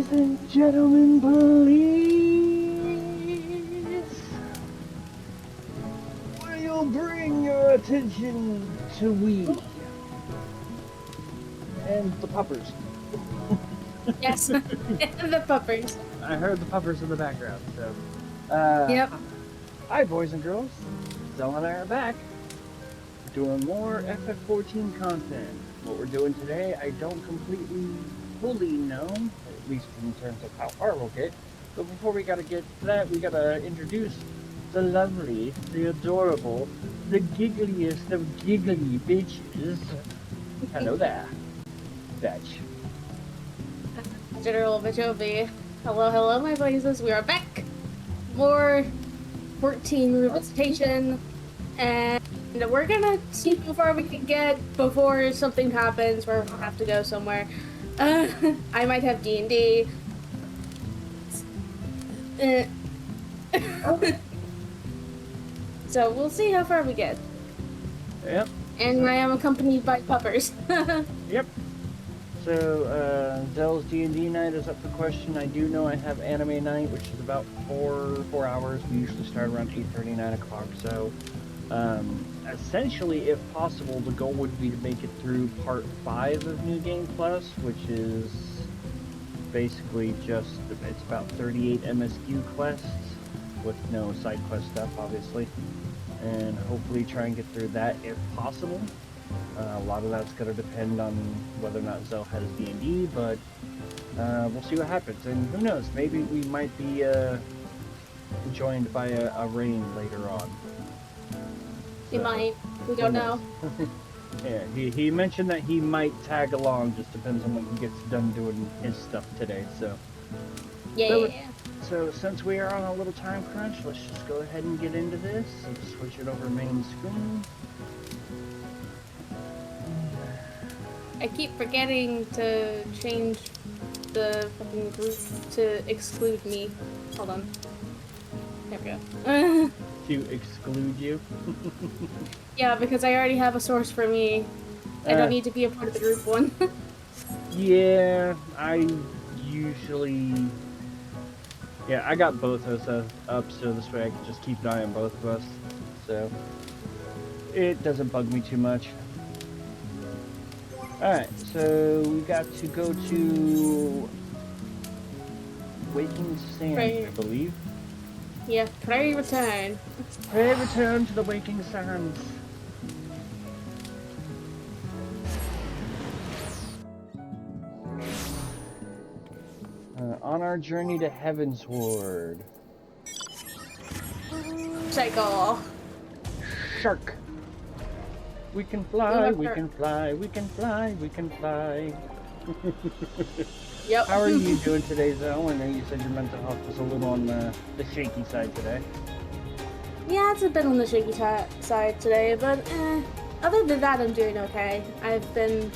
Ladies and gentlemen, please, will you bring your attention to we and the puppers? Yes, the puppers. I heard the puppers in the background, so. Yep. Hi, boys and girls. Zel and I are back, doing more FF14 content. What we're doing today, I don't completely fully know, at least in terms of how far we'll get. But before we gotta get to that, we gotta introduce the lovely, the adorable, the giggliest of giggly bitches. Hello there, Vetch. General Vijovi. Hello, hello, my blazes. We are back. More 14 revisitation. And we're gonna see how far we can get before something happens where we'll have to go somewhere. I might have D&D. So we'll see how far we get. Yep. And I am accompanied by puppers. Yep. So, Zel's D&D night is up for question. I do know I have anime night, which is about 4 hours. We usually start around 8:30, 9 o'clock. So, essentially, if possible, the goal would be to make it through part 5 of New Game Plus, which is basically just, it's about 38 MSQ quests, with no side quest stuff, obviously. And hopefully try and get through that if possible. A lot of that's going to depend on whether or not Zel has D&D, but we'll see what happens. And who knows, maybe we might be joined by a rain later on. We might. We don't know. Yeah, he mentioned that he might tag along, just depends on when he gets done doing his stuff today, so. Yeah. So since we are on a little time crunch, let's just go ahead and get into this and switch it over to main screen. I keep forgetting to change the fucking group to exclude me. Hold on. There we go. To exclude you? Yeah, because I already have a source for me. I don't need to be a part of the group one. Yeah, I usually... Yeah, I got both of us up, so this way I can just keep an eye on both of us. So, it doesn't bug me too much. Alright, so we got to go to Waking Sands, I believe. Yeah, pray return. Pray return to the Waking Sands. On our journey to Heavensward. Cycle. Shark. We can fly, we can fly, we can fly, we can fly. Yep. How are you doing today, Zel? I know you said your mental health was a little on the shaky side today. Yeah, it's a bit on the shaky side today, but other than that, I'm doing okay. I've been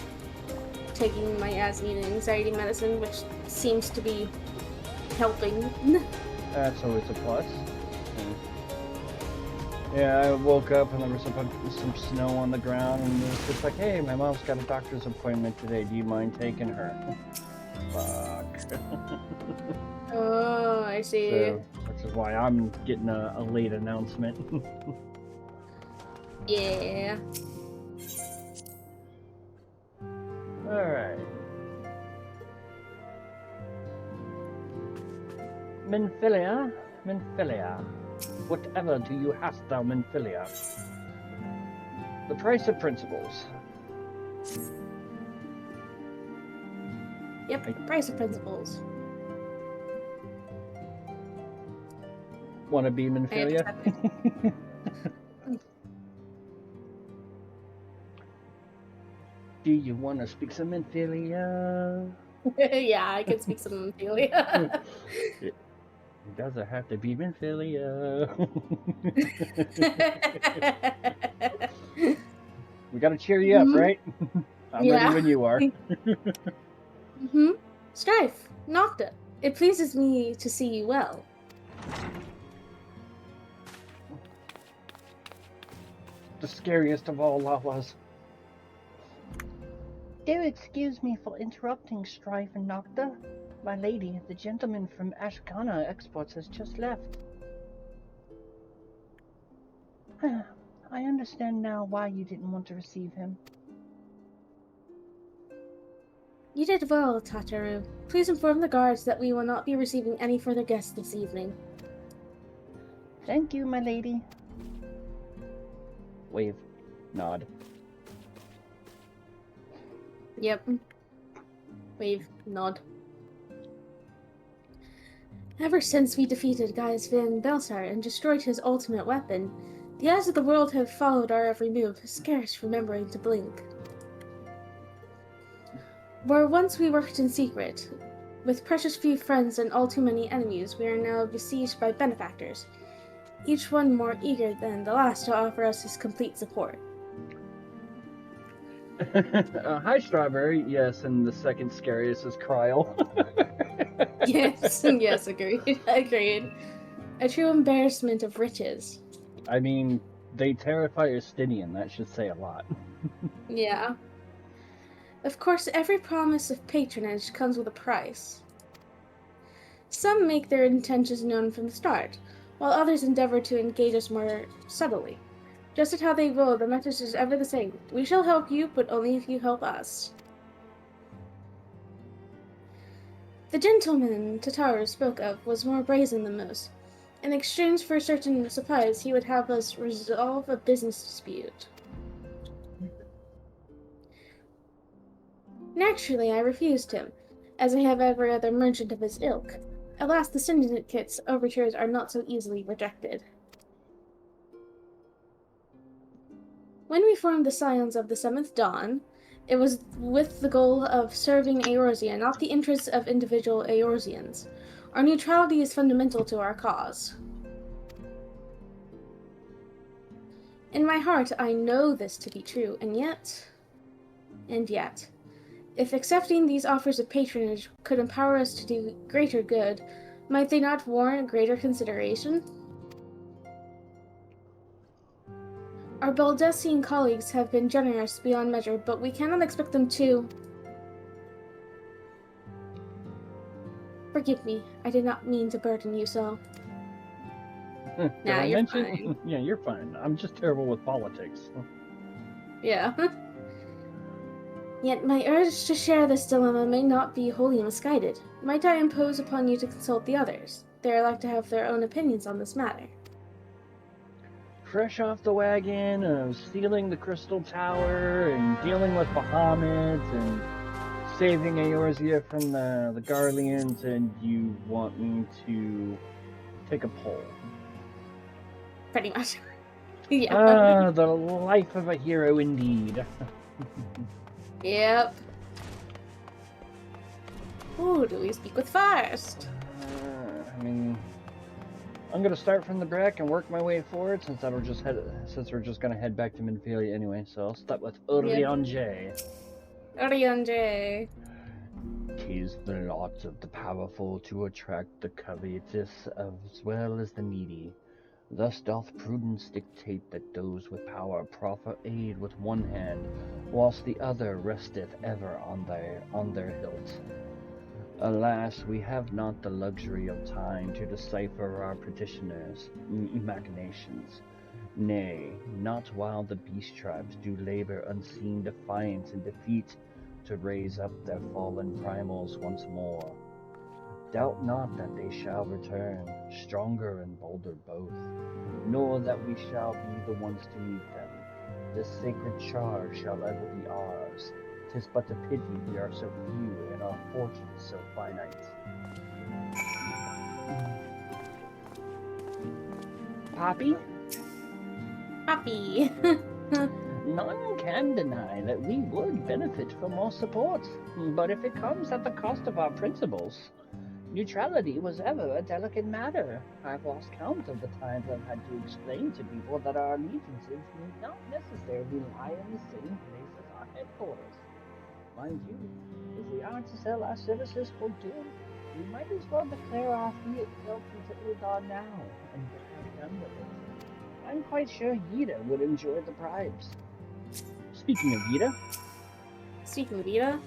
taking my as-needed anxiety medicine, which seems to be helping. That's always a plus. Yeah, I woke up and there was some snow on the ground, and it was just like, hey, my mom's got a doctor's appointment today. Do you mind taking her? Fuck. Oh, I see. So, which is why I'm getting a late announcement. Yeah. Alright. Minfilia? Minfilia. Whatever do you hast thou, Minfilia? The price of principles. Yep, price of principles. Wanna be Minfilia? Do you wanna speak some Minfilia? Yeah, I can speak some Minfilia. It doesn't have to be Minfilia. We gotta cheer you up, right? I'm ready when you are. Strife, Nocta, it pleases me to see you well. The scariest of all lavas. Do excuse me for interrupting, Strife and Nocta, My lady, the gentleman from Ashkana Exports has just left. I understand now why you didn't want to receive him. You did well, Tataru. Please inform the guards that we will not be receiving any further guests this evening. Thank you, my lady. Wave. Nod. Yep. Wave. Nod. Ever since we defeated Gaius Van Belsar and destroyed his ultimate weapon, the eyes of the world have followed our every move, scarce remembering to blink. Where once we worked in secret, with precious few friends and all too many enemies, we are now besieged by benefactors, each one more eager than the last to offer us his complete support. Hi, Strawberry. Yes, and the second scariest is Kryl. Yes, agreed. Agreed. A true embarrassment of riches. I mean, they terrify Justinian. That should say a lot. Yeah. Of course, every promise of patronage comes with a price. Some make their intentions known from the start, while others endeavor to engage us more subtly. Just as how they will, the message is ever the same. We shall help you, but only if you help us. The gentleman Tataru spoke of was more brazen than most. In exchange for certain supplies, he would have us resolve a business dispute. Naturally, I refused him, as I have every other merchant of his ilk. Alas, the syndicate's overtures are not so easily rejected. When we formed the Scions of the Seventh Dawn, it was with the goal of serving Eorzea, not the interests of individual Eorzeans. Our neutrality is fundamental to our cause. In my heart, I know this to be true, and yet, if accepting these offers of patronage could empower us to do greater good, might they not warrant greater consideration? Our Baldessian colleagues have been generous beyond measure, but we cannot expect them to... Forgive me, I did not mean to burden you so. Nah, you're fine. Yeah, you're fine. I'm just terrible with politics. Yeah. Yet my urge to share this dilemma may not be wholly misguided. Might I impose upon you to consult the others? They are like to have their own opinions on this matter. Fresh off the wagon of stealing the Crystal Tower and dealing with Bahamut and saving Eorzea from the Garleans, and you want me to take a poll. Pretty much. Yeah. The life of a hero indeed. Yep. Who do we speak with first? I mean, I'm gonna start from the back and work my way forward since we're just gonna head back to Minfilia anyway. So I'll start with Urianger. Urianger. 'Tis the lot of the powerful to attract the covetous as well as the needy. Thus doth prudence dictate that those with power proffer aid with one hand, whilst the other resteth ever on their hilt. Alas, we have not the luxury of time to decipher our petitioners' machinations. Nay, not while the beast tribes do labor unseen defiance and defeat to raise up their fallen primals once more. Doubt not that they shall return, stronger and bolder both, nor that we shall be the ones to meet them. This sacred charge shall ever be ours. 'Tis but a pity we are so few and our fortunes so finite. Poppy? Poppy. None can deny that we would benefit from more support, but if it comes at the cost of our principles, neutrality was ever a delicate matter. I've lost count of the times I've had to explain to people that our allegiances need not necessarily lie in the same place as our headquarters. Mind you, if we are to sell our services for good, we might as well declare our fealty to Ildar now and get done with it. I'm quite sure Yida would enjoy the bribes. Speaking of Yida, Speaking of Yida.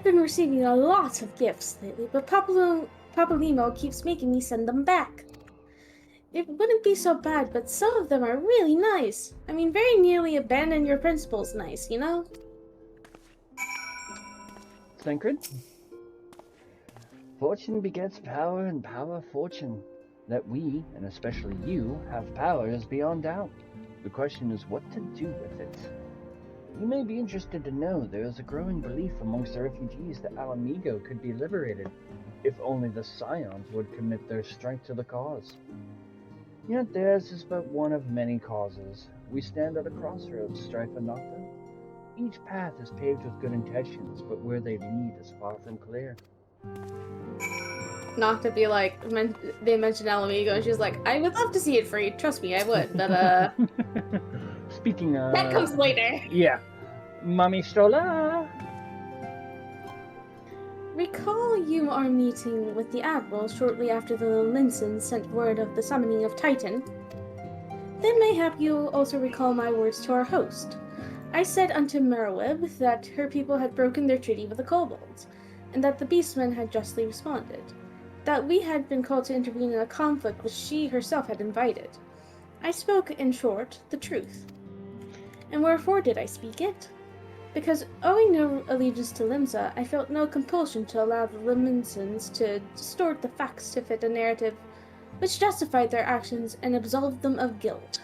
I've been receiving a lot of gifts lately, but Papalimo keeps making me send them back. It wouldn't be so bad, but some of them are really nice. I mean, very nearly abandon your principles nice, you know? Synchron? Fortune begets power and power fortune. That we, and especially you, have power is beyond doubt. The question is what to do with it. You may be interested to know there is a growing belief amongst the refugees that our amigo could be liberated, if only the Scions would commit their strength to the cause. Yet theirs is but one of many causes. We stand at a crossroads, Strife and Nocta. Each path is paved with good intentions, but where they lead is far from clear. Nocta be like, they mentioned Alamigo, and she's like, I would love to see it free. Trust me, I would, but Speaking of... that comes later. Yeah. Mommy Stola! Recall you are meeting with the Admiral shortly after the Linsons sent word of the summoning of Titan. Then mayhap you also recall my words to our host. I said unto Merowib that her people had broken their treaty with the kobolds, and that the beastmen had justly responded. That we had been called to intervene in a conflict which she herself had invited. I spoke, in short, the truth. And wherefore did I speak it? Because, owing no allegiance to Limsa, I felt no compulsion to allow the Linsons to distort the facts to fit a narrative which justified their actions and absolved them of guilt.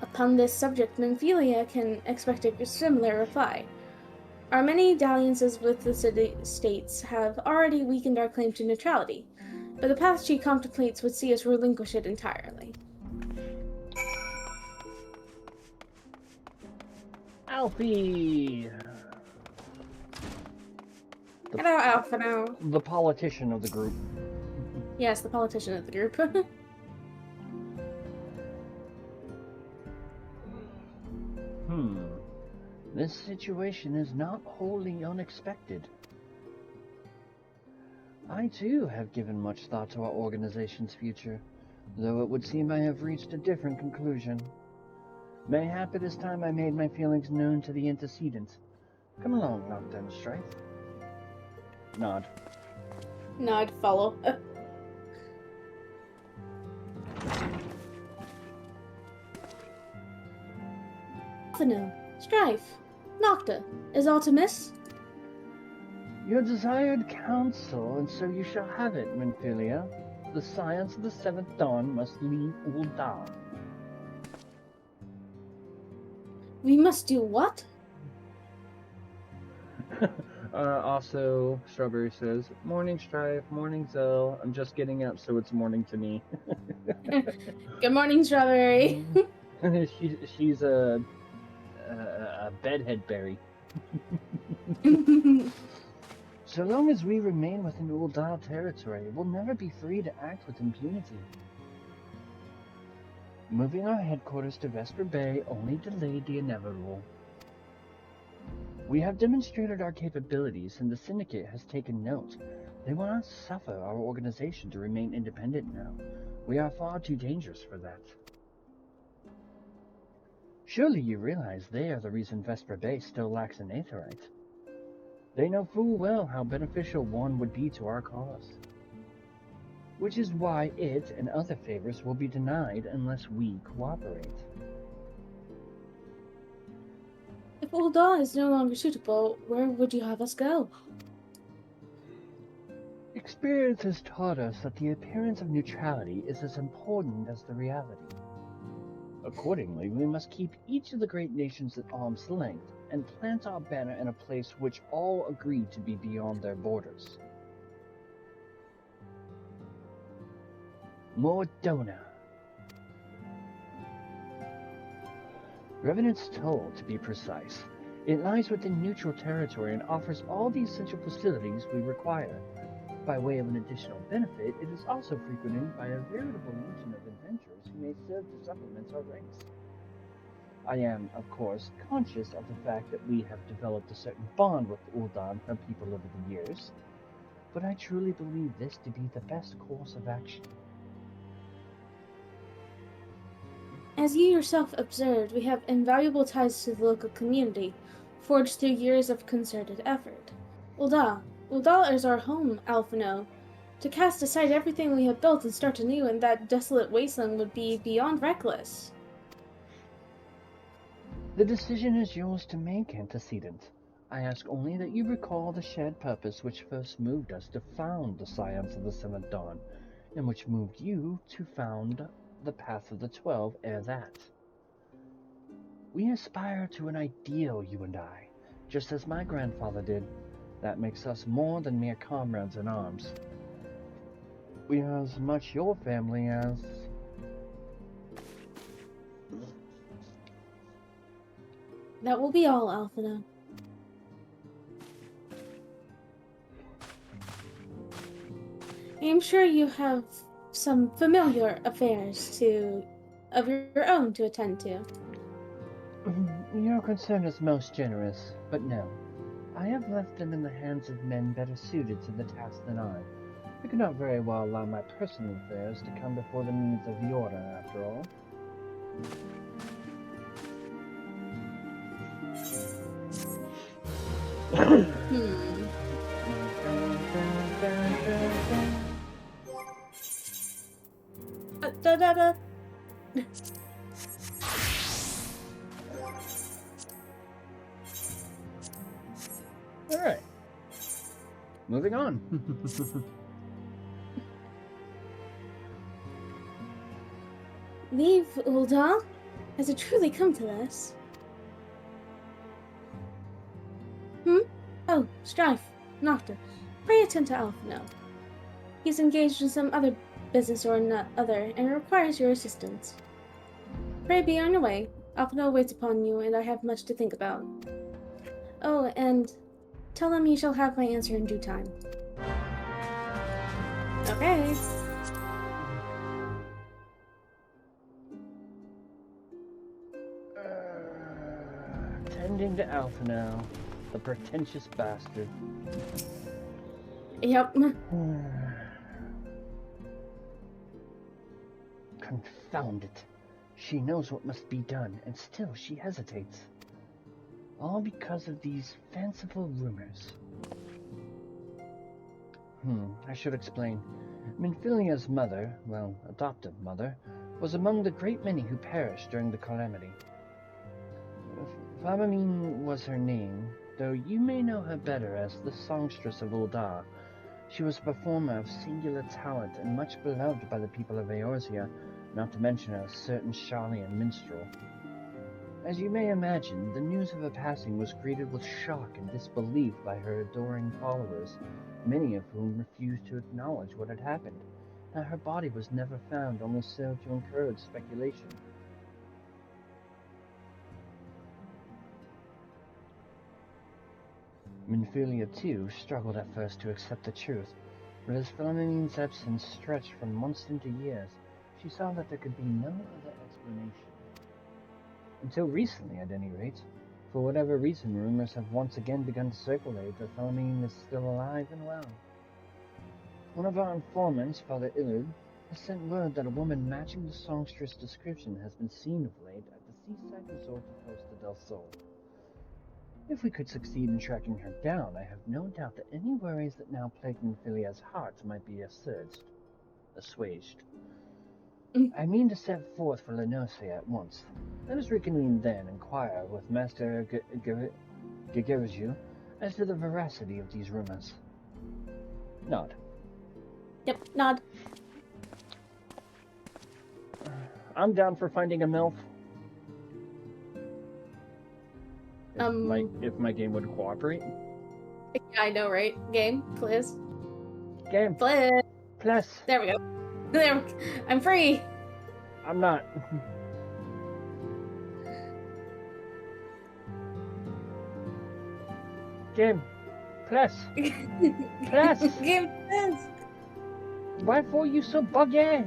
Upon this subject, Menphelia can expect a similar reply. Our many dalliances with the city-states have already weakened our claim to neutrality, but the path she contemplates would see us relinquish it entirely. Alfie! Hello, Alphino. The politician of the group. Yes, the politician of the group. This situation is not wholly unexpected. I too have given much thought to our organization's future, though it would seem I have reached a different conclusion. Mayhap it is time I made my feelings known to the antecedent. Come along, Nocta and Strife. Nod. Nod, follow. Alphino, Strife, Nocta, is all to miss? Your desired counsel, and so you shall have it, Menphelia. The Scions of the Seventh Dawn must leave Ul'dah. We must do what? Also, Strawberry says, Morning Strife, morning Zel. I'm just getting up, so it's morning to me. Good morning, Strawberry. She's a bedhead berry. So long as we remain within Ul'dah territory, we'll never be free to act with impunity. Moving our headquarters to Vesper Bay only delayed the inevitable. We have demonstrated our capabilities, and the Syndicate has taken note. They will not suffer our organization to remain independent now. We are far too dangerous for that. Surely you realize they are the reason Vesper Bay still lacks an Aetheryte. They know full well how beneficial one would be to our cause. Which is why it and other favors will be denied unless we cooperate. If Ul'dah is no longer suitable, where would you have us go? Experience has taught us that the appearance of neutrality is as important as the reality. Accordingly, we must keep each of the great nations at arm's length and plant our banner in a place which all agree to be beyond their borders. Mordona. Revenant's Toll, to be precise. It lies within neutral territory and offers all the essential facilities we require. By way of an additional benefit, it is also frequented by a veritable legion of adventurers who may serve to supplement our ranks. I am, of course, conscious of the fact that we have developed a certain bond with Ul'dah and her people over the years, but I truly believe this to be the best course of action. As you yourself observed, we have invaluable ties to the local community. forged through years of concerted effort. Ulda is our home, Alphino. To cast aside everything we have built and start anew in that desolate wasteland would be beyond reckless. The decision is yours to make, antecedent. I ask only that you recall the shared purpose which first moved us to found the Scions of the Seventh Dawn, and which moved you to found the Path of the 12 ere that. We aspire to an ideal, you and I, just as my grandfather did. That makes us more than mere comrades in arms. We are as much your family as... That will be all, Alphino. I am sure you have some familiar affairs of your own to attend to. Your concern is most generous, but no. I have left them in the hands of men better suited to the task than I. I could not very well allow my personal affairs to come before the needs of the Order, after all. Alright. Moving on. Leave, Ulda? Has it truly come to this? Oh, Strife, Noctis. Pray attend to Alphino. He's engaged in some other business or other, and requires your assistance. Pray be on your way. Alphino waits upon you, and I have much to think about. Oh, and tell him you shall have my answer in due time. Okay. Tending to Alphino, the pretentious bastard. Yep. Confound it. She knows what must be done, and still she hesitates. All because of these fanciful rumors. I should explain. Minfilia's mother, well, adoptive mother, was among the great many who perished during the calamity. Famamine was her name, though you may know her better as the songstress of Ulda. She was a performer of singular talent and much beloved by the people of Eorzea, not to mention a certain Charlian minstrel. As you may imagine, the news of her passing was greeted with shock and disbelief by her adoring followers, many of whom refused to acknowledge what had happened. That her body was never found only served to encourage speculation. Minfilia, too, struggled at first to accept the truth, but as Philomeline's absence stretched from months into years, she saw that there could be no other explanation. Until recently, at any rate. For whatever reason, rumors have once again begun to circulate that Philomeline is still alive and well. One of our informants, Father Illud, has sent word that a woman matching the songstress' description has been seen of late at the seaside resort of Costa del Sol. If we could succeed in tracking her down, I have no doubt that any worries that now plague Minfilia's heart might be assuaged. I mean to set forth for Lenosea at once. Let us reconvene then, inquire with Master Gigerju as to the veracity of these rumors. Nod. Yep, nod. I'm down for finding a MILF. If my game would cooperate. Yeah, I know, right? Game, please. Game. Please. Plus. There we go. There, I'm free. I'm not. Game. Plus. Plus. Game, plus. Why for you so buggy?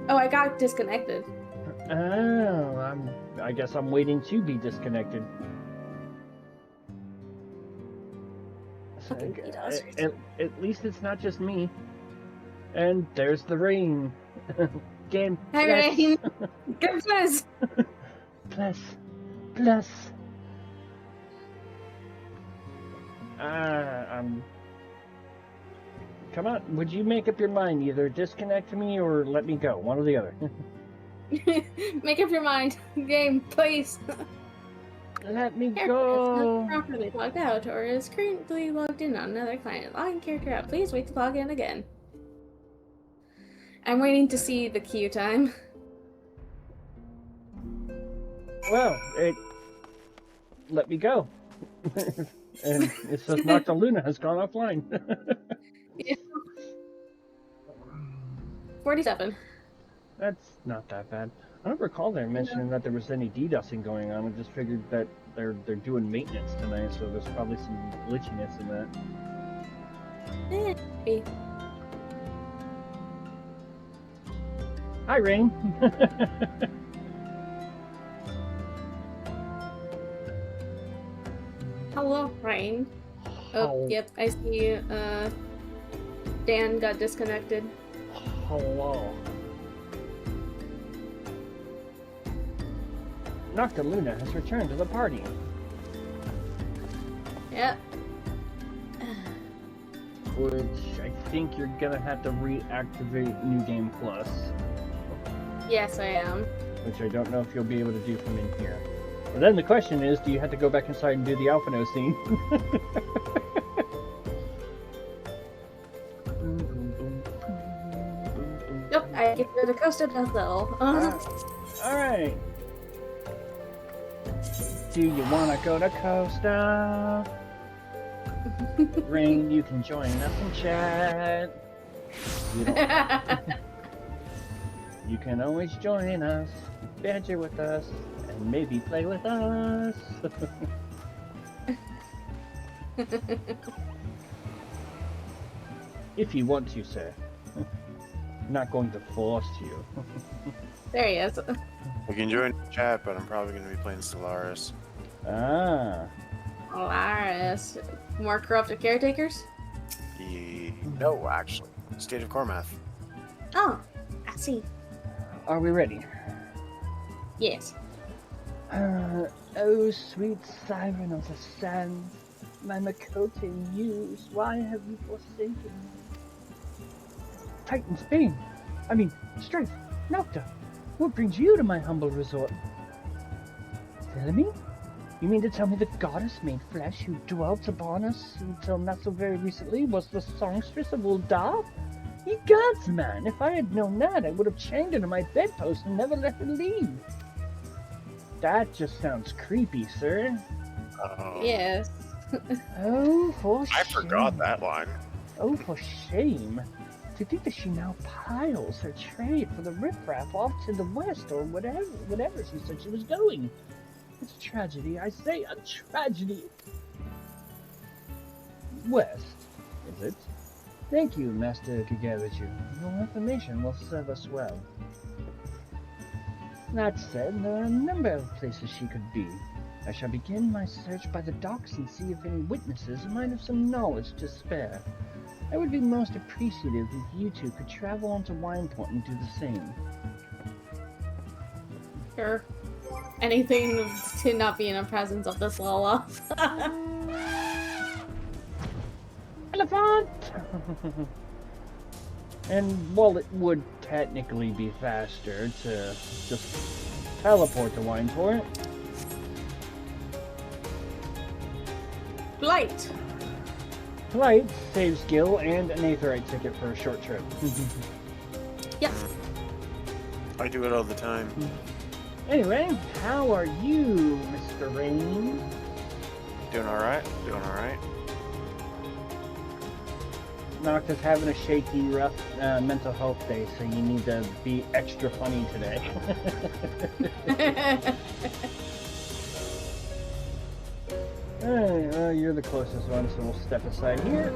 Oh, I got disconnected. Oh, I guess I'm waiting to be disconnected. At least it's not just me. And there's the rain. Game. Hi, Rain. Good plus. Plus. Plus. Come on, would you make up your mind? Either disconnect me or let me go. One or the other. Make up your mind. Game, please. Let me Character is not go. properly logged out or is currently logged in on another client. Logging character out. Please wait to log in again. I'm waiting to see the queue time. Well, it let me go. And it says Nocta Luna has gone offline. Yeah. 47. That's not that bad. I don't recall them mentioning that there was any DDoSing going on. I just figured that they're doing maintenance tonight, so there's probably some glitchiness in that. Maybe. Hi, Rain. Hello, Rain. Oh, yep, I see, Dan got disconnected. Hello. Nocta Luna has returned to the party. Yep. Which I think you're gonna have to reactivate New Game Plus. Yes, I am. Which I don't know if you'll be able to do from in here. But then the question is, do you have to go back inside and do the Alphino scene? Nope, I get rid of Costa Del Sol. Alright. Do you wanna go to Costa? Rain, you can join us in chat. You can always join us, banter with us, and maybe play with us. If you want to, sir. I'm not going to force you. There he is. We can join the chat, but I'm probably going to be playing Stellaris. Ah. Alaris. More corrupted caretakers? No, actually. State of Cormath. Oh, I see. Are we ready? Yes. Oh, sweet siren of the sands, my Makote muse, why have you forsaken me? Titan's Bane! Strife, Nocta, what brings you to my humble resort? Telling You mean to tell me the goddess made flesh who dwelt upon us until not so very recently was the songstress of Ul'dah? Ye gods, man, if I had known that, I would have chained her to my bedpost and never let her leave. That just sounds creepy, sir. Yes. Oh, for shame. I forgot that line. Oh, for shame. To think that she now piles her trade for the riffraff off to the west or whatever she said she was going. It's a tragedy, I say, a tragedy. West, is it? Thank you, Master Kigaraju. Your information will serve us well. That said, there are a number of places she could be. I shall begin my search by the docks and see if any witnesses might have some knowledge to spare. I would be most appreciative if you two could travel on to Wineport and do the same. Sure. Anything to not be in the presence of this Lola. Elephant! And while it would technically be faster to just teleport to Wineport, Flight saves Gil and an Aetherite ticket for a short trip. Yep. I do it all the time. Anyway, how are you, Mr. Rain? Doing alright? Doing alright. Nocta's having a shaky, rough mental health day, so you need to be extra funny today. Alright, well, you're the closest one, so we'll step aside here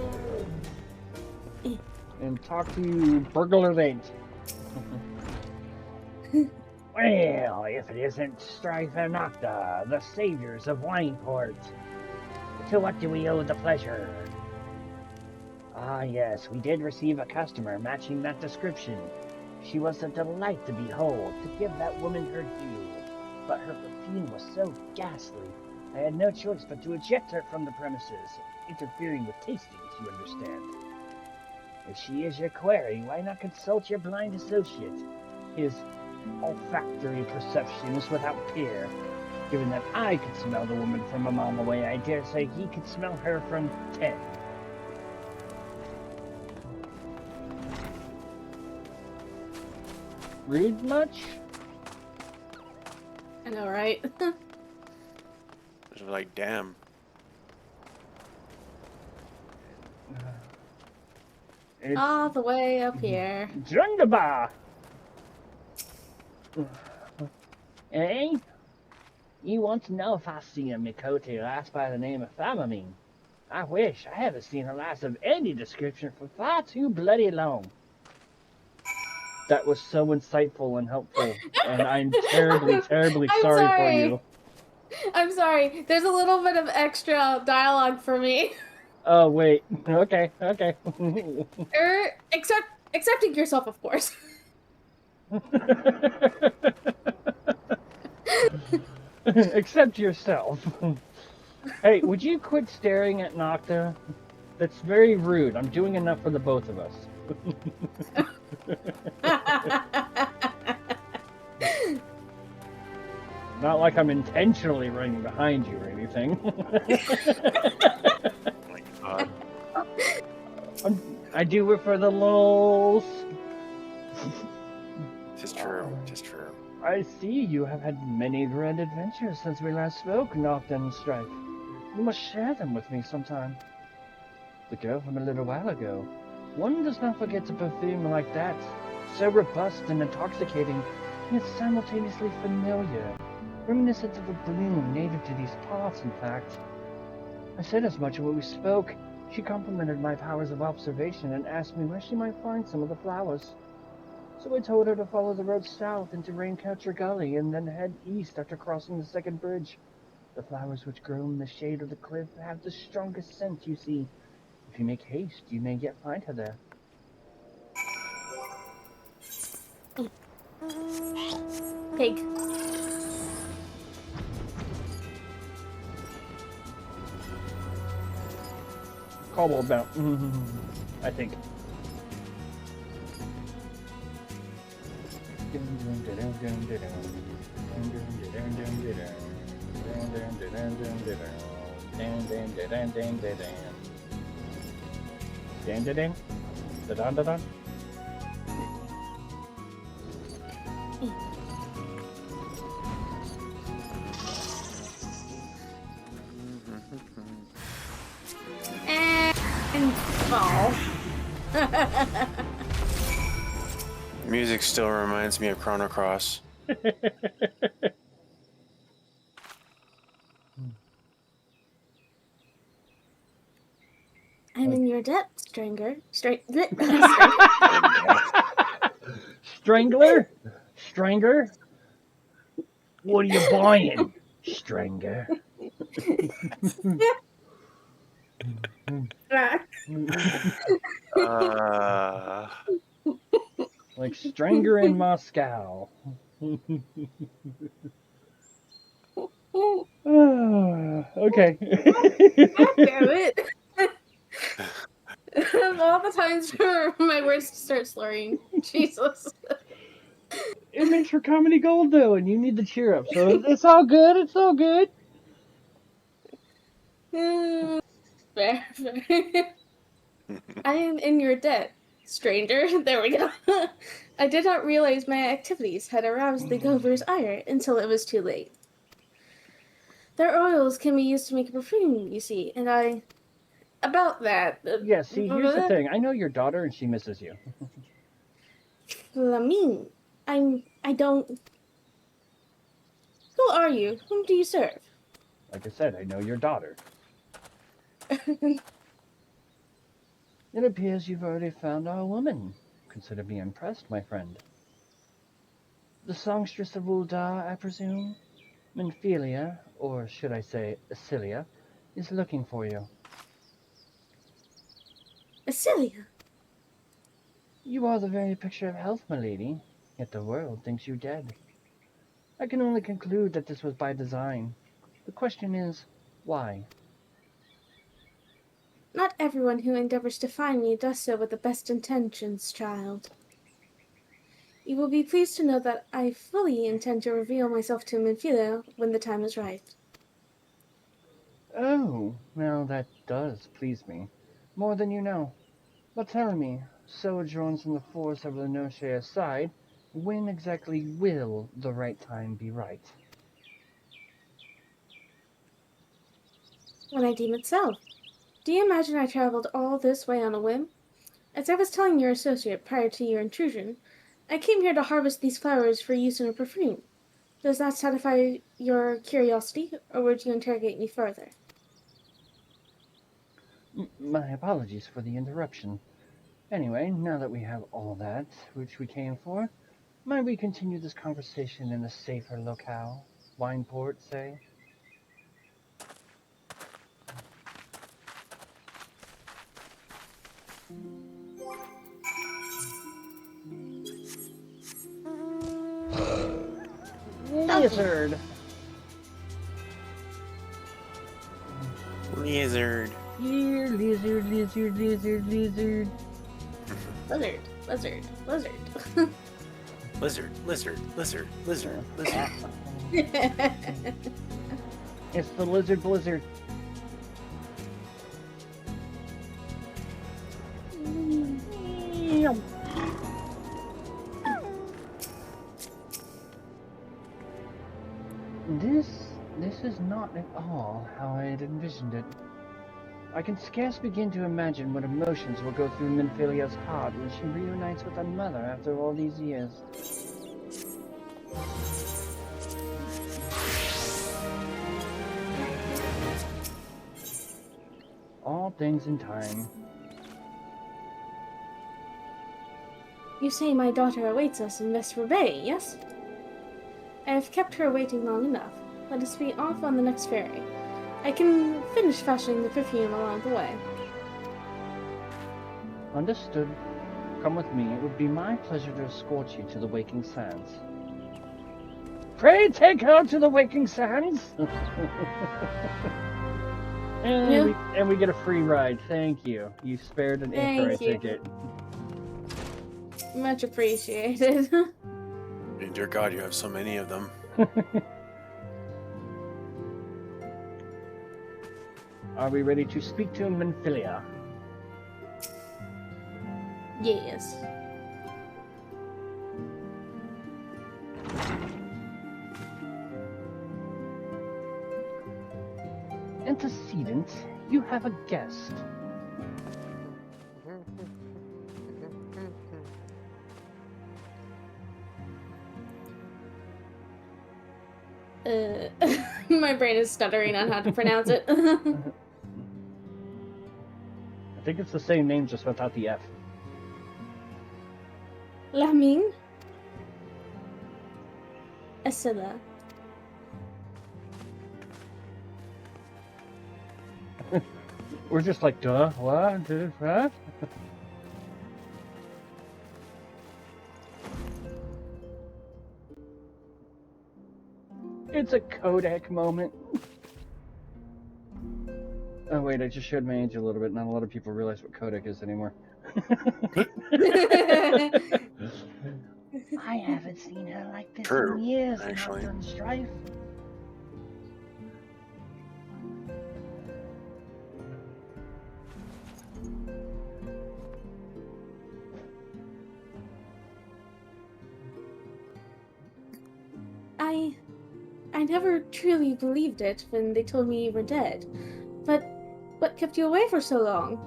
and talk to Burglar Lane. Well, if it isn't Strife and Nocta, the saviors of Wineport. To what do we owe the pleasure? Ah yes, we did receive a customer matching that description. She was a delight to behold, to give that woman her due. but her perfume was so ghastly, I had no choice but to eject her from the premises, interfering with tastings, you understand. If she is your quarry, why not consult your blind associate? His olfactory perception is without peer. Given that I could smell the woman from a mile away, I dare say he could smell her from 10. Rude much? I know, right? It's like, damn. It's All the way up here. Drundaba! Eh? You want to know if I see a Mikote lass by the name of Famamine? I wish. I haven't seen a lass of any description for far too bloody long. That was so insightful and helpful, and I'm terribly, terribly I'm sorry for sorry. you. I'm sorry. There's a little bit of extra dialogue for me. Oh, wait. Okay. Accepting yourself, of course. Accept yourself. Hey, would you quit staring at Nocta? That's very rude. I'm doing enough for the both of us. Not like I'm intentionally running behind you or anything. Oh my god. I do it for the lulz. Tis true. Tis true. I see you have had many grand adventures since we last spoke, Nocta and Strife. You must share them with me sometime. The girl from a little while ago. One does not forget a perfume like that. So robust and intoxicating, yet simultaneously familiar. Reminiscent of a bloom native to these parts, in fact. I said as much when we spoke. She complimented my powers of observation and asked me where she might find some of the flowers. So I told her to follow the road south into Raincatcher Gully and then head east after crossing the second bridge. The flowers which grow in the shade of the cliff have the strongest scent, you see. If you make haste, you may yet find her there. Pig. Cobbled bound. I think. And fall. Music still reminds me of Chrono Cross. I'm in your debt, Stranger. Strangler? Stranger? What are you buying, Stranger? Like Stranger in Moscow. Okay. God damn it. Of all the times for my words to start slurring. Jesus. It makes for comedy gold, though, and you need the cheer up, so it's all good. It's all good. Fair. I am in your debt, stranger. There we go. I did not realize my activities had aroused the Governor's ire until it was too late. Their oils can be used to make a perfume, you see, and about that. Yeah, see, here's the thing. I know your daughter, and she misses you. Lamine, I don't... Who are you? Whom do you serve? Like I said, I know your daughter. It appears you've already found our woman. Consider me impressed, my friend. The songstress of Uldar, I presume? Minphilia, or should I say Acilia, is looking for you. Acilia? You are the very picture of health, my lady, yet the world thinks you dead. I can only conclude that this was by design. The question is, why? Not everyone who endeavors to find me does so with the best intentions, child. You will be pleased to know that I fully intend to reveal myself to Minfido when the time is right. Oh, well, that does please me. More than you know. But tell me, sojourns in the forest of the Noche aside, when exactly will the right time be right? When I deem it so. Do you imagine I traveled all this way on a whim? As I was telling your associate prior to your intrusion, I came here to harvest these flowers for use in a perfume. Does that satisfy your curiosity, or would you interrogate me further? My apologies for the interruption. Anyway, now that we have all that which we came for, might we continue this conversation in a safer locale? Wineport, say? Donkey! Lizard! Lizard. Here, lizard, lizard, lizard, lizard. Lizard, lizard, lizard. Lizard, lizard, lizard, lizard, lizard. It's the lizard blizzard. This is not at all how I had envisioned it. I can scarce begin to imagine what emotions will go through Minfilia's heart when she reunites with her mother after all these years. All things in time. You say my daughter awaits us in Vesper Bay, yes? I have kept her waiting long enough. Let us be off on the next ferry. I can finish fashioning the perfume along the way. Understood. Come with me. It would be my pleasure to escort you to the Waking Sands. Pray take her to the Waking Sands! and we get a free ride. Thank you. You spared an Icarus ticket. Much appreciated. Dear God, you have so many of them. Are we ready to speak to Minfilia? Yes. Antecedent, you have a guest. My brain is stuttering on how to pronounce it. I think it's the same name, just without the F. Laming? Esila. We're just like, duh, what? Huh? It's a Kodak moment. Oh wait, I just showed my age a little bit. Not a lot of people realize what Kodak is anymore. I haven't seen her like this in years. Actually. Not done Strife. I never truly believed it when they told me you were dead. But what kept you away for so long?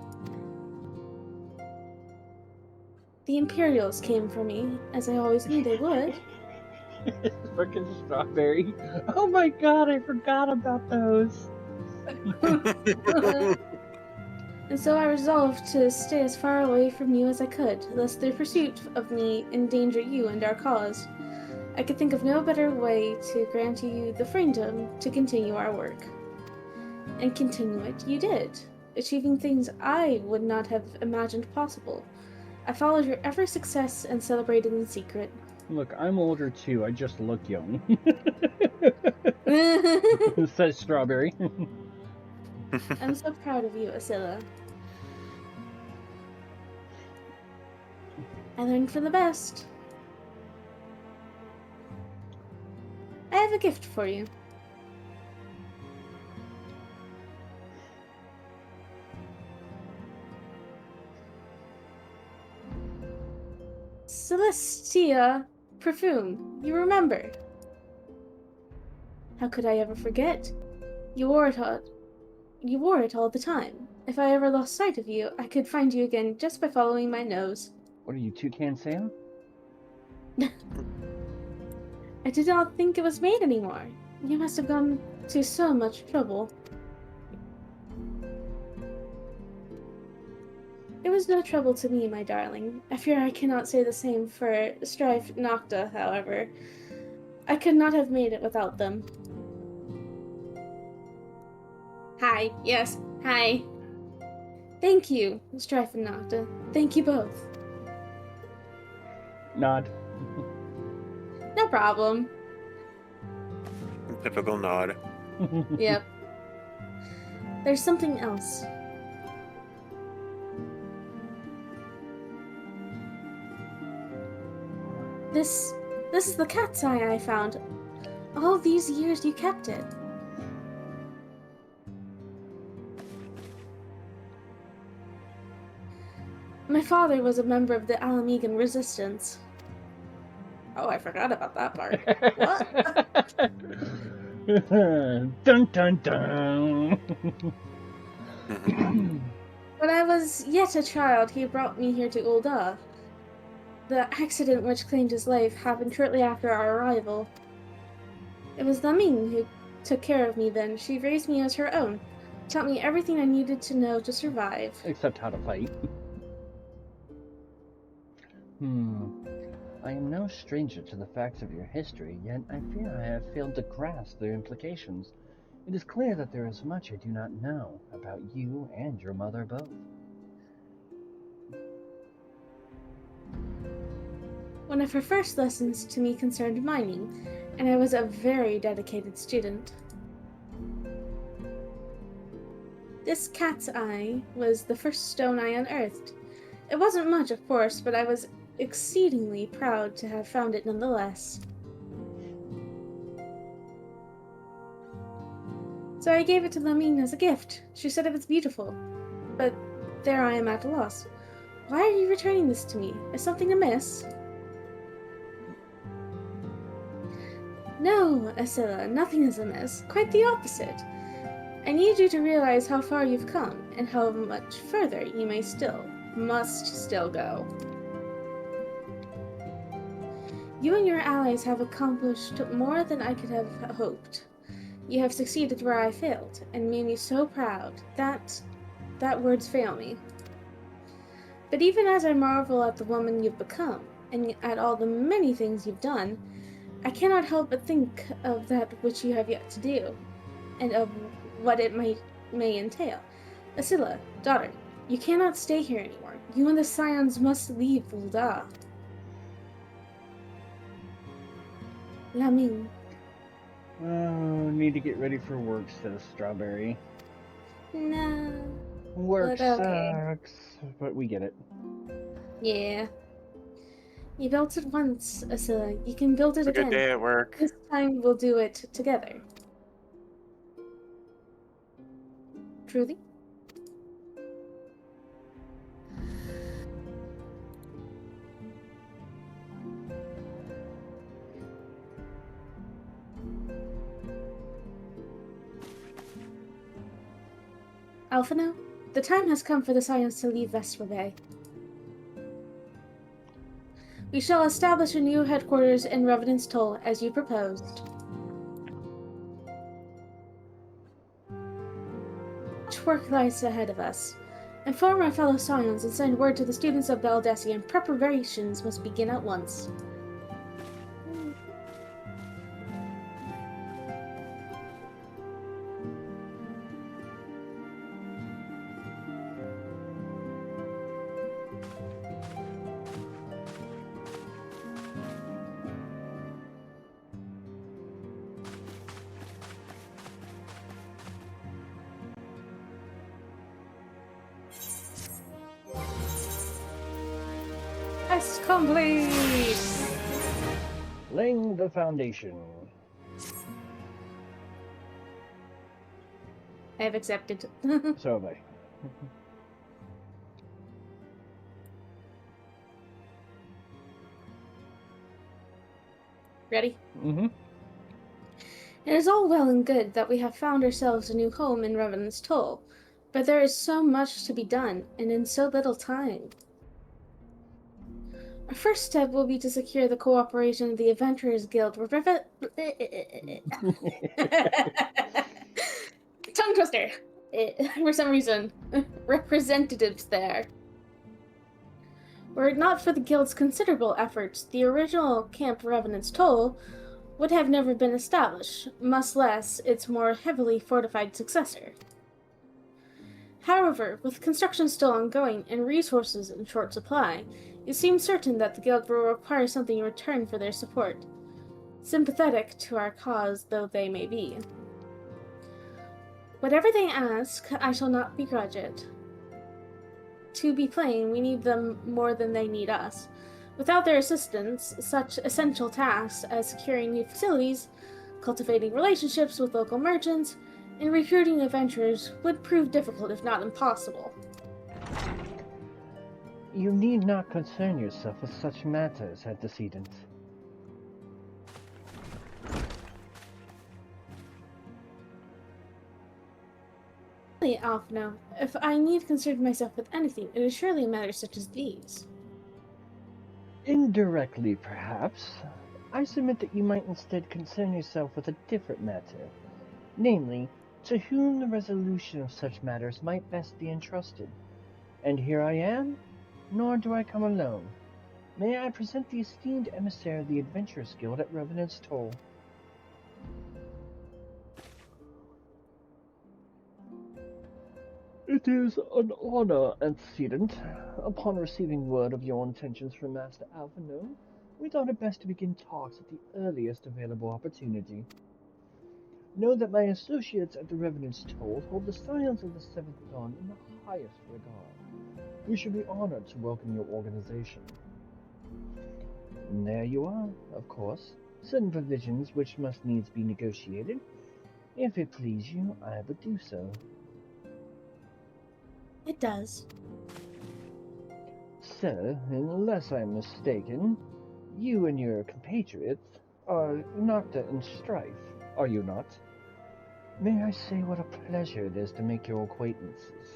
The Imperials came for me, as I always knew they would. Frickin' strawberry. Oh my god, I forgot about those. And so I resolved to stay as far away from you as I could, lest their pursuit of me endanger you and our cause. I could think of no better way to grant you the freedom to continue our work. And continue it you did, achieving things I would not have imagined possible. I followed your every success and celebrated in secret. Look, I'm older too. I just look young. Says Strawberry. I'm so proud of you, Asilla. I learned from the best. I have a gift for you. Celestia perfume. You remember. How could I ever forget? You wore it all the time. If I ever lost sight of you, I could find you again just by following my nose. What are you, Toucan Sam? I did not think it was made anymore. You must have gone to so much trouble. It was no trouble to me, my darling. I fear I cannot say the same for Strife Nocta, however. I could not have made it without them. Hi, yes, hi. Thank you, Strife and Nocta. Thank you both. Nod. No problem. Typical nod. Yep. There's something else. This is the cat's eye I found. All these years you kept it. My father was a member of the Alamegan Resistance. Oh, I forgot about that part. What? Dun dun dun. When I was yet a child, he brought me here to Ul'dah. The accident which claimed his life happened shortly after our arrival. It was Lamine who took care of me then. She raised me as her own, taught me everything I needed to know to survive. Except how to fight. I am no stranger to the facts of your history, yet I fear I have failed to grasp their implications. It is clear that there is much I do not know about you and your mother both. One of her first lessons to me concerned mining, and I was a very dedicated student. This cat's eye was the first stone I unearthed. It wasn't much, of course, but I was exceedingly proud to have found it nonetheless. So I gave it to Lamine as a gift. She said it was beautiful. But there I am at a loss. Why are you returning this to me? Is something amiss? No, Asilla, nothing is amiss. Quite the opposite. I need you to realize how far you've come, and how much further you must still go. You and your allies have accomplished more than I could have hoped. You have succeeded where I failed, and made me so proud that words fail me. But even as I marvel at the woman you've become, and at all the many things you've done, I cannot help but think of that which you have yet to do, and of what it may entail. Asilla, daughter, you cannot stay here anymore. You and the Scions must leave Ul'dah. Lamine. Oh, need to get ready for work, says Strawberry. No. Work But okay. sucks, but we get it. Yeah. You built it once, Asilla. You can build it It's a again. good day at work. This time we'll do it together. Truly? Alphino, the time has come for the Scions to leave Vesper Bay. We shall establish a new headquarters in Revenant's Toll, as you proposed. Much work lies ahead of us. Inform our fellow Scions and send word to the students of Baldessian. Preparations must begin at once. Quest complete! Laying the foundation. I have accepted. So have I. Ready? Mm-hmm. It is all well and good that we have found ourselves a new home in Revenant's Toll, but there is so much to be done, and in so little time. Our first step will be to secure the cooperation of the Adventurers Guild with tongue twister! For some reason, representatives there. Were it not for the Guild's considerable efforts, the original Camp Revenant's Toll would have never been established, much less its more heavily fortified successor. However, with construction still ongoing and resources in short supply, it seems certain that the Guild will require something in return for their support, sympathetic to our cause though they may be. Whatever they ask, I shall not begrudge it. To be plain, we need them more than they need us. Without their assistance, such essential tasks as securing new facilities, cultivating relationships with local merchants, and recruiting adventurers would prove difficult if not impossible. You need not concern yourself with such matters, antecedent. Really, Alphino, if I need concern myself with anything, it is surely matters such as these. Indirectly, perhaps. I submit that you might instead concern yourself with a different matter. Namely, to whom the resolution of such matters might best be entrusted. And here I am, nor do I come alone. May I present the esteemed emissary of the Adventurers Guild at Revenant's Toll. It is an honor, antecedent. Upon receiving word of your intentions from Master Alphino, we thought it best to begin talks at the earliest available opportunity. Know that my associates at the Revenant's Toll hold the Scions of the Seventh Dawn in the highest regard. We should be honored to welcome your organization. And there you are, of course, certain provisions which must needs be negotiated. If it please you, I would do so. It does. Sir, unless I'm mistaken, you and your compatriots are Nocta and Strife, are you not? May I say what a pleasure it is to make your acquaintances.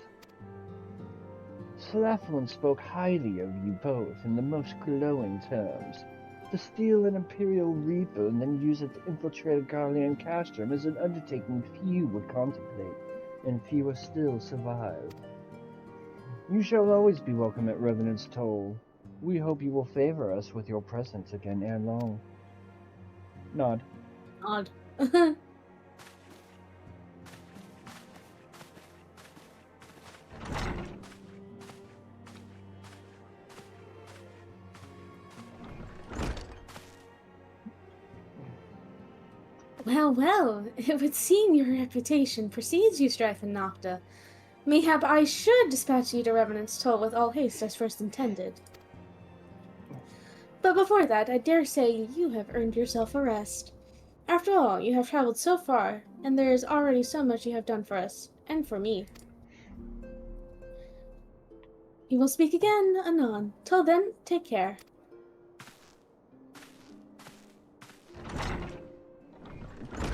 Slathlin spoke highly of you both in the most glowing terms. To steal an Imperial Reaper and then use it to infiltrate Garlean Castrum is an undertaking few would contemplate, and fewer still survive. You shall always be welcome at Revenant's Toll. We hope you will favor us with your presence again ere long. Nod. Odd. Well, well, it would seem your reputation precedes you, Strife and Nocta. Mayhap I should dispatch you to Revenant's Toll with all haste as first intended. But before that, I dare say you have earned yourself a rest. After all, you have traveled so far, and there is already so much you have done for us, and for me. We will speak again anon. Till then, take care.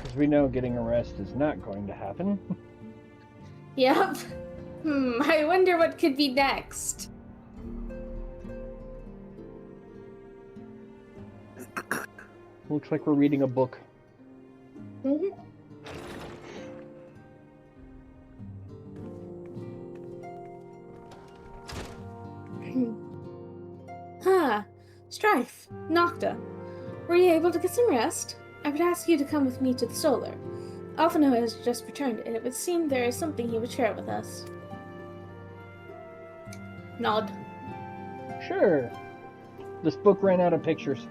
As we know, getting a rest is not going to happen. Yep. I wonder what could be next. Looks like we're reading a book. Mm-hmm. Strife, Nocta, were you able to get some rest? I would ask you to come with me to the Solar. Alphino has just returned, and it would seem there is something he would share with us. Nod. Sure. This book ran out of pictures.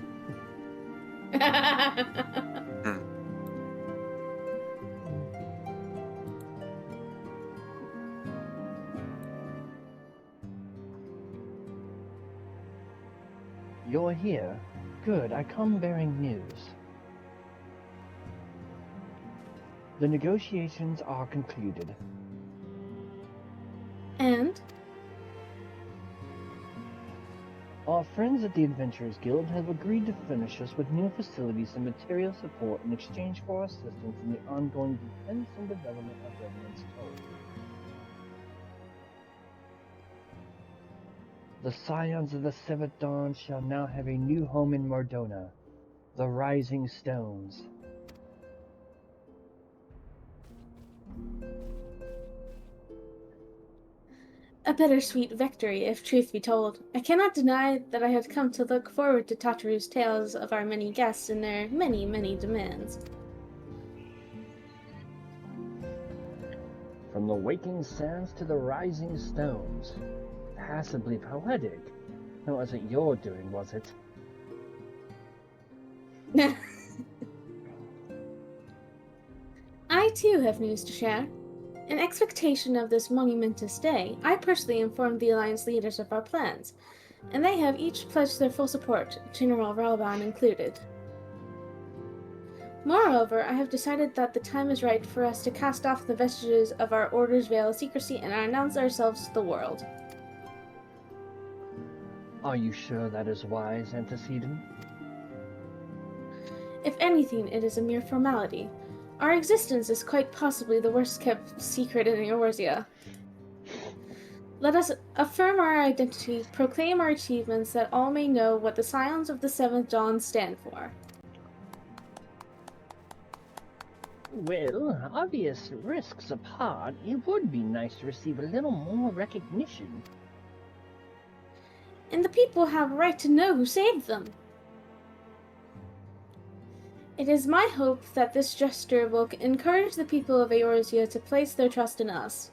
You're here. Good, I come bearing news. The negotiations are concluded. And? Our friends at the Adventurers Guild have agreed to furnish us with new facilities and material support in exchange for our assistance in the ongoing defense and development of Revenant's Toll. The Scions of the Seventh Dawn shall now have a new home in Mordona, the Rising Stones. A bittersweet victory, if truth be told. I cannot deny that I had come to look forward to Tataru's tales of our many guests and their many, many demands. From the waking sands to the rising stones. Passably poetic. It wasn't your doing, was it? I too have news to share. In expectation of this monumentous day, I personally informed the Alliance leaders of our plans, and they have each pledged their full support, General Ralban included. Moreover, I have decided that the time is right for us to cast off the vestiges of our Order's veil of secrecy and announce ourselves to the world. Are you sure that is wise, Antecedent? If anything, it is a mere formality. Our existence is quite possibly the worst-kept secret in Eorzea. Let us affirm our identity, proclaim our achievements, that all may know what the Scions of the Seventh Dawn stand for. Well, obvious risks apart, it would be nice to receive a little more recognition. And the people have a right to know who saved them. It is my hope that this gesture will encourage the people of Eorzea to place their trust in us.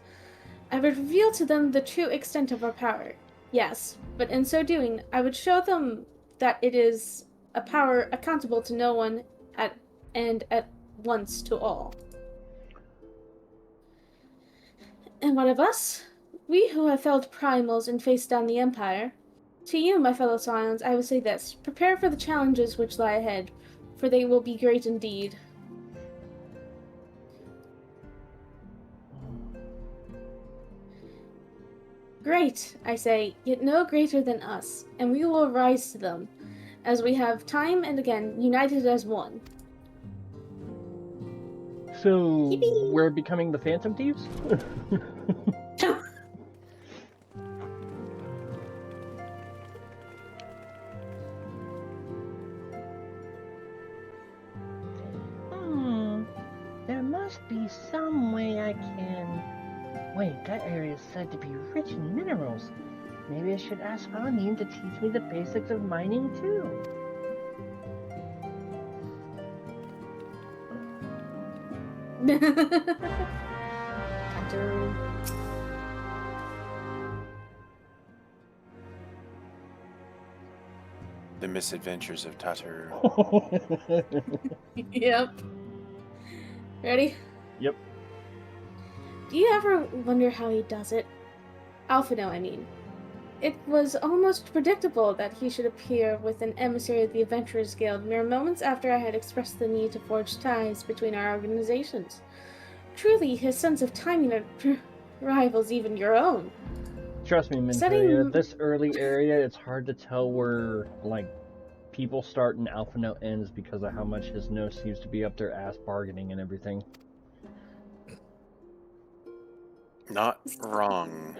I would reveal to them the true extent of our power. Yes, but in so doing, I would show them that it is a power accountable to no one at once to all. And what of us? We who have felled primals and faced down the Empire. To you, my fellow Scions, I would say this. Prepare for the challenges which lie ahead, for they will be great indeed. Great, I say, yet no greater than us, and we will rise to them, as we have time and again united as one. So, Yippee! we're becoming the Phantom Thieves? There must be some way I can... Wait, that area is said to be rich in minerals. Maybe I should ask Anin to teach me the basics of mining too. The misadventures of Tataru. Yep. Ready? Yep. Do you ever wonder how he does it? Alphino, I mean. It was almost predictable that he should appear with an emissary of the Adventurers Guild mere moments after I had expressed the need to forge ties between our organizations. Truly, his sense of timing rivals even your own. Trust me, Minteria, this early area, it's hard to tell where, like, people start and Alpha Note ends because of how much his nose seems to be up their ass bargaining and everything. Not wrong.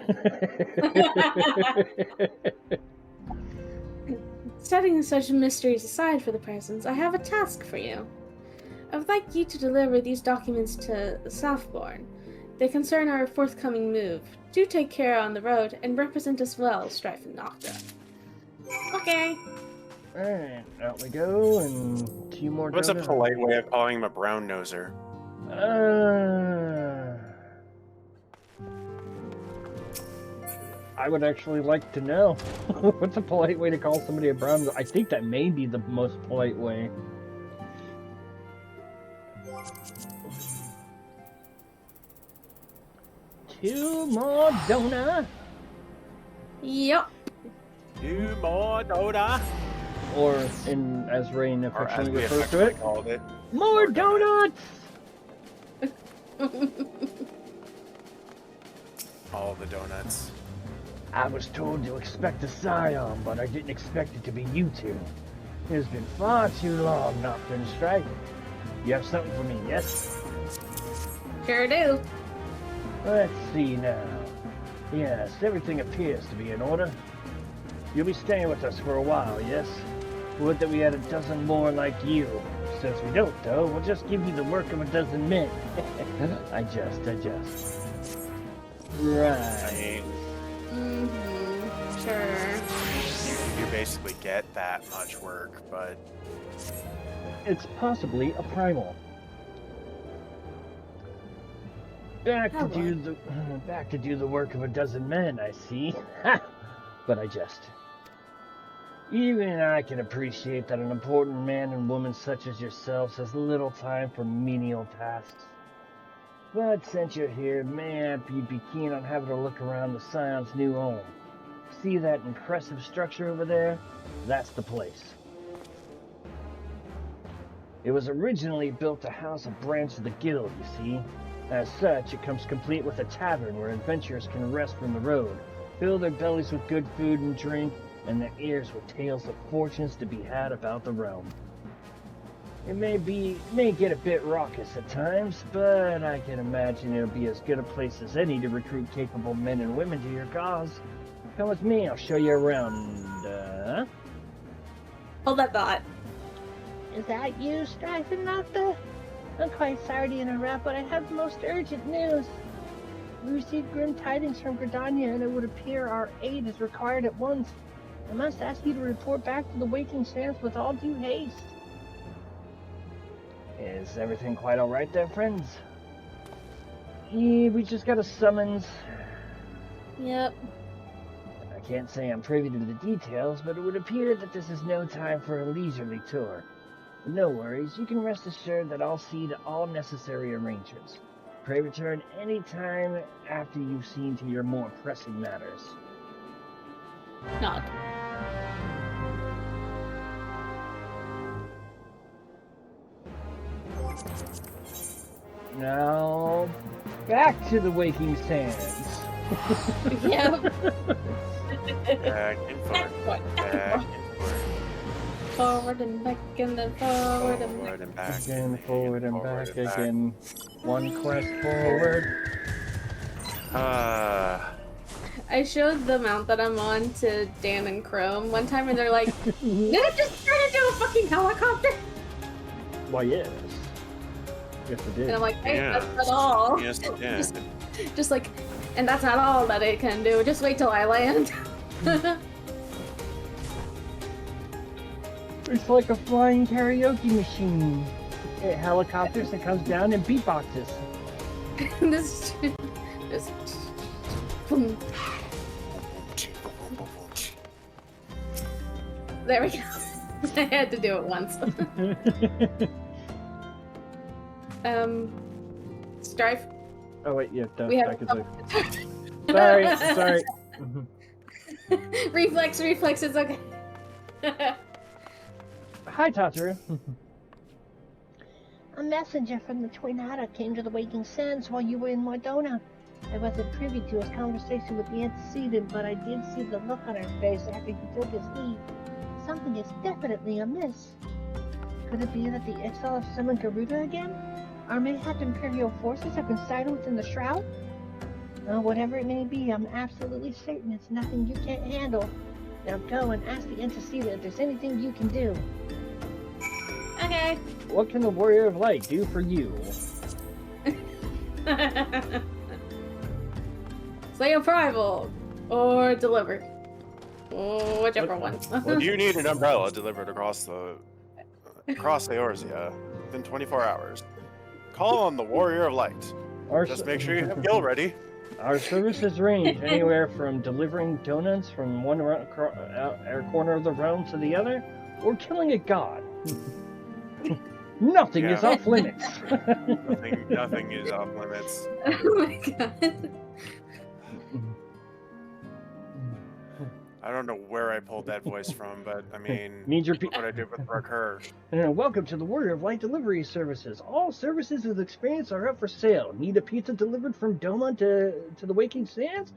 Setting such mysteries aside for the present, I have a task for you. I would like you to deliver these documents to Southbourne. They concern our forthcoming move. Do take care on the road and represent us well, Strife and Nocta. Okay. Alright, out we go, and 2 more What's a donuts. polite way of calling him a brown noser? I would actually like to know. What's a polite way to call somebody a brown? I think that may be the most polite way. Two more donut. Yup. 2 more Dota. Or, as Rain Or as affectionately we refers to affectionately it, called it. more donuts! All the donuts. I was told to expect a scion, but I didn't expect it to be you two. It's been far too long not been Strife. You have something for me, yes? Sure do. Let's see now. Yes, everything appears to be in order. You'll be staying with us for a while, yes? Would that we had a dozen more like you. Since we don't, though, we'll just give you the work of a dozen men. I just. I Right. mean, Sure. you basically get that much work, but It's possibly a primal. Back to do the work of a dozen men, I see. But I jest. Even I can appreciate that an important man and woman such as yourselves has little time for menial tasks. But since you're here, maybe you'd be keen on having a look around the Scion's new home. See that impressive structure over there? That's the place. It was originally built to house a branch of the guild, you see. As such, it comes complete with a tavern where adventurers can rest from the road, fill their bellies with good food and drink, and their ears with tales of fortunes to be had about the realm. It may get a bit raucous at times, but I can imagine it'll be as good a place as any to recruit capable men and women to your cause. Come with me, I'll show you around, Hold that thought. Is that you, Strife and Nocta? I'm quite sorry to interrupt, but I have the most urgent news. We received grim tidings from Gridania, and it would appear our aid is required at once. I must ask you to report back to the Waking Sands with all due haste. Is everything quite alright there, friends? Yeah, we just got a summons. Yep. I can't say I'm privy to the details, but it would appear that this is no time for a leisurely tour. But no worries, you can rest assured that I'll see to all necessary arrangements. Pray return any time after you've seen to your more pressing matters. Nod. Now, back to the Waking Sands. Yep. back and forth, back and forth, Forward and back and then forward and back. forward and back, Again, forward and forward back and back. again. One quest forward. I showed the mount that I'm on to Dan and Chrome one time, and they're like, "Did it just turn into a fucking helicopter?" Why, yes. Yes, it did. And I'm like, "Hey, Yeah. that's not all." Yes, it did. Just like, and that's not all that it can do. Just wait till I land. It's like a flying karaoke machine. It helicopters and comes down and beatboxes. this. Boom. There we go. I had to do it once. Strife. Oh wait, yeah, We have back is sorry. reflex, it's okay. Hi, Tataru. A messenger from the Twin Otter came to the Waking Sands while you were in Mordona. I wasn't privy to his conversation with the antecedent, but I did see the look on her face after he took his leave. Something is definitely amiss. Could it be that the exile have summoned Garuda again? Or mayhap Imperial forces have been sighted within the Shroud? Whatever it may be, I'm absolutely certain it's nothing you can't handle. Now go and ask the antecedent if there's anything you can do. Okay. What can the Warrior of Light do for you? Slay a rival or deliver. Oh, whichever one. Well, you need an umbrella delivered across Eorzea within 24 hours. Call on the Warrior of Light. Just make sure you have Gil ready. Our services range anywhere from delivering donuts from one corner of the realm to the other, or killing a god. Nothing is Yeah. off limits. Nothing is off limits. Oh my god. I don't know where I pulled that voice from, but I mean, Means you're what I did with Recur. Welcome to the Warrior of Light Delivery Services. All services with experience are up for sale. Need a pizza delivered from Doma to the Waking Sands?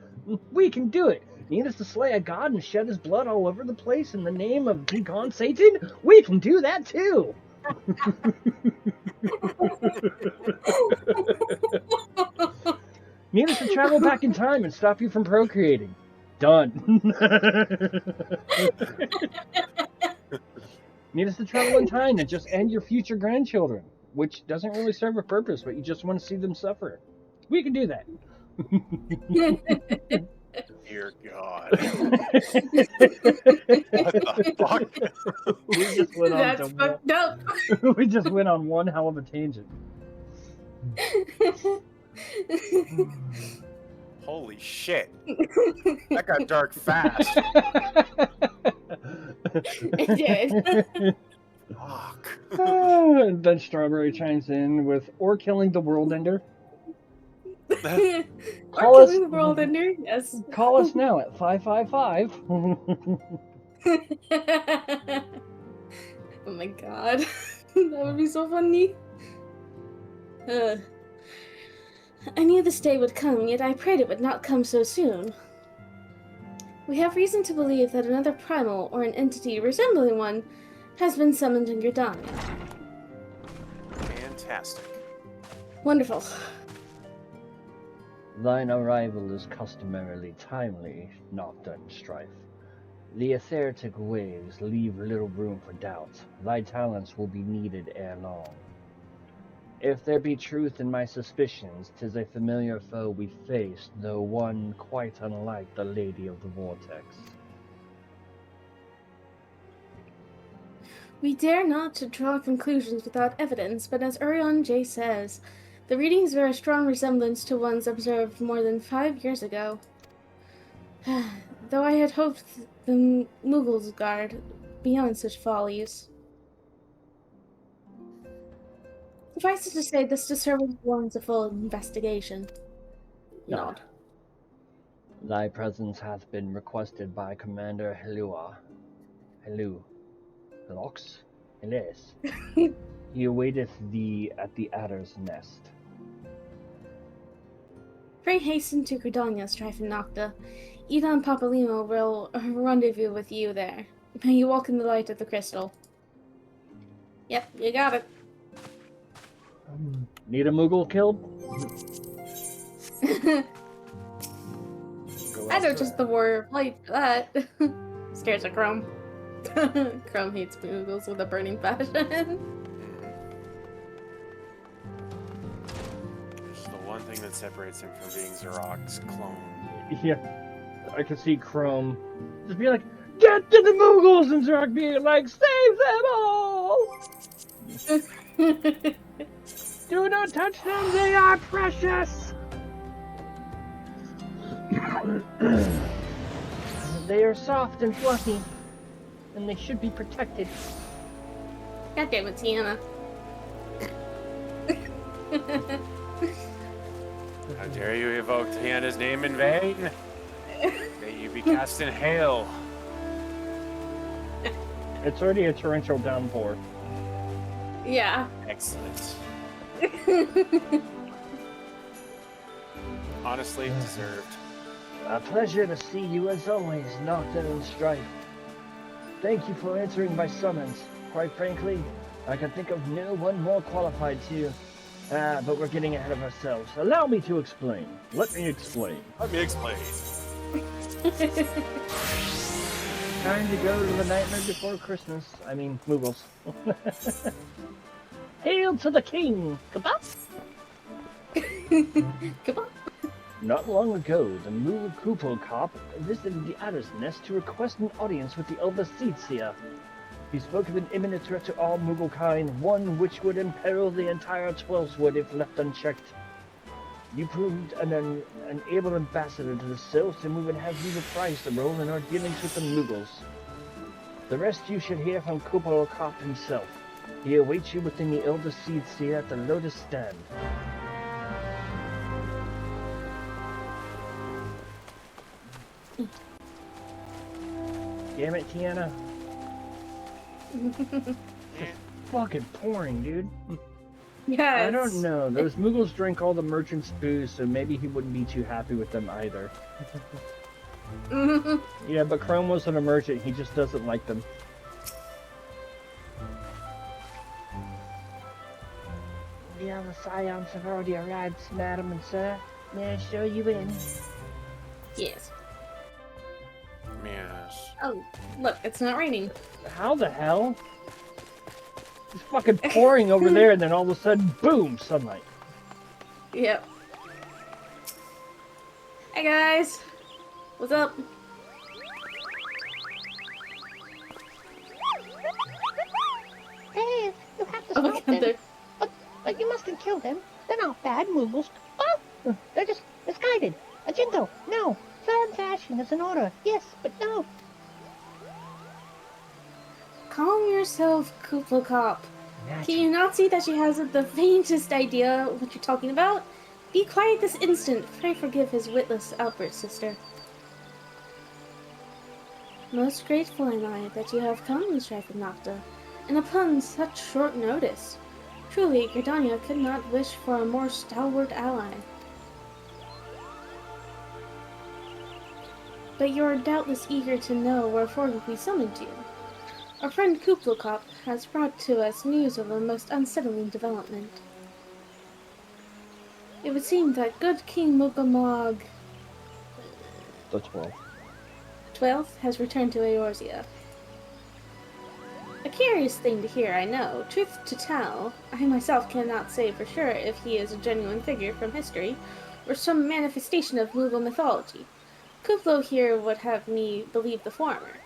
We can do it. Need us to slay a god and shed his blood all over the place in the name of Begone Satan? We can do that too. Need us to travel back in time and stop you from procreating? Done. Need us to travel in time and just end your future grandchildren, which doesn't really serve a purpose, but you just want to see them suffer. We can do that. Dear God. What the fuck? We just went on That's fucked up. We just went on one hell of a tangent. Holy shit. That got dark fast. It did. Fuck. And then Strawberry chimes in with, or killing the world ender. Or Call us- killing the world ender, yes. Call us now at 555. Oh my god. That would be so funny. I knew this day would come, yet I prayed it would not come so soon. We have reason to believe that another primal, or an entity resembling one, has been summoned in Gridania. Fantastic. Wonderful. Thine arrival is customarily timely, Nocta and Strife. The etheric waves leave little room for doubt. Thy talents will be needed ere long. If there be truth in my suspicions, 'tis a familiar foe we face, though one quite unlike the Lady of the Vortex. We dare not to draw conclusions without evidence, but as Urion J. says, the readings bear a strong resemblance to ones observed more than 5 years ago. Though I had hoped the Mughals guard beyond such follies. Suffice it to say, this disturbance warrants a full investigation. Nod. Thy presence hath been requested by Commander Helua. Helox? Heles. He awaiteth thee at the Adder's Nest. Pray hasten to Gridania, Strife and Nocta. Edon Papalimo will rendezvous with you there. May you walk in the light of the crystal. Yep, you got it. Need a Moogle killed? I know just the warrior of light for that. Scares of Chrome. Chrome hates Muggles with a burning passion. It's the one thing that separates him from being Zarok's clone. Yeah. I can see Chrome just be like, get to the Muggles! And Zarok being like, save them all! Do not touch them, they are precious! They are soft and fluffy, and they should be protected. God damn it, Tiana. How dare you evoke Tiana's name in vain? May you be cast in hail. It's already a torrential downpour. Yeah. Excellent. Honestly, deserved. A pleasure to see you as always, Nocta and Strife. Thank you for answering my summons. Quite frankly, I can think of no one more qualified to... but we're getting ahead of ourselves. Allow me to explain. Let me explain. Let me explain. Time to go to the Nightmare Before Christmas. I mean, Muggles. Hail to the king! Kabop! Come on. Not long ago, the Moogle Kupo Cop visited the Adder's Nest to request an audience with the Elder Seedseer. He spoke of an imminent threat to all Moogle kind, one which would imperil the entire Twelveswood if left unchecked. You proved an able ambassador to the Sylphs, and we would have you reprise the role in our dealings with the Muggles. The rest you should hear from Kupo Cop himself. He awaits you within the Elder Seedseer at the Lotus Stand. Damn it, Tiana. Just fucking pouring, dude. Yes. I don't know. Those Muggles drink all the merchant's booze, so maybe he wouldn't be too happy with them either. Yeah, but Chrome wasn't a merchant. He just doesn't like them. The other scions have already arrived, madam and sir. May I show you in? Yes. Yes. Oh, look, it's not raining. How the hell? It's fucking pouring over there, and then all of a sudden, boom, sunlight. Yep. Hey guys, what's up? Hey, you have to Oh my stop god, them. But you mustn't kill them. They're not bad Muggles. Oh, they're just misguided. A jingle. No. Fair fashion is an order. Yes, but no. Calm yourself, Koopa Cop. Can you not see that she hasn't the faintest idea what you're talking about? Be quiet this instant. Pray forgive his witless outburst, sister. Most grateful am I that you have come, Strife and Nocta, and upon such short notice. Truly, Gridania could not wish for a more stalwart ally. But you are doubtless eager to know wherefore we summoned you. Our friend Kuplokop has brought to us news of a most unsettling development. It would seem that good King Mugamog The 12th. 12th has returned to Eorzea. A curious thing to hear, I know. Truth to tell, I myself cannot say for sure if he is a genuine figure from history, or some manifestation of Moogle mythology. Kuplo here would have me believe the former.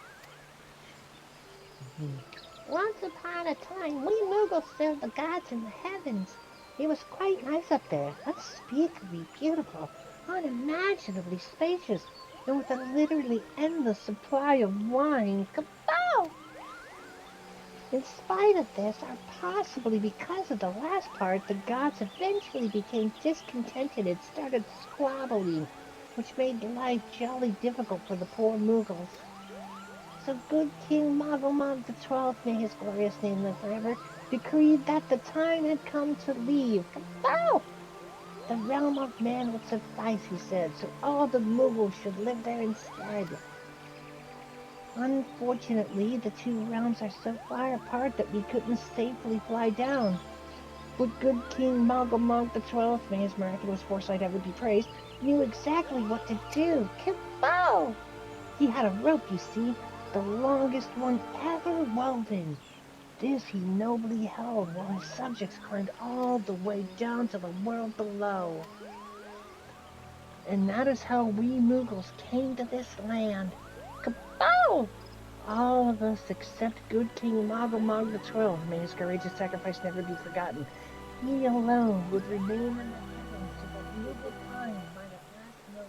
Once upon a time, we Muggles served the gods in the heavens. It was quite nice up there, unspeakably beautiful, unimaginably spacious, and with a literally endless supply of wine. Kabow! In spite of this, or possibly because of the last part, the gods eventually became discontented and started squabbling, which made life jolly difficult for the poor Muggles. So good King Mogulmog XII, may his glorious name live forever, decreed that the time had come to leave. Kabow! The realm of man would suffice, he said, so all the Muggles should live there instead. Unfortunately, the two realms are so far apart that we couldn't safely fly down. But good King Mogulmog XII, may his miraculous foresight ever be praised, knew exactly what to do. Kabow! He had a rope, you see, the longest one ever woven. This he nobly held while his subjects climbed all the way down to the world below. And that is how we Muggles came to this land. Kabow! All of us except good King Mogulmog XII, may his courageous sacrifice never be forgotten. He alone would remain in the heavens so that Muggle time might at last know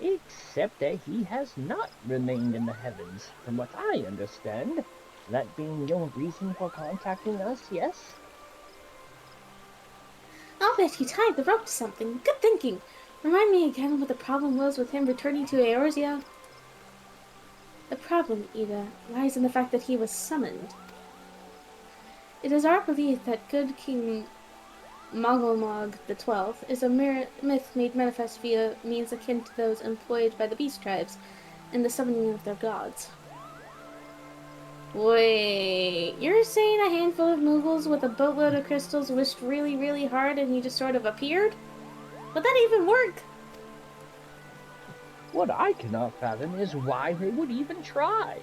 peace. Except that he has not remained in the heavens, from what I understand. That being your reason for contacting us, yes? I'll bet he tied the rope to something. Good thinking. Remind me again what the problem was with him returning to Eorzea. The problem, Ida, lies in the fact that he was summoned. It is our belief that good King Mogulmog XII is a myth made manifest via means akin to those employed by the beast tribes in the summoning of their gods. Wait, you're saying a handful of Muggles with a boatload of crystals wished really, really hard and he just sort of appeared? Would that even work? What I cannot fathom is why they would even try.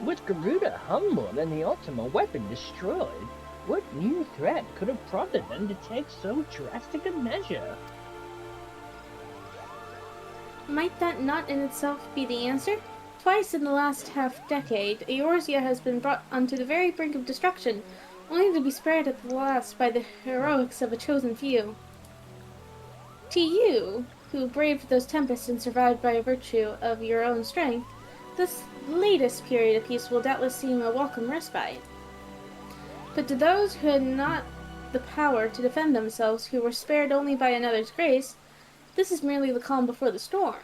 With Garuda humbled and the Ultima weapon destroyed, what new threat could have prompted them to take so drastic a measure? Might that not in itself be the answer? Twice in the last half-decade, Eorzea has been brought onto the very brink of destruction, only to be spared at the last by the heroics of a chosen few. To you, who braved those tempests and survived by virtue of your own strength, this latest period of peace will doubtless seem a welcome respite. But to those who had not the power to defend themselves, who were spared only by another's grace, this is merely the calm before the storm.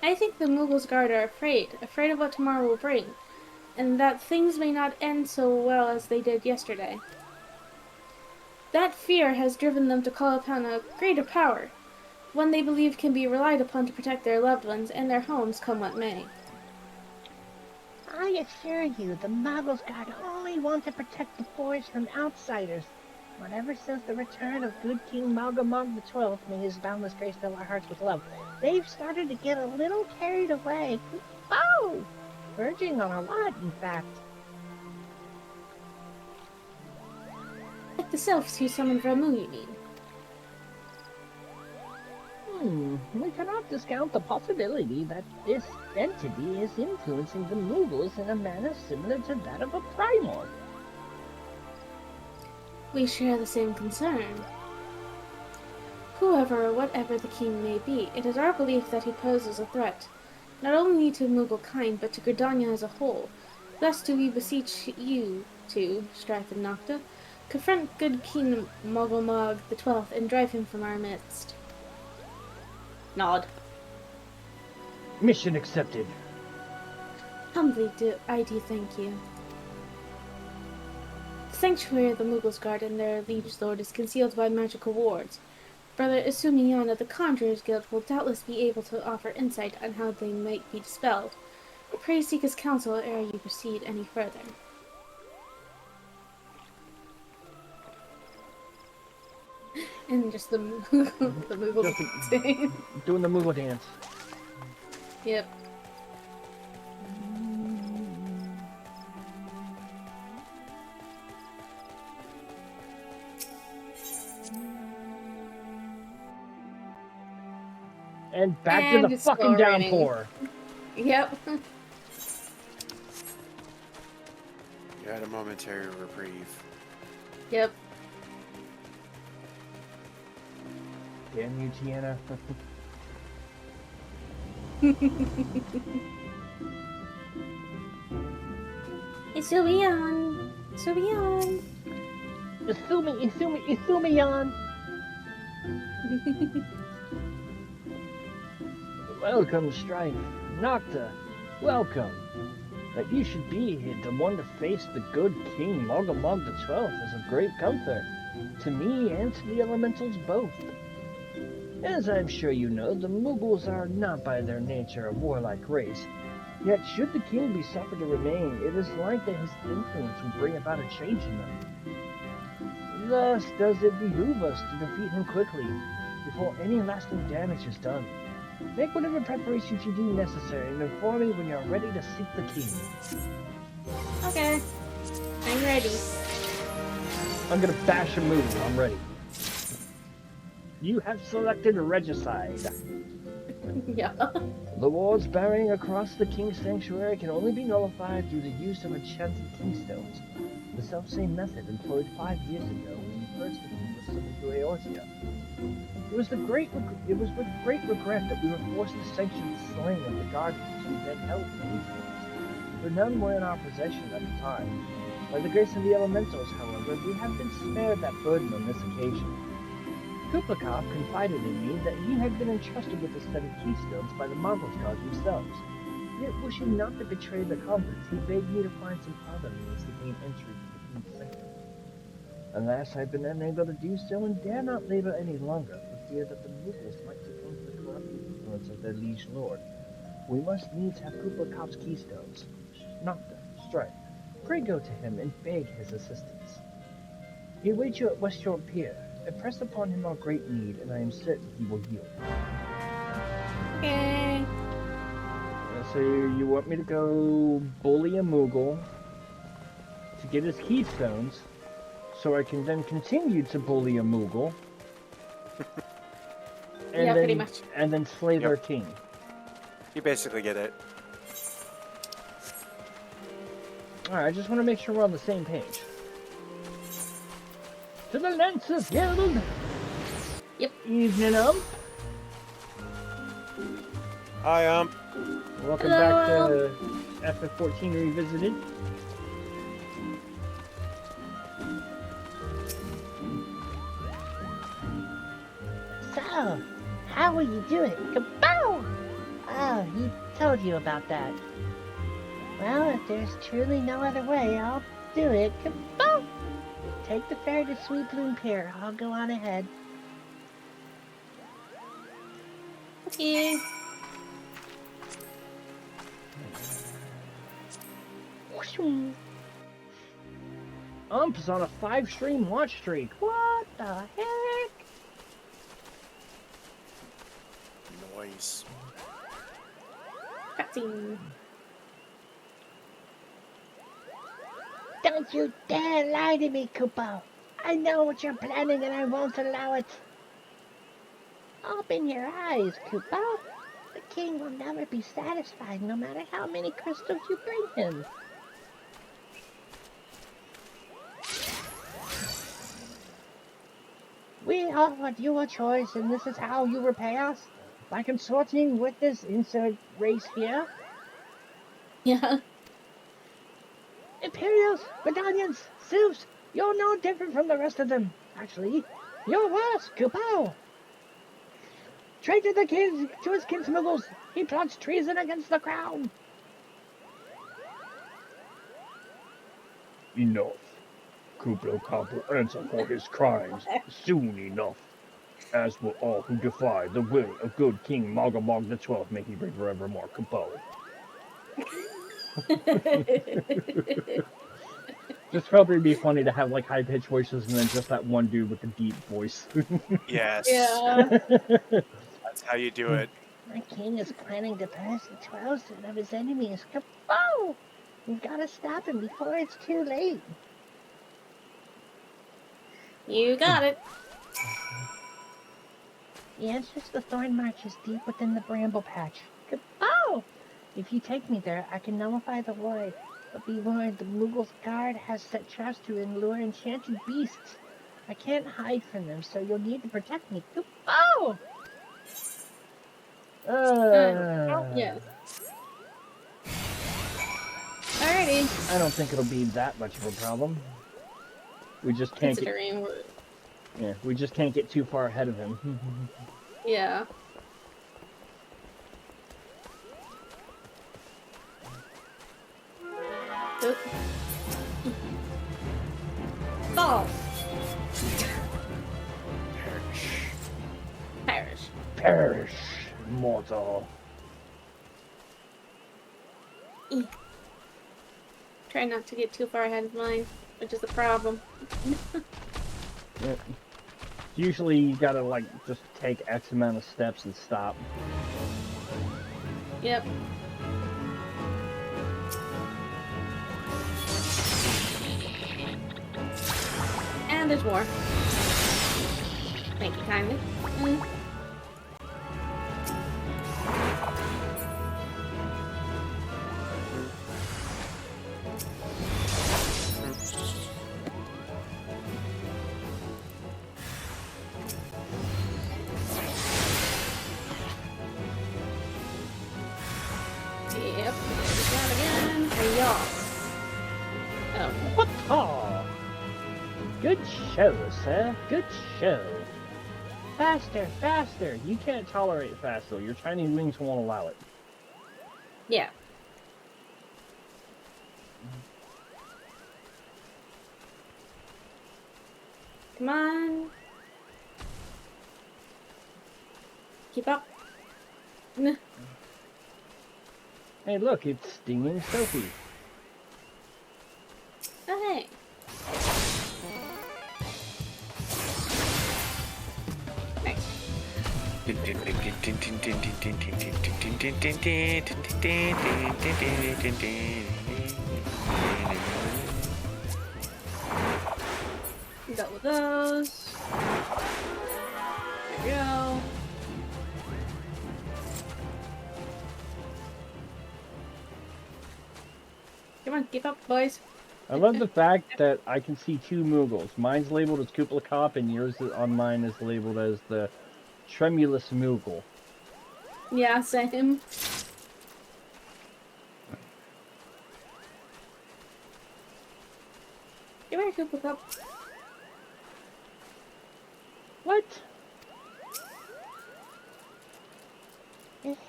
I think the Mughals Guard are afraid of what tomorrow will bring, and that things may not end so well as they did yesterday. That fear has driven them to call upon a greater power, one they believe can be relied upon to protect their loved ones and their homes come what may. I assure you, the Muggles Guard only want to protect the forest from outsiders. But ever since the return of good King Malgamog XII, may his boundless grace fill our hearts with love, they've started to get a little carried away. Oh! Verging on a lot, in fact. Like the selves who summoned Ramu, you mean? We cannot discount the possibility that this entity is influencing the Muggles in a manner similar to that of a Primorg. We share the same concern. Whoever or whatever the king may be, it is our belief that he poses a threat, not only to Mughal kind, but to Gridania as a whole. Thus do we beseech you to, Strife and Nocta, confront good King Malgamog XII and drive him from our midst. Nod. Mission accepted. Humbly I do thank you. The sanctuary of the Mughals Guard and their liege lord is concealed by magical wards. Brother Isumiyan of the Conjurers Guild will doubtless be able to offer insight on how they might be dispelled. Pray seek his counsel ere you proceed any further. And just the Moogle dance. Doing the Moogle dance. Yep. And back to the fucking downpour. Yep. You had a momentary reprieve. Yep. Damn you, Tiana. Isumiyan! Isumiyan! Isumiyan! Welcome, Strife. Nocta, welcome. That you should be here, the one to face the good King Malgamog XII is of great comfort. To me and to the elementals both. As I'm sure you know, the Mughals are not by their nature a warlike race. Yet should the king be suffered to remain, it is likely his influence will bring about a change in them. Thus does it behoove us to defeat him quickly, before any lasting damage is done. Make whatever preparations you deem necessary and inform me when you're ready to seek the king. Okay. I'm ready. I'm gonna bash a move. I'm ready. You have selected Regicide. Yeah. The wards bearing across the King's Sanctuary can only be nullified through the use of enchanted keystones, the self-same method employed 5 years ago when the first king was summoned to Eorzea. It was with great regret that we were forced to sanction the slaying of the guardians who then held the keystones, for none were in our possession at the time. By the grace of the elementals, however, we have been spared that burden on this occasion. Kuplakov confided in me that he had been entrusted with the set of keystones by the Muggles Guard themselves. Yet, wishing not to betray the confidence, he begged me to find some other means to gain entry to the King's Sanctuary. Alas, I've been unable to do so and dare not labor any longer, for fear that the Muggles might succumb to the corrupting influence of their liege lord. We must needs have Kuplakov's keystones. Nocta, Strife, pray go to him and beg his assistance. He awaits you at Westshore Pier. Impress upon him our great need, and I am certain he will yield. Okay. So you want me to go bully a Moogle to get his keystones, so I can then continue to bully a Moogle, and Yeah, then, pretty much. and then slay their king. You basically get it. Alright, I just want to make sure we're on the same page. To the Lancers Guild! Yep. Evening, Ump. Hi, Welcome Hello. back to FF14 Revisited. So, how are you doing? Kabow! Oh, he told you about that. Well, if there's truly no other way, I'll do it. Kaboom! Take the ferry to Sweet Bloom Pier. I'll go on ahead. Okay. Ump's on a 5-stream watch streak. What the heck? Noise. Cutscene. Don't you dare lie to me, Kupo. I know what you're planning and I won't allow it. Open your eyes, Kupo. The king will never be satisfied no matter how many crystals you bring him. We offered you a choice and this is how you repay us? By consorting with this insert race here? Yeah. Imperials, medallions, sylphs, you're no different from the rest of them. Actually, you're worse, Kupo. Traitor the king to his kinsmuggles. He plots treason against the crown. Enough. Kuplo Kop will answer for his crimes soon enough. As will all who defy the will of good King Mogomog the 12th, may he reign forevermore, Kupo. Just felt it'd be funny to have like high-pitched voices and then just that one dude with the deep voice. Yes. Yeah. That's how you do it. My king is planning to pass the 12th of his enemies. Kapow! We've got to stop him before it's too late. You got it. The entrance to the Thorn March is deep within the Bramble Patch. Kapow! If you take me there, I can nullify the void. But be warned, the Moogle's guard has set traps to lure enchanted beasts. I can't hide from them, so you'll need to protect me. Kapow! Yes. Alrighty. I don't think it'll be that much of a problem. We just can't get, Considering we're... yeah, we just can't get too far ahead of him. Yeah. Oop. Oh. Perish. Perish, mortal. Try not to get too far ahead of mine, which is the problem. Yeah. Usually you gotta like just take X amount of steps and stop. Yep. And there's more. Thank you kindly. Yep, there's that again. Hey-ya. Oh. What? Oh. Good show, sir. Good show. Faster, faster. You can't tolerate fast though. Your tiny wings won't allow it. Yeah. Come on. Keep up. Hey, look, it's Stinging Sophie. Oh, hey. Got with those. There we go. Come on, keep up, boys. I love the fact that I can see two Moogles. Mine's labeled as Kupla Cop, and yours on mine is labeled as the Tremulous Moogle. Yeah, same. Come here, Koopa Cup. What?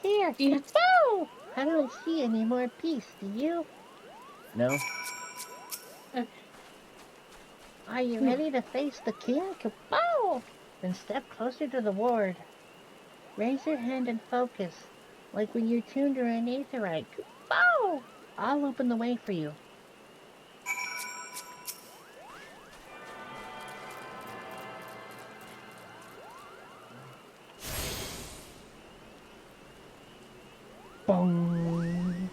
Here, Yeah. kapow! I don't see any more peace, do you? No? Are you ready to face the king? Kapow! Then step closer to the ward. Raise your hand and focus, like when you're tuned or an aetherite. Kapow! I'll open the way for you. Boom!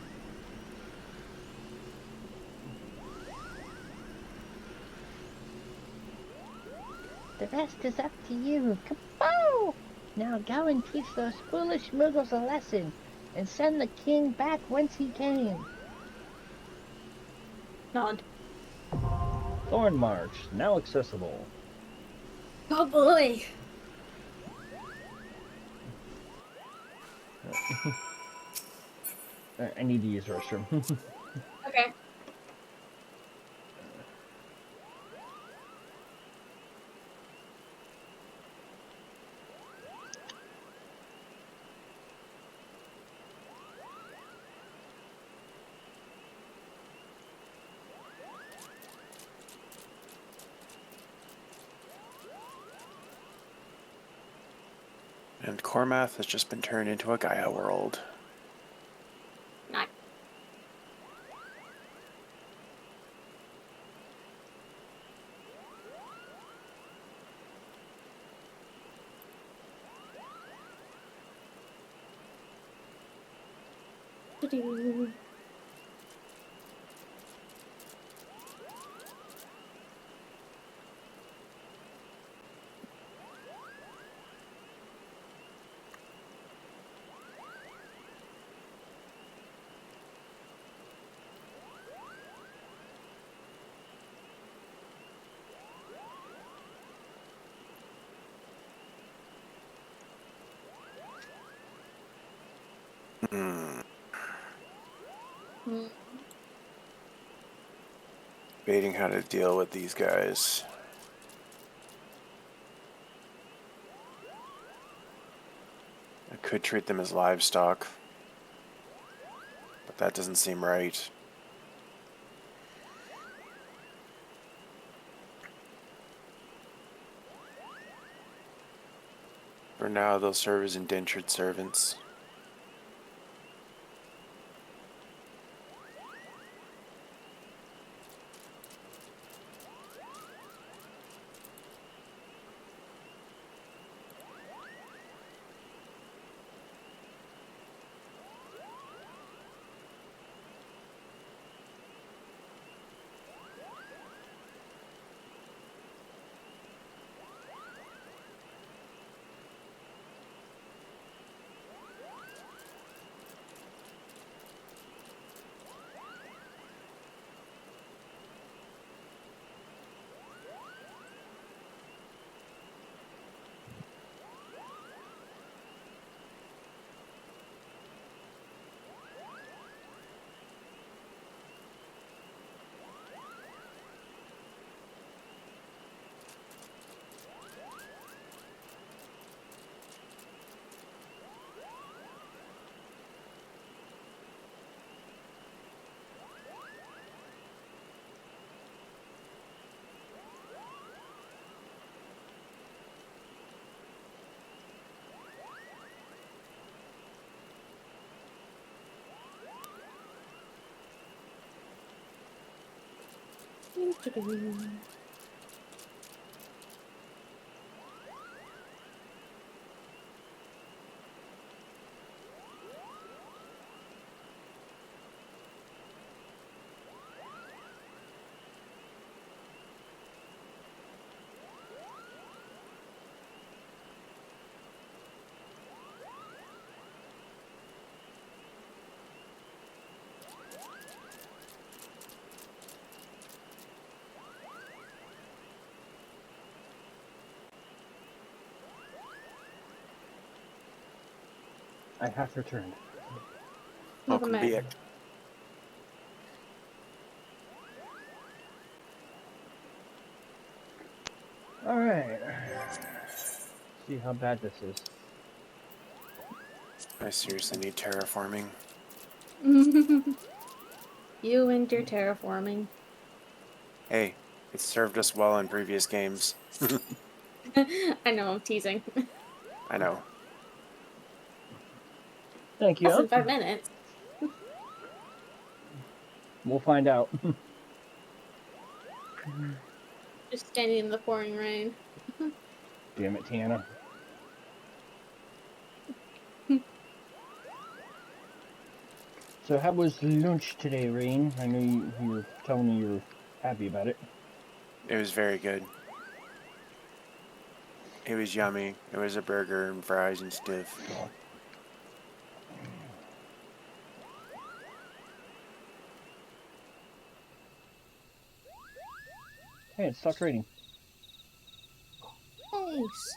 The rest is up to you. Kapow! Now go and teach those foolish Muggles a lesson, and send the king back whence he came. Nod. Thorn March, now accessible. Oh boy. I need to use the restroom. Okay. And Cormath has just been turned into a Gaia world. Nice. Hmm. Mm. Debating how to deal with these guys. I could treat them as livestock, but that doesn't seem right. For now, they'll serve as indentured servants. I have returned. Welcome Welcome back. back. Alright. See how bad this is. I seriously need terraforming. You and your terraforming. Hey, it served us well in previous games. I know, I'm teasing. I know. Thank you. Less than 5 minutes. We'll find out. Just standing in the pouring rain. Damn it, Tiana. So how was lunch today, Rain? I know you were telling me you were happy about it. It was very good. It was yummy. It was a burger and fries and stuff. Hey, it stopped raining. Thanks.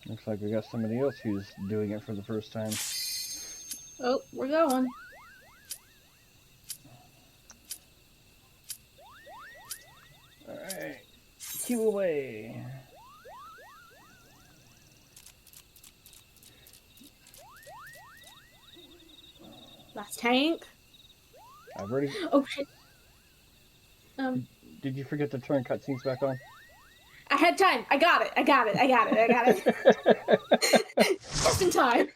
Looks like we got somebody else who's doing it for the first time. Oh, we're going. Alright. Cue away. Last tank. I've already... Oh shit. Did you forget to turn cutscenes back on? I had time. I got it. Just in time.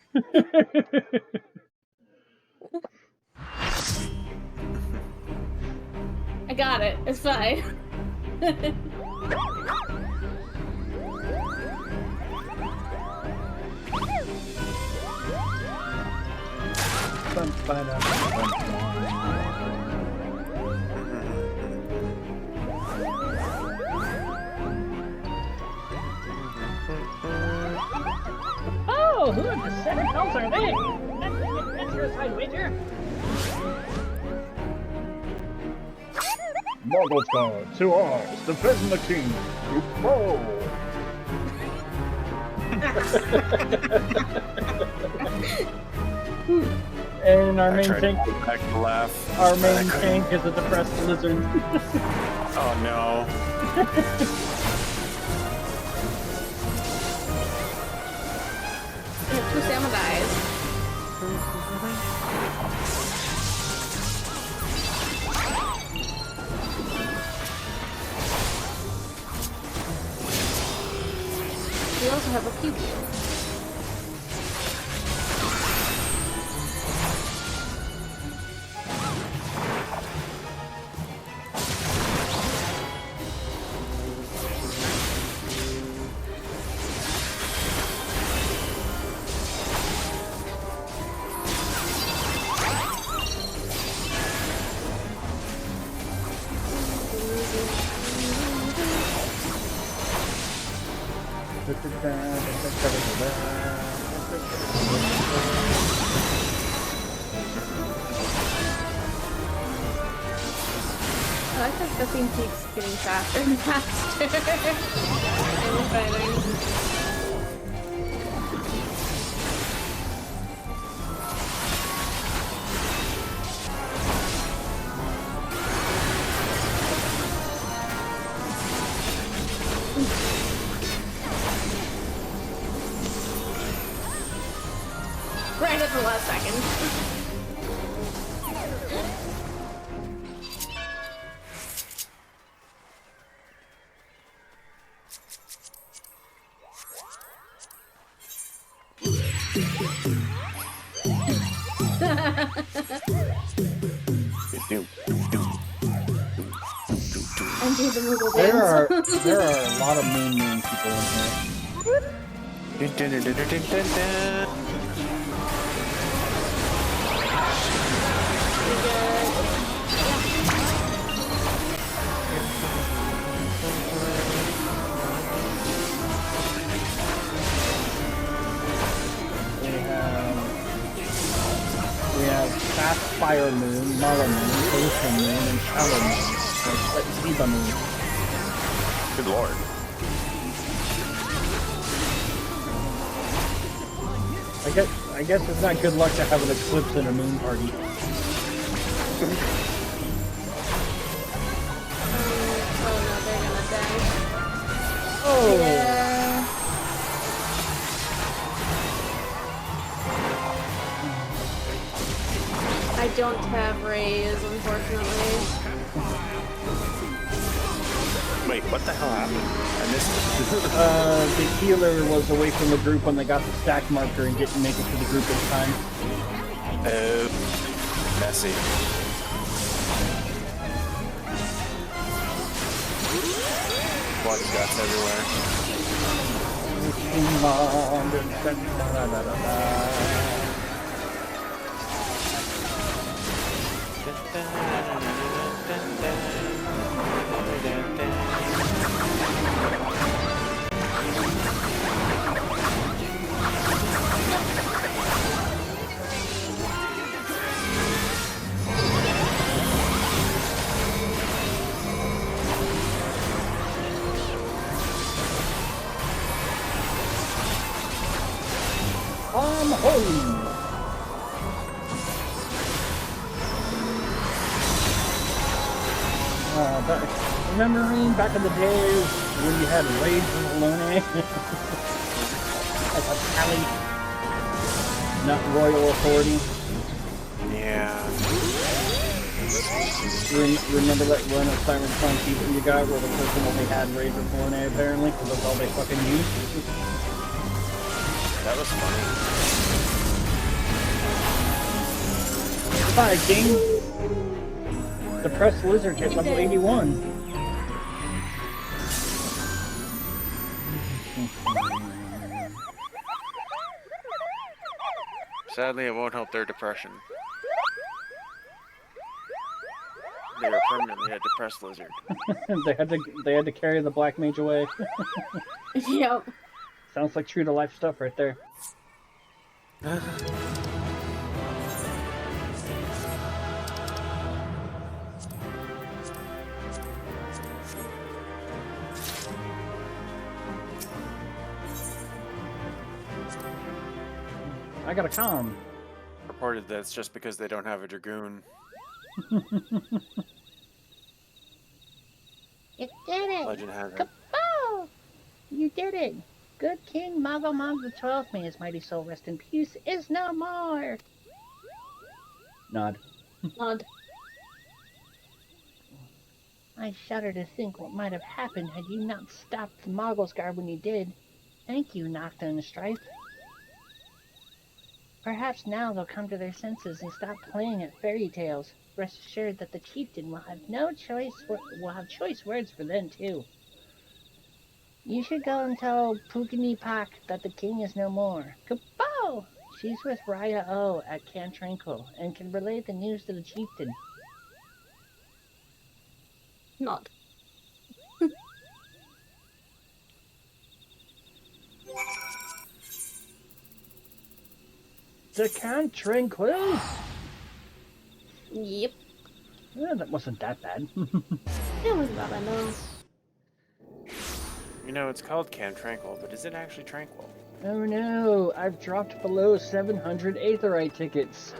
I got it. It's fine. Oh, who in the seven hells are they? That's your side wager. Morgul's guard, to ours, defend the king, to foe. And our main tank. Back to laugh. Our main tank is a depressed lizard. Oh no. Two samurais. We also have a pew. I like that the theme keeps getting faster and faster. I'm fighting. Right at the last second. There are a lot of moon people in here. Sapphire Moon, Mala Moon, Ocean Moon, and Shallow Moon. Or Ziba Moon. Good lord. I guess it's not good luck to have an eclipse in a moon party. Oh no, they're gonna die. Oh! Yeah. I don't have rays, unfortunately. Wait, what the hell happened? I missed it. The healer was away from the group when they got the stack marker and didn't make it to the group in time. Oh, messy. Blood guts everywhere. I'm home! Remembering back in the days when you had raids in Alone? As a tally, not royal authority. Yeah. Remember that run of Siren Song that you got where the person only had raids with Alone apparently, because that's all they fucking used? That was funny. Hi, King! The pressed lizard hit level 81. Sadly, it won't help their depression. They were permanently a depressed lizard. they had to carry the black mage away. Yep. Sounds like true to life stuff right there. I got a comm. Reported that it's just because they don't have a dragoon. You did it! Legend has it. Kapow! You did it! Good King Magomag the 12th, may his mighty soul rest in peace, is no more! Nod. Nod. I shudder to think what might have happened had you not stopped the Moggle's guard when you did. Thank you, Nocta and Strife. Perhaps now they'll come to their senses and stop playing at fairy tales. Rest assured that the chieftain will have choice words for them too. You should go and tell Pugini Pak that the king is no more. Kapow! She's with Raya O at Camp Tranquil and can relay the news to the chieftain. Nod. The Camp Tranquil? Yep. Yeah, that wasn't that bad. It was about I know. You know, it's called Camp Tranquil, but is it actually tranquil? Oh no, I've dropped below 700 Aetherite tickets.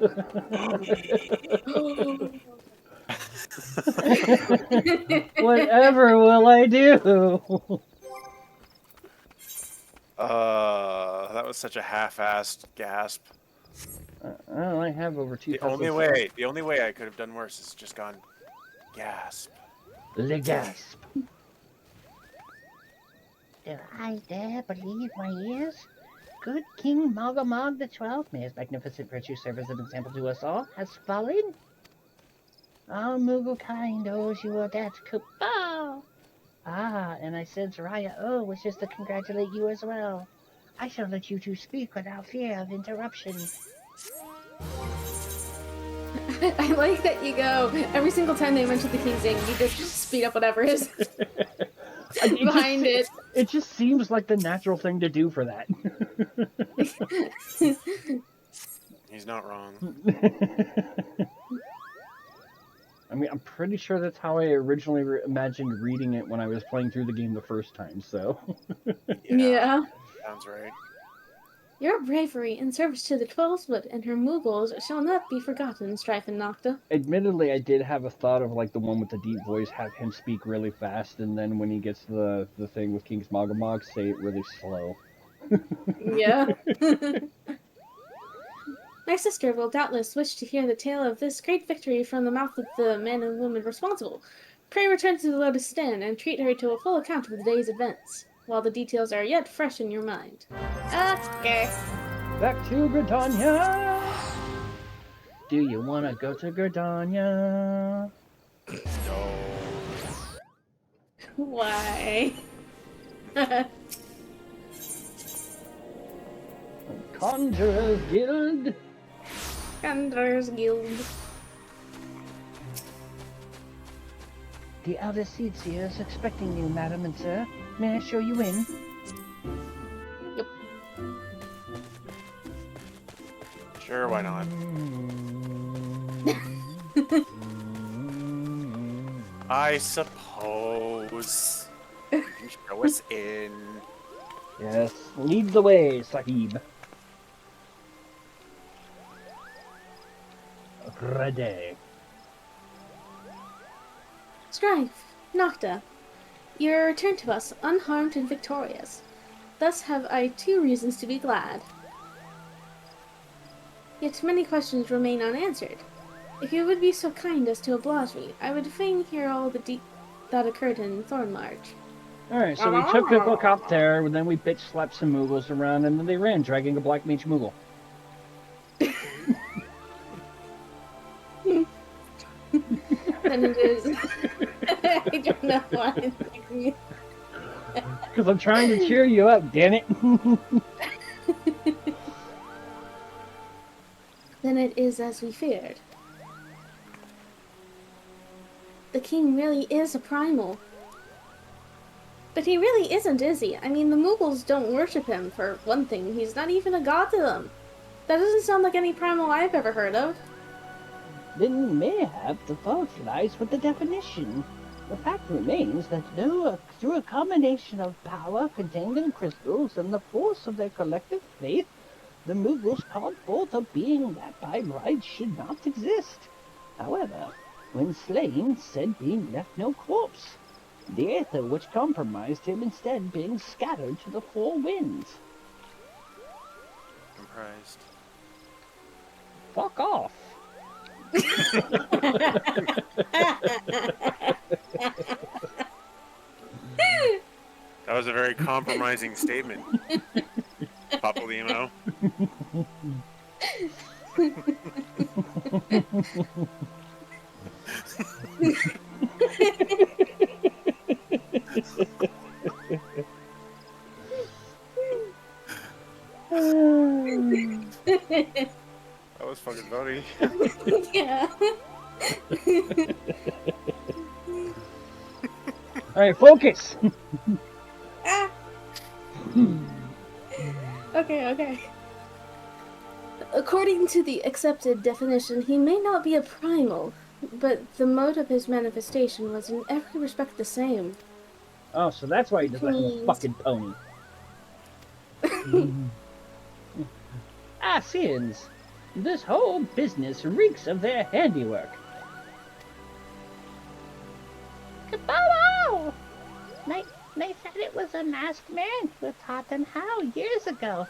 Whatever will I do? That was such a half-assed gasp. Well, I have over 2,000. The only way I could have done worse is just gone gasp. Le gasp. Do I dare believe my ears? Good King Magomag the 12th, may his magnificent virtue serve as an example to us all, has fallen? All Moogle kind owes you a debt. Kapow! Ah, and I said Raya O wishes to congratulate you as well. I shall let you two speak without fear of interruption. I like that you go, every single time they mention the King's name, you just speed up whatever is behind it. It just seems like the natural thing to do for that. He's He's not wrong. I mean, I'm pretty sure that's how I originally imagined reading it when I was playing through the game the first time, so... Yeah. Sounds right. Your bravery in service to the 12-foot and her Moogles shall not be forgotten, Strife and Nocta. Admittedly, I did have a thought of, like, the one with the deep voice, have him speak really fast, and then when he gets to the thing with King's Mogamog, say it really slow. Yeah. My sister will doubtless wish to hear the tale of this great victory from the mouth of the man and woman responsible. Pray return to the Lotus Inn and treat her to a full account of the day's events, while the details are yet fresh in your mind. Okay. Back to Gridania! Do you want to go to Gridania? No. Why? Conjurer's Guild! Conjurer's Guild. The Elder Seedseer is expecting you, madam and sir. May I show you in? Yep. Sure, why not? I suppose. You can show us in. Yes, lead the way, Sahib. Ready. Strife, Nocta, you return to us unharmed and victorious. Thus have I 2 reasons to be glad. Yet many questions remain unanswered. If you would be so kind as to oblige me, I would fain hear all that occurred in Thornmarch. Alright, so we took a look up there, and then we bitch slapped some Moogles around, and then they ran, dragging a black mage Moogle. And it is... I don't know why I'm thinking. Because I'm trying to cheer you up, damn it! Then it is as we feared. The king really is a primal. But he really isn't, is he? I mean, the Moogles don't worship him, for one thing. He's not even a god to them. That doesn't sound like any primal I've ever heard of. Then mayhap the fault lies with the definition. The fact remains that through a combination of power contained in crystals and the force of their collective faith, the Moogles called forth a being that by rights should not exist. However, when slain, said being left no corpse, the aether which compromised him instead being scattered to the 4 winds. Comprised. Fuck off! That was a very compromising statement. Papolimo. That was fucking funny. Yeah. Alright, focus! Ah. Okay. According to the accepted definition, he may not be a primal, but the mode of his manifestation was in every respect the same. Oh, so that's why he just left him a fucking pony. Sins. This whole business reeks of their handiwork. Kabow! They said it was a masked man who taught them how years ago.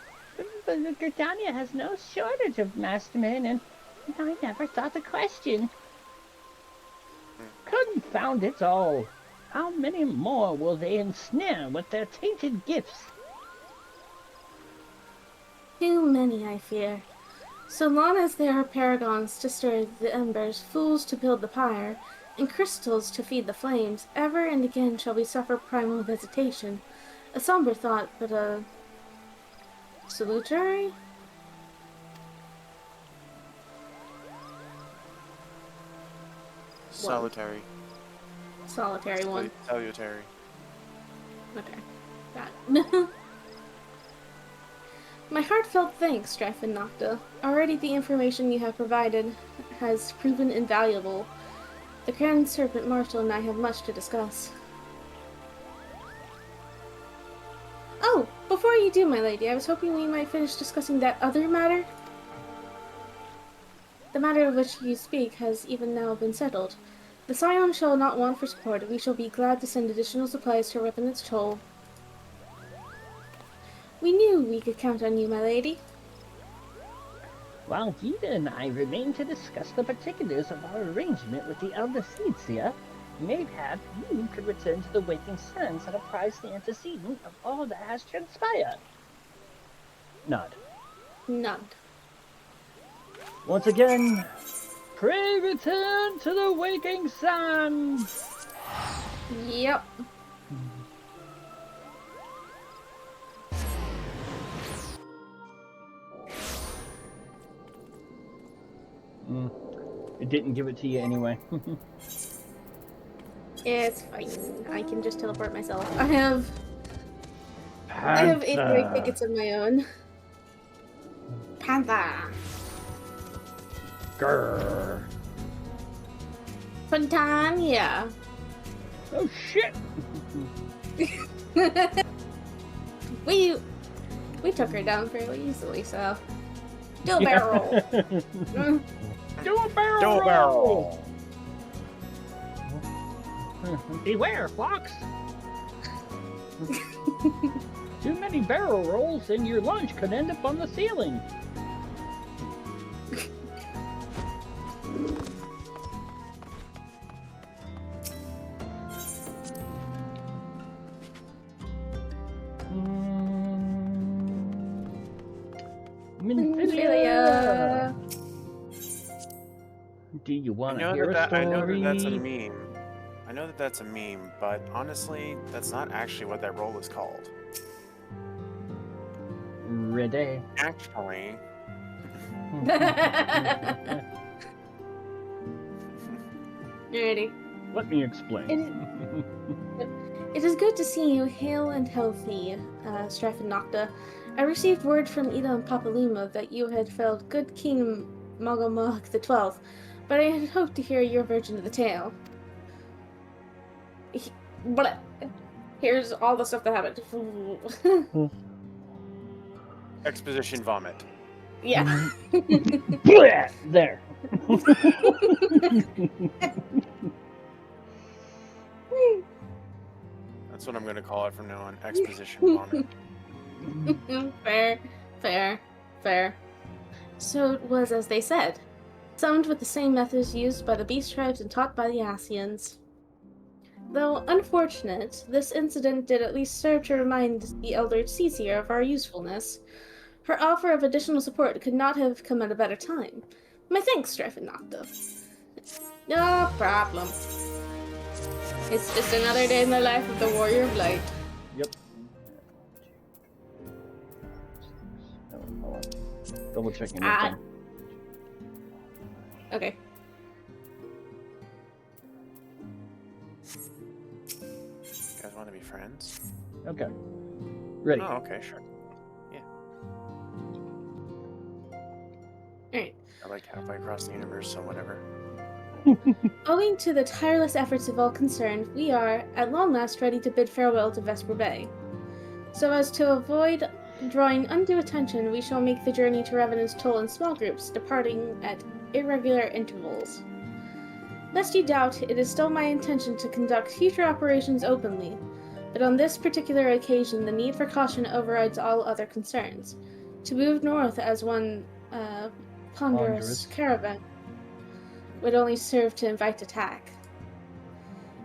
But Gridania has no shortage of masked men, and I never thought to question. Confound it all. How many more will they ensnare with their tainted gifts? Too many, I fear. So long as there are paragons to stir the embers, fools to build the pyre, and crystals to feed the flames, ever and again shall we suffer primal visitation. A somber thought, but a... salutary? Solitary. Solitary one. Salutary. Okay. Got it. My heartfelt thanks, Strife and Nocta. Already the information you have provided has proven invaluable. The Grand Serpent Marshal and I have much to discuss. Oh, before you do, my lady, I was hoping we might finish discussing that other matter. The matter of which you speak has even now been settled. The Scion shall not want for support, and we shall be glad to send additional supplies to ripen its toll. We knew we could count on you, my lady. While Gita and I remain to discuss the particulars of our arrangement with the Elder Seedseer, mayhap you could return to the Waking Suns and apprise the antecedent of all that has transpired. Nod. Nod. Once again, pray return to the Waking Sun! Yep. It didn't give it to you anyway. It's fine. I can just teleport myself. I have 8 great tickets of my own. Panther. Grrr. Fontania. Oh shit! we took her down fairly easily, so do a barrel roll. Do a barrel Do a roll! barrel. Beware, Fox! Too many barrel rolls and your lunch could end up on the ceiling. Minfilia. Do you want I to hear a story? I know that that's a meme. I know that that's a meme, but honestly, that's not actually what that role is called. Ready? Actually, Alrighty. Let me explain. It is good to see you hale and healthy, Strife and Nocta. I received word from Ida and Papalima that you had felled good King Mogomog the 12th, but I had hoped to hear your version of the tale. But here's all the stuff that happened. exposition vomit. Yeah. There. That's what I'm going to call it from now on. Exposition vomit. Fair. So it was as they said. Summoned with the same methods used by the beast tribes and taught by the Asians. Though unfortunate, this incident did at least serve to remind the Elder Seedseer of our usefulness. Her offer of additional support could not have come at a better time. My thanks, Strife and Nocta. No problem. It's just another day in the life of the Warrior of Light. Yep. Hold on. Double checking that thing. Okay. You guys want to be friends? Okay. Ready. Oh, okay, sure. Alright. I like halfway across the universe, so whatever. Owing to the tireless efforts of all concerned, we are, at long last, ready to bid farewell to Vesper Bay. So as to avoid drawing undue attention, we shall make the journey to Revenant's Toll in small groups, departing at irregular intervals. Lest you doubt, it is still my intention to conduct future operations openly, but on this particular occasion the need for caution overrides all other concerns. To move north as one ponderous caravan would only serve to invite attack.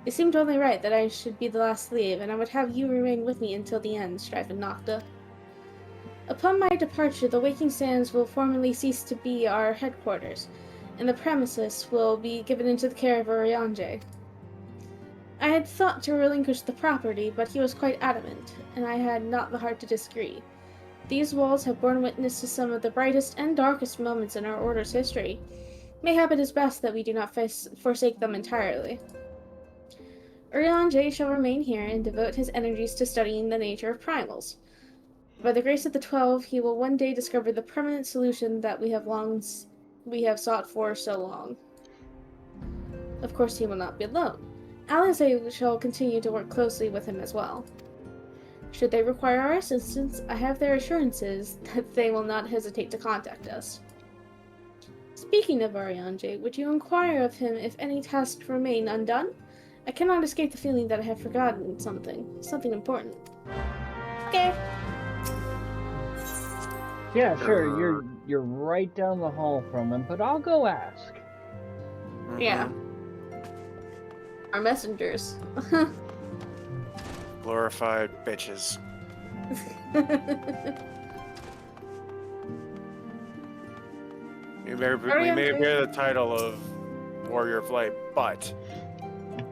It seemed only right that I should be the last to leave, and I would have you remain with me until the end, Strife and Nocta. Upon my departure, the Waking Sands will formally cease to be our headquarters, and the premises will be given into the care of Urianger. I had thought to relinquish the property, but he was quite adamant, and I had not the heart to disagree. These walls have borne witness to some of the brightest and darkest moments in our Order's history. Mayhap it is best that we do not forsake them entirely. Urianger shall remain here and devote his energies to studying the nature of primals. By the grace of the 12, he will one day discover the permanent solution that we have sought for so long. Of course, he will not be alone. Alice and I shall continue to work closely with him as well. Should they require our assistance, I have their assurances that they will not hesitate to contact us. Speaking of Arianje, would you inquire of him if any tasks remain undone? I cannot escape the feeling that I have forgotten something important. Okay. Yeah, sure. You're right down the hall from him, but I'll go ask. Yeah. Our messengers. Glorified bitches. We may bear the title of Warrior of Light, but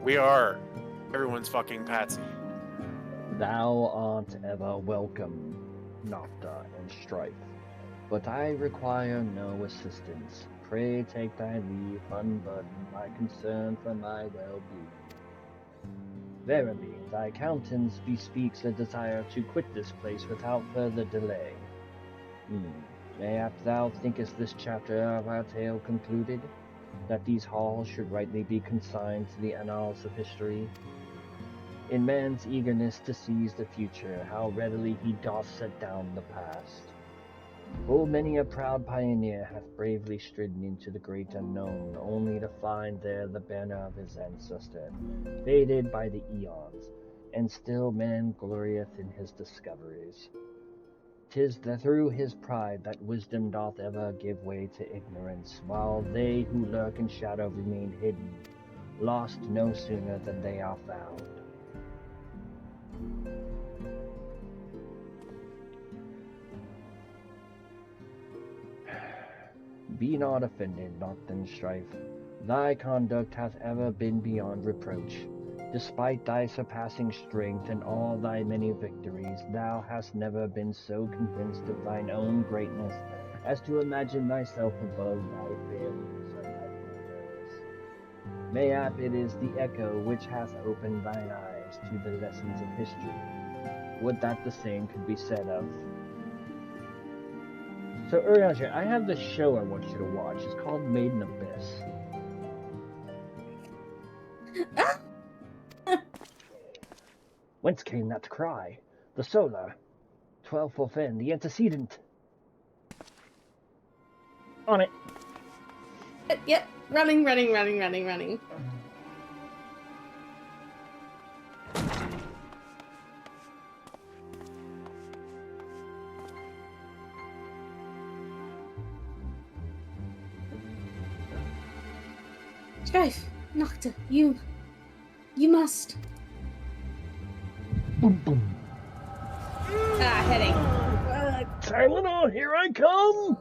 we are everyone's fucking patsy. Thou art ever welcome, Nocta and Strife, but I require no assistance. Pray take thy leave, unburden my concern for my well-being. Verily, thy countenance bespeaks a desire to quit this place without further delay. Mayhap thou thinkest this chapter of our tale concluded, that these halls should rightly be consigned to the annals of history? In man's eagerness to seize the future, how readily he doth set down the past. Full many a proud pioneer hath bravely stridden into the great unknown, only to find there the banner of his ancestor, faded by the eons, and still man glorieth in his discoveries. 'Tis through his pride that wisdom doth ever give way to ignorance, while they who lurk in shadow remain hidden, lost no sooner than they are found. Be not offended, Nocta and Strife. Thy conduct hath ever been beyond reproach. Despite thy surpassing strength and all thy many victories, thou hast never been so convinced of thine own greatness as to imagine thyself above thy failures or thy failures. Mayhap it is the echo which hath opened thine eyes to the lessons of history. Would that the same could be said of... So, Urianger, I have this show I want you to watch. It's called Maiden Abyss. Whence came that cry? The solar. 12 forfend, the antecedent. On it. Yep. Running. Strife, Nocta, you must. Boom, boom. Heading. Tylenol, here I come!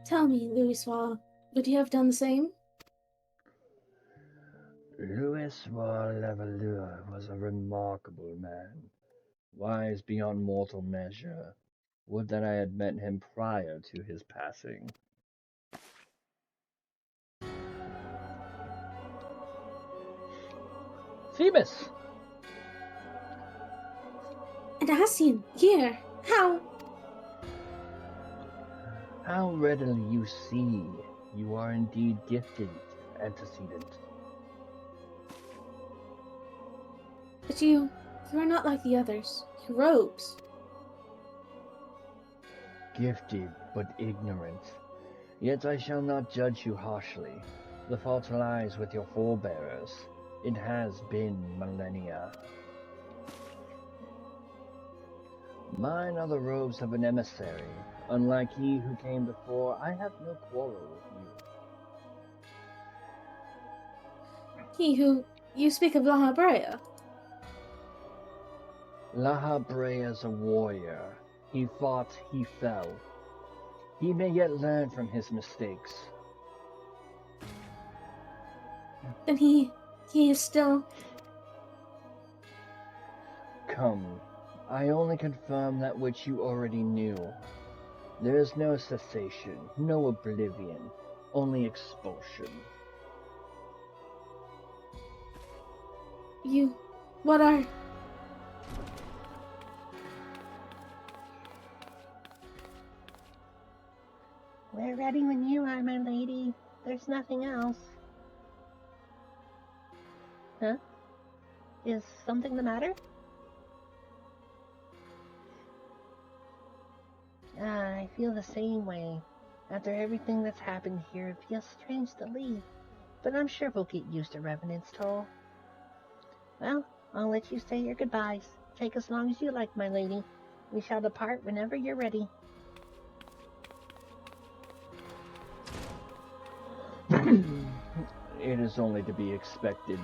Tell me, Louisoix, would you have done the same? Louisoix Levalure was a remarkable man, wise beyond mortal measure. Would that I had met him prior to his passing. Phoebus! And Ascian, here, how? How readily you see. You are indeed gifted, antecedent. But you are not like the others. Your robes. Gifted, but ignorant. Yet I shall not judge you harshly. The fault lies with your forebearers. It has been millennia. Mine are the robes of an emissary. Unlike he who came before, I have no quarrel with you. He who... You speak of Lahabrea. Lahabrea's a warrior. He fought, he fell. He may yet learn from his mistakes. Then he is still... Come, I only confirm that which you already knew. There is no cessation, no oblivion, only expulsion. What are... We're ready when you are, my lady. There's nothing else. Huh? Is something the matter? I feel the same way. After everything that's happened here, it feels strange to leave. But I'm sure we'll get used to Revenant's toll. Well, I'll let you say your goodbyes. Take as long as you like, my lady. We shall depart whenever you're ready. It is only to be expected.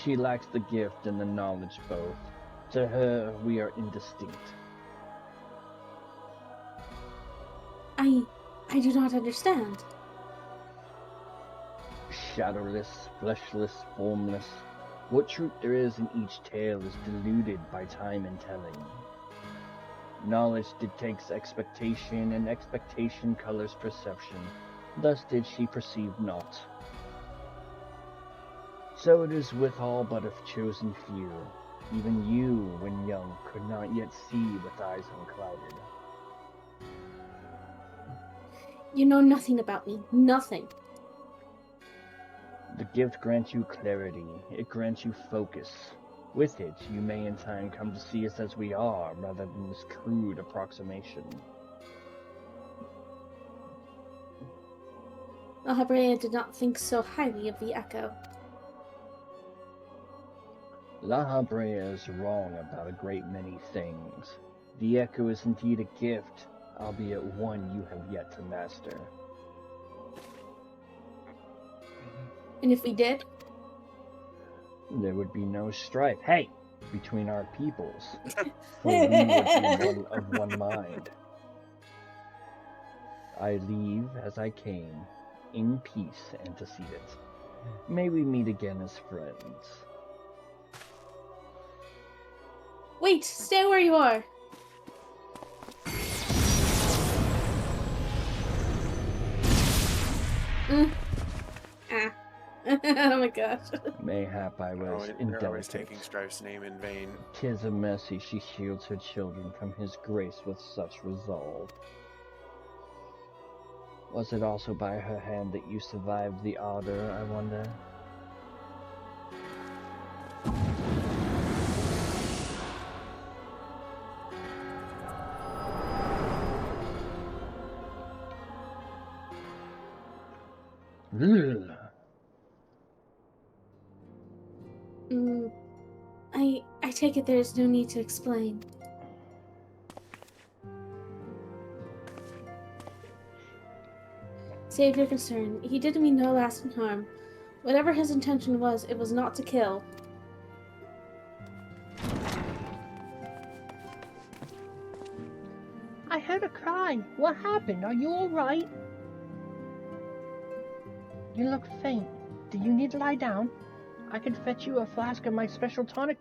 She lacks the gift and the knowledge both. To her, we are indistinct. I do not understand. Shadowless, fleshless, formless. What truth there is in each tale is diluted by time and telling. Knowledge dictates expectation, and expectation colors perception. Thus did she perceive naught. So it is with all but a chosen few. Even you, when young, could not yet see with eyes unclouded. You know nothing about me. Nothing. The gift grants you clarity. It grants you focus. With it, you may in time come to see us as we are, rather than this crude approximation. Lahabrea did not think so highly of the Echo. Lahabrea is wrong about a great many things. The Echo is indeed a gift, albeit one you have yet to master. And if we did? There would be no strife, between our peoples, for we would be of one mind. I leave as I came, in peace antecedent. May we meet again as friends. Wait, stay where you are. Oh my gosh. Mayhap I was You're always indelicate. taking Strife's name in vain. 'Tis a mercy she shields her children from his grace with such resolve. Was it also by her hand that you survived the ardor, I wonder? I take it there's no need to explain. Save your concern. He did me no lasting harm. Whatever his intention was, it was not to kill. I heard a cry. What happened? Are you alright? You look faint. Do you need to lie down? I can fetch you a flask of my special tonic.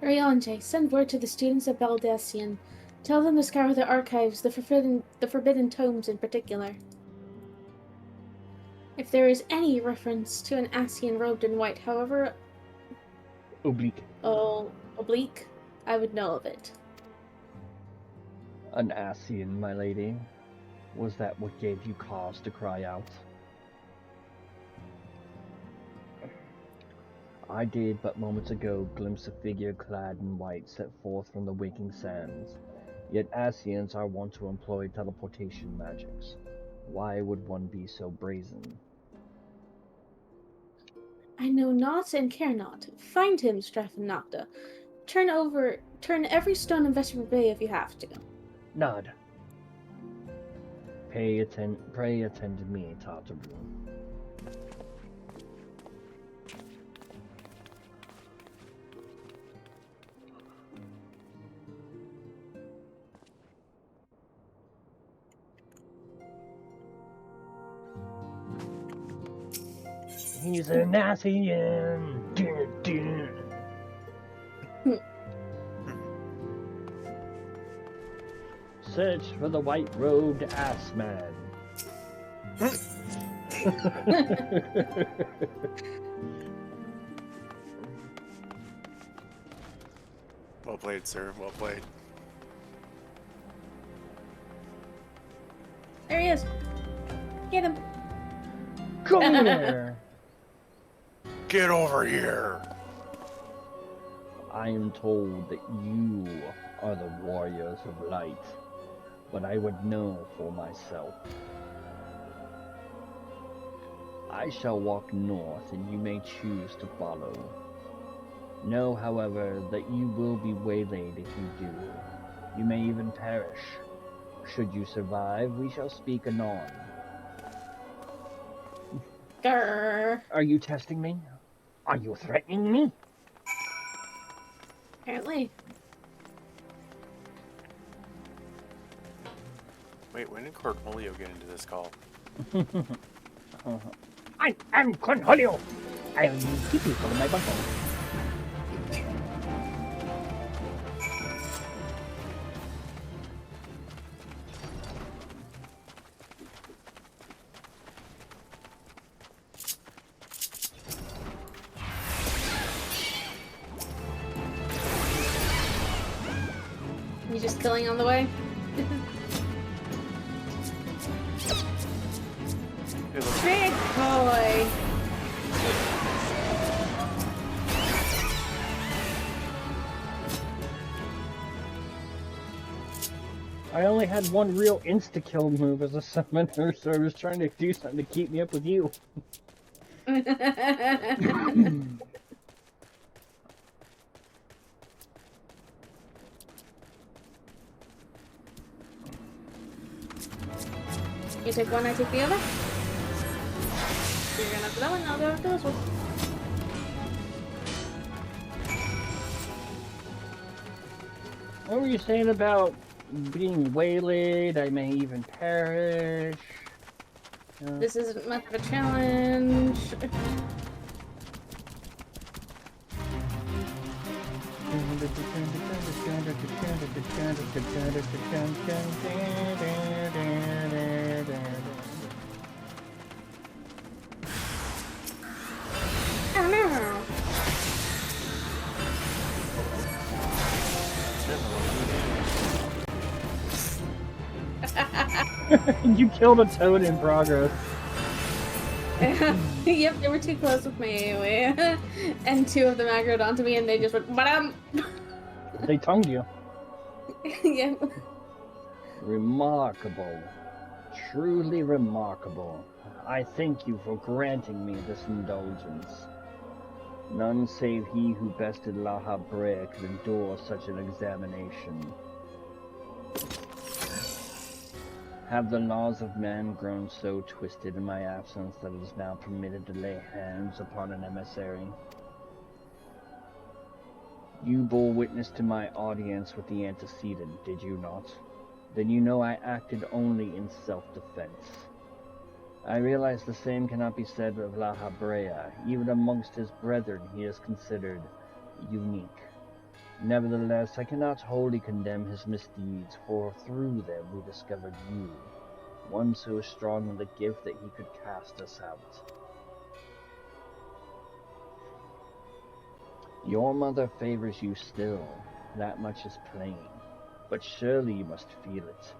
Hurry on, Jay. Send word to the students of Baldassian. Tell them to scour the archives, the forbidden tomes in particular. If there is any reference to an Ascian robed in white, however oblique, I would know of it. An Ascian, my lady. Was that what gave you cause to cry out? I did but moments ago glimpse a figure clad in white set forth from the waking sands. Yet Ascians are wont to employ teleportation magics. Why would one be so brazen? I know not and care not. Find him, Strife and Nocta. Turn every stone in Vesper Bay if you have to. Nod. Pray attend to me, Tartaru. He's an Ascian. search for the white-robed ass man. Well played, sir. Well played. There he is. Get him. Come here! Get over here! I am told that you are the warriors of light, but I would know for myself. I shall walk north, and you may choose to follow. Know, however, that you will be waylaid if you do. You may even perish. Should you survive, we shall speak anon. Grr. Are you testing me? Are you threatening me? Apparently. Wait, when did Cornholio get into this call? I am Cornholio. I will use pee for my bunghole. You just killing on the way? Big boy! I only had one real insta-kill move as a summoner, so I was trying to do something to keep me up with you. You take one, I take the other. You're gonna have that one, I'll go after this one. What were you saying about being waylaid? I may even perish. This isn't much of a challenge. Oh no! You killed a toad in progress. Yep, they were too close with my AoE. And two of them aggroed onto me and they just went, badam! They tongued you. Yeah. Remarkable. Truly remarkable. I thank you for granting me this indulgence. None save he who bested La Habrea could endure such an examination. Have the laws of man grown so twisted in my absence that it is now permitted to lay hands upon an emissary? You bore witness to my audience with the antecedent, did you not? Then you know I acted only in self-defense. I realize the same cannot be said of La Habrea. Even amongst his brethren he is considered unique. Nevertheless, I cannot wholly condemn his misdeeds, for through them we discovered you, one so strong in the gift that he could cast us out. Your mother favors you still, that much is plain, but surely you must feel it.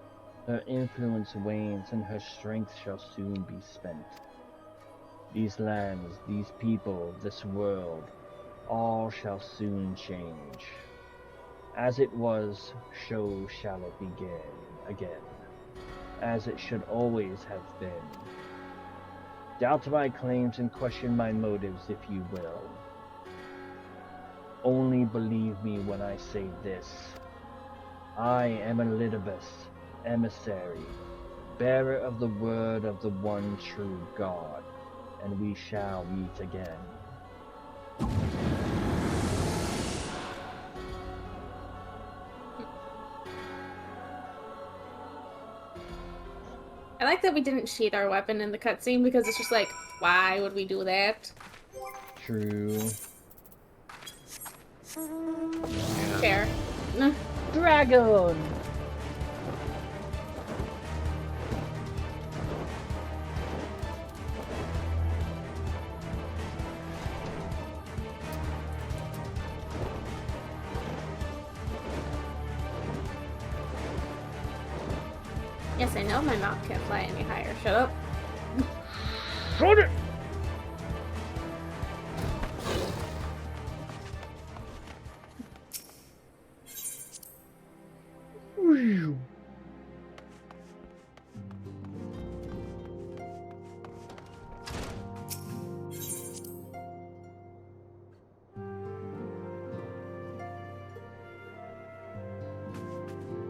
Her influence wanes, and her strength shall soon be spent. These lands, these people, this world, all shall soon change. As it was, so shall it begin again, as it should always have been. Doubt my claims and question my motives if you will. Only believe me when I say this. I am Elidibus, emissary, bearer of the word of the one true God, and we shall meet again. I like that we didn't sheath our weapon in the cutscene because it's just like, why would we do that? True. Fair. Dragon! Yes, I know my mouth can't fly any higher. Shut up. Shut it!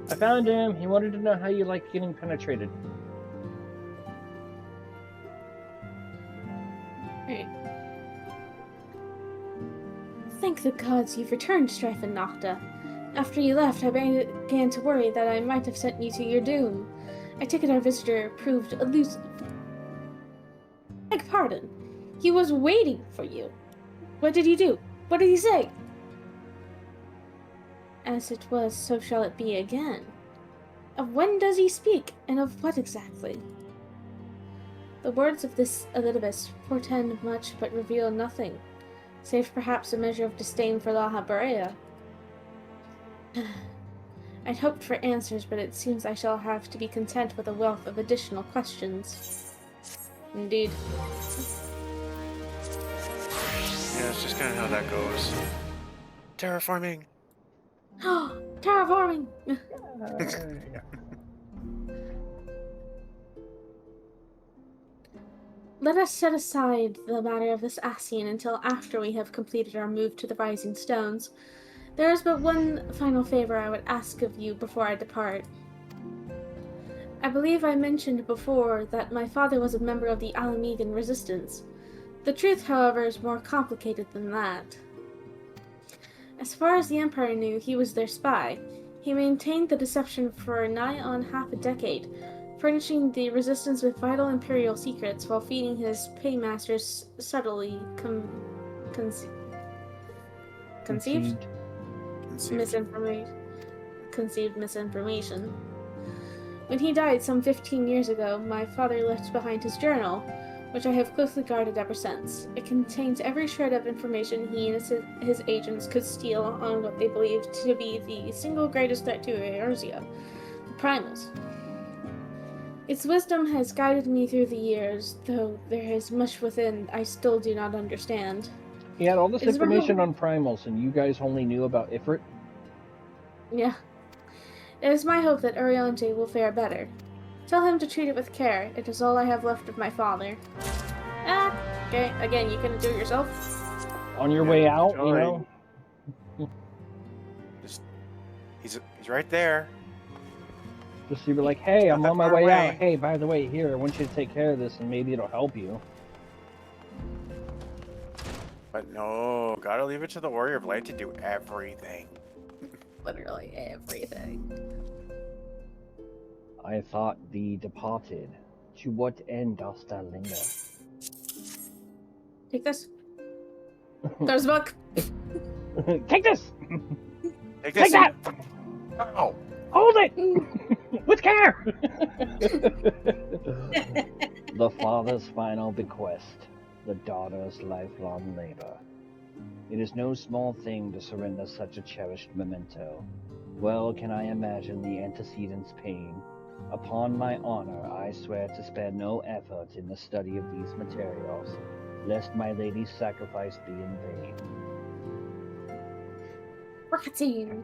I found him. He wanted to know how you like getting penetrated. Right. Thank the gods you've returned, Strife and Nocta. After you left, I began to worry that I might have sent you to your doom. I take it our visitor proved elusive. Beg pardon. He was waiting for you. What did he do? What did he say? As it was, so shall it be again. Of when does he speak, and of what exactly? The words of this Elidibus portend much but reveal nothing, save perhaps a measure of disdain for La Habrea. I'd hoped for answers, but it seems I shall have to be content with a wealth of additional questions. Indeed. Yeah, it's just kind of how that goes. Terraforming. Terraforming! Let us set aside the matter of this Ascian until after we have completed our move to the Rising Stones. There is but one final favor I would ask of you before I depart. I believe I mentioned before that my father was a member of the Alamegan Resistance. The truth, however, is more complicated than that. As far as the Empire knew, he was their spy. He maintained the deception for nigh on half a decade, furnishing the Resistance with vital Imperial secrets while feeding his paymasters subtly conceived misinformation. When he died some 15 years ago, my father left behind his journal, which I have closely guarded ever since. It contains every shred of information he and his agents could steal on what they believed to be the single greatest threat to Eorzea, the Primals. Its wisdom has guided me through the years, though there is much within I still do not understand. He had all this information on Primals, and you guys only knew about Ifrit? Yeah. It is my hope that Urianger will fare better. Tell him to treat it with care. It is all I have left of my father. Okay. Again, you can do it yourself. On your way out, you know? He's right there. Just you were like, hey, I'm on my way out. Hey, by the way, here, I want you to take care of this, and maybe it'll help you. But no, gotta leave it to the Warrior of Light to do everything. Literally everything. I thought thee departed. To what end dost thou linger? Take this. There's a book. Take this! Take that! Oh. Hold it! With care! The father's final bequest, the daughter's lifelong labor. It is no small thing to surrender such a cherished memento. Well can I imagine the antecedent's pain. Upon my honor, I swear to spare no effort in the study of these materials, lest my lady's sacrifice be in vain. Rocketine.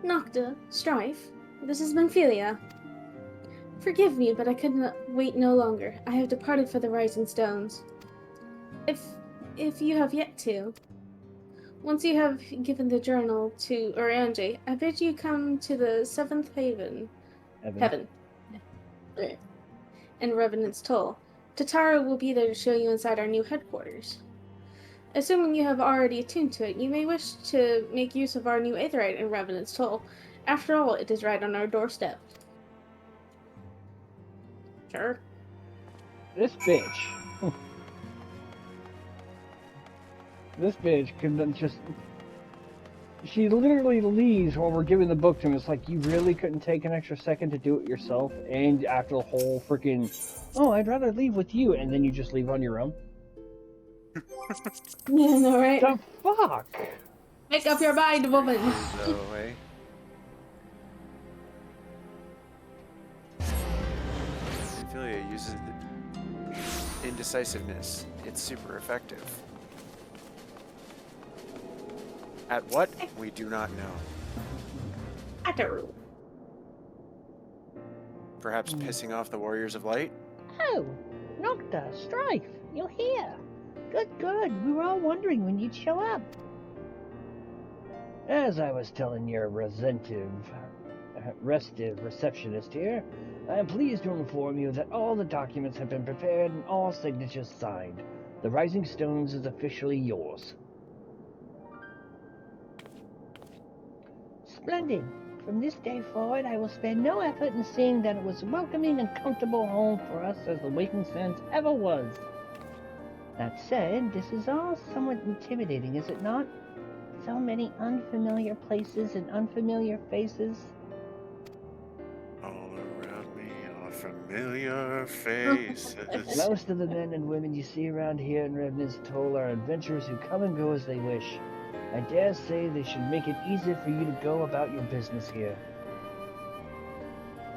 Nocta, Strife, this is Menphilia. Forgive me, but I could not wait no longer. I have departed for the Rising Stones. If you have yet to. Once you have given the journal to Urianger, I bid you come to the Seventh Heaven. And Revenant's Toll. Tatara will be there to show you inside our new headquarters. Assuming you have already attuned to it, you may wish to make use of our new Aetherite in Revenant's Toll. After all, it is right on our doorstep. Sure. This bitch. This bitch could just... She literally leaves while we're giving the book to him. It's like, you really couldn't take an extra second to do it yourself? And after the whole freaking, oh, I'd rather leave with you, and then you just leave on your own? Yeah, no, right? The fuck? Make up your mind, woman. No way. Ophelia uses indecisiveness. It's super effective. At what? We do not know. I don't. Perhaps pissing off the Warriors of Light? Oh, Nocta, Strife, you're here. Good, good. We were all wondering when you'd show up. As I was telling your restive receptionist here, I am pleased to inform you that all the documents have been prepared and all signatures signed. The Rising Stones is officially yours. Splendid. From this day forward, I will spare no effort in seeing that it was a welcoming and comfortable home for us as the Waking Sands ever was. That said, this is all somewhat intimidating, is it not? So many unfamiliar places and unfamiliar faces. All around me are familiar faces. Most of the men and women you see around here in Revenant's Toll are adventurers who come and go as they wish. I dare say they should make it easier for you to go about your business here.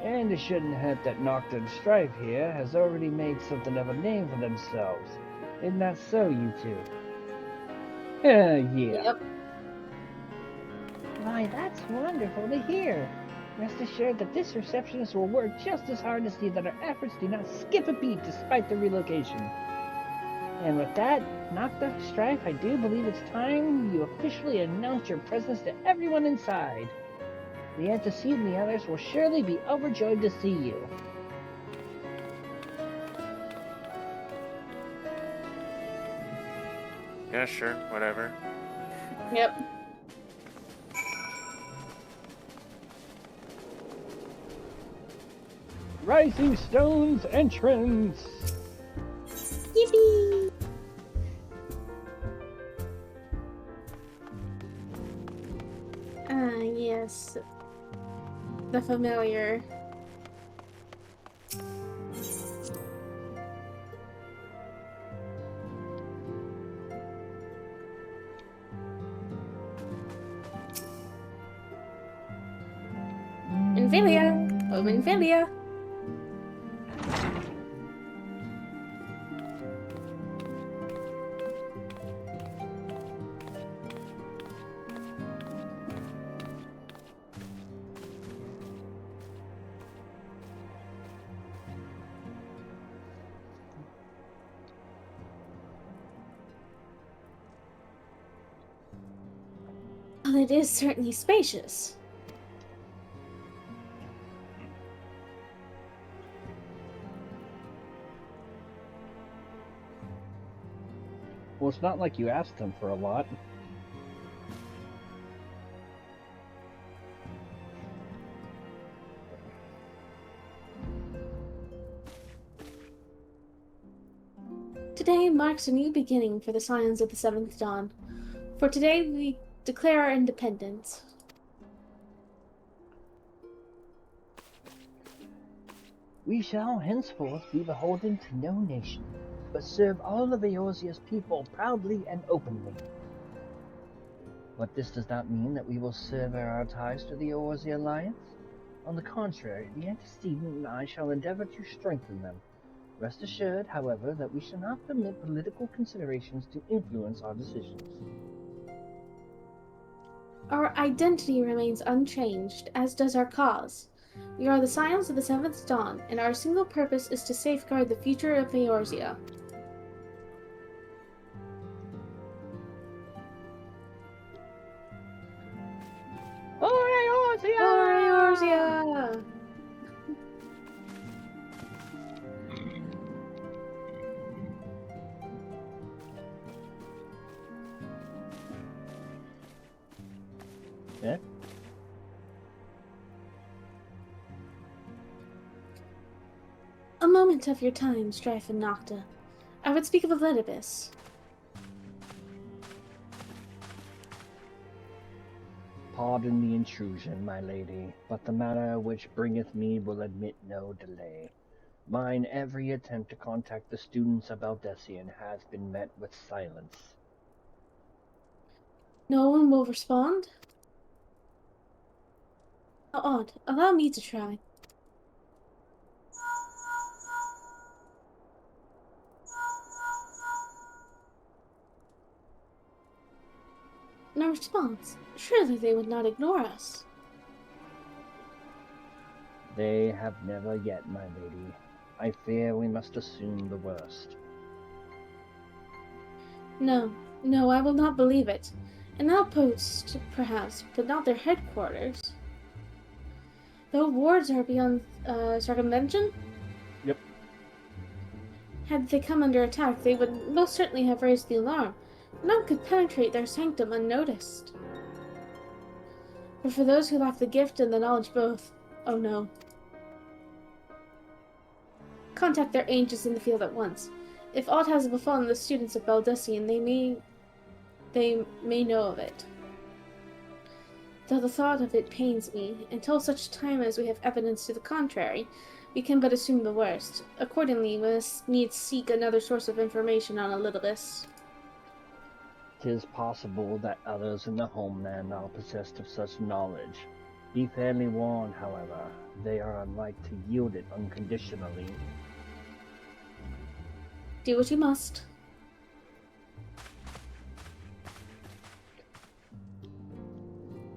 And it shouldn't hurt that Nocta and Strife here has already made something of a name for themselves. Isn't that so, you two? Yeah. Yep. Why, that's wonderful to hear. Rest assured that this receptionist will work just as hard to see that our efforts do not skip a beat despite the relocation. And with that, Nocta, Strife, I do believe it's time you officially announce your presence to everyone inside. The Antecedent and the others will surely be overjoyed to see you. Yeah, sure, whatever. Yep. Rising Stones entrance! Yippee! Yes. The familiar. Infilia! Oh, Infilia! Well, it is certainly spacious. Well, it's not like you asked them for a lot. Today marks a new beginning for the Scions of the Seventh Dawn. For today we declare our independence. We shall henceforth be beholden to no nation, but serve all of Eorzea's people proudly and openly. But this does not mean that we will sever our ties to the Eorzea Alliance. On the contrary, the Antecedent and I shall endeavor to strengthen them. Rest assured, however, that we shall not permit political considerations to influence our decisions. Our identity remains unchanged, as does our cause. We are the Scions of the Seventh Dawn, and our single purpose is to safeguard the future of Eorzea. For Eorzea! For Eorzea! Yeah? A moment of your time, Strife and Nocta. I would speak of Elidibus. Pardon the intrusion, my lady, but the matter which bringeth me will admit no delay. Mine every attempt to contact the students of Aldessian has been met with silence. No one will respond? How odd. Allow me to try. No response. Surely they would not ignore us. They have never yet, my lady. I fear we must assume the worst. No, no, I will not believe it. An outpost, perhaps, but not their headquarters. Though wards are beyond circumvention? Yep. Had they come under attack, they would most certainly have raised the alarm. None could penetrate their sanctum unnoticed. But for those who lack the gift and the knowledge both, oh no. Contact their agents in the field at once. If aught has befallen the students of Baldessian, they may know of it. Though the thought of it pains me, until such time as we have evidence to the contrary, we can but assume the worst. Accordingly, we must needs seek another source of information on Elidibus. 'Tis possible that others in the homeland are possessed of such knowledge. Be fairly warned, however, they are unlike to yield it unconditionally. Do what you must.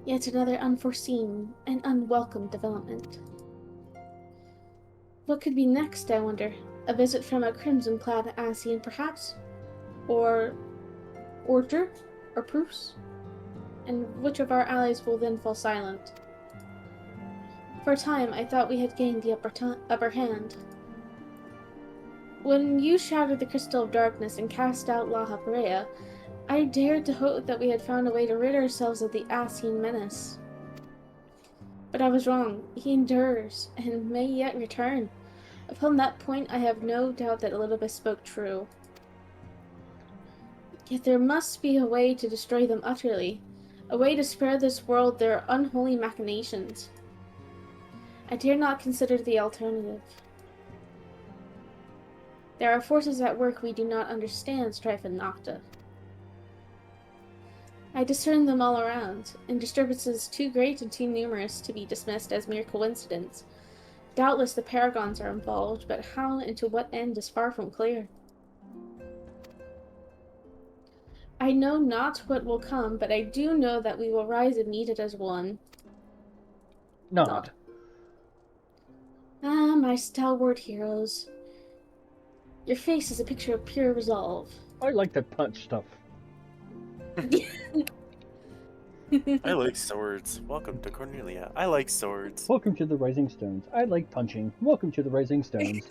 Yet another unforeseen and unwelcome development. What could be next, I wonder? A visit from a crimson-clad Asian, perhaps? Or Order? Or Proofs? And which of our allies will then fall silent? For a time, I thought we had gained the upper hand. When you shattered the Crystal of Darkness and cast out La Haparea, I dared to hope that we had found a way to rid ourselves of the Asian menace. But I was wrong. He endures, and may yet return. Upon that point, I have no doubt that Elidibus spoke true. Yet there must be a way to destroy them utterly, a way to spare this world their unholy machinations. I dare not consider the alternative. There are forces at work we do not understand, Strife and Nocta. I discern them all around, in disturbances too great and too numerous to be dismissed as mere coincidence. Doubtless the Paragons are involved, but how and to what end is far from clear. I know not what will come, but I do know that we will rise and meet it as one. Nod. Ah, my stalwart heroes. Your face is a picture of pure resolve. I like to punch stuff. I like swords. Welcome to Cornelia. I like swords. Welcome to the Rising Stones. I like punching. Welcome to the Rising Stones.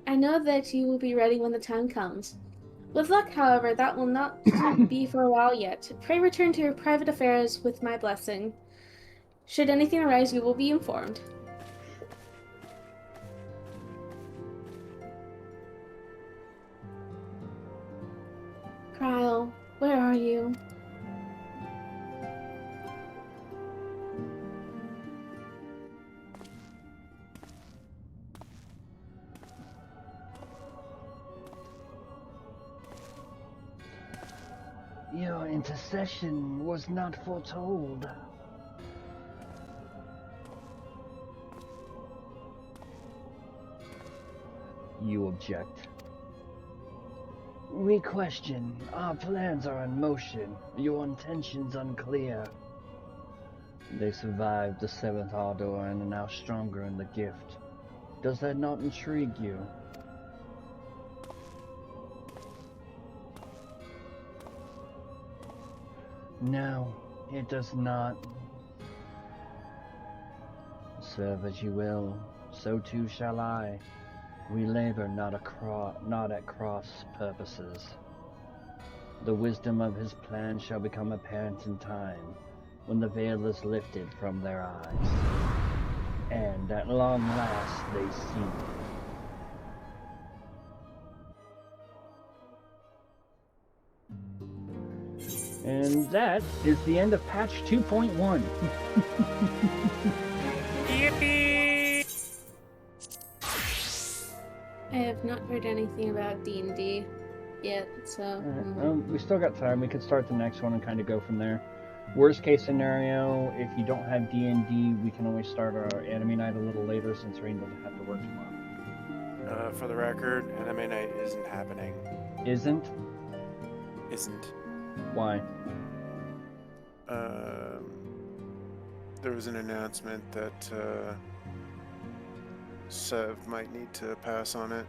I know that you will be ready when the time comes. With luck, however, that will not be for a while yet. Pray return to your private affairs with my blessing. Should anything arise, you will be informed. Kyle, where are you? Your intercession was not foretold. You object. We question. Our plans are in motion. Your intentions unclear. They survived the Seventh Order and are now stronger in the gift. Does that not intrigue you? No, it does not. Serve as you will, so too shall I. We labor not at cross purposes. The wisdom of his plan shall become apparent in time, when the veil is lifted from their eyes, and at long last they see. And that is the end of patch 2.1. Yippee! have not heard anything about D&D yet, so... Alright, we still got time. We could start the next one and kind of go from there. Worst case scenario, if you don't have D&D, we can always start our anime night a little later since Rain doesn't have to work tomorrow. For the record, anime night isn't happening. Isn't? Isn't. Why? There was an announcement that Sev might need to pass on it.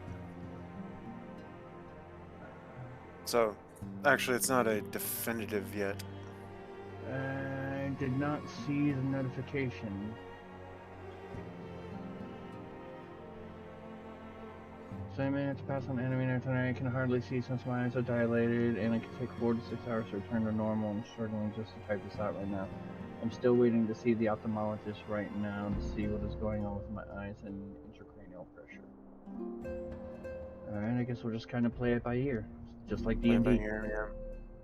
So, actually, it's not a definitive yet. I did not see the notification. So I managed to pass on anime night tonight. I can hardly see since my eyes are dilated, and it can take 4 to 6 hours to return to normal. I'm struggling just to type this out right now. I'm still waiting to see the ophthalmologist right now to see what is going on with my eyes and intracranial pressure. Alright, I guess we'll just kind of play it by ear. Just like D&D. Play it by ear,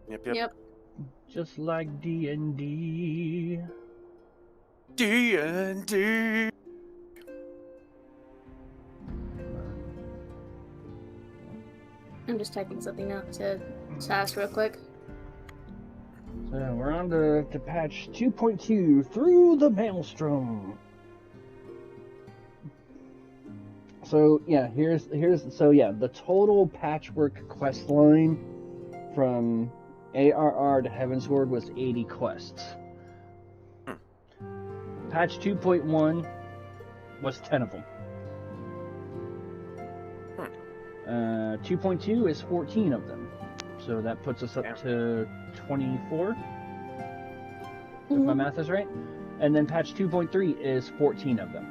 yeah. Yep. Just like D&D. D&D. I'm just typing something out to ask real quick. So we're on to patch 2.2, Through the Maelstrom. So yeah, the total patchwork quest line from ARR to Heavensward was 80 quests. Patch 2.1 was 10 of them. 2.2 is 14 of them. So that puts us up to 24, if my math is right. And then patch 2.3 is 14 of them.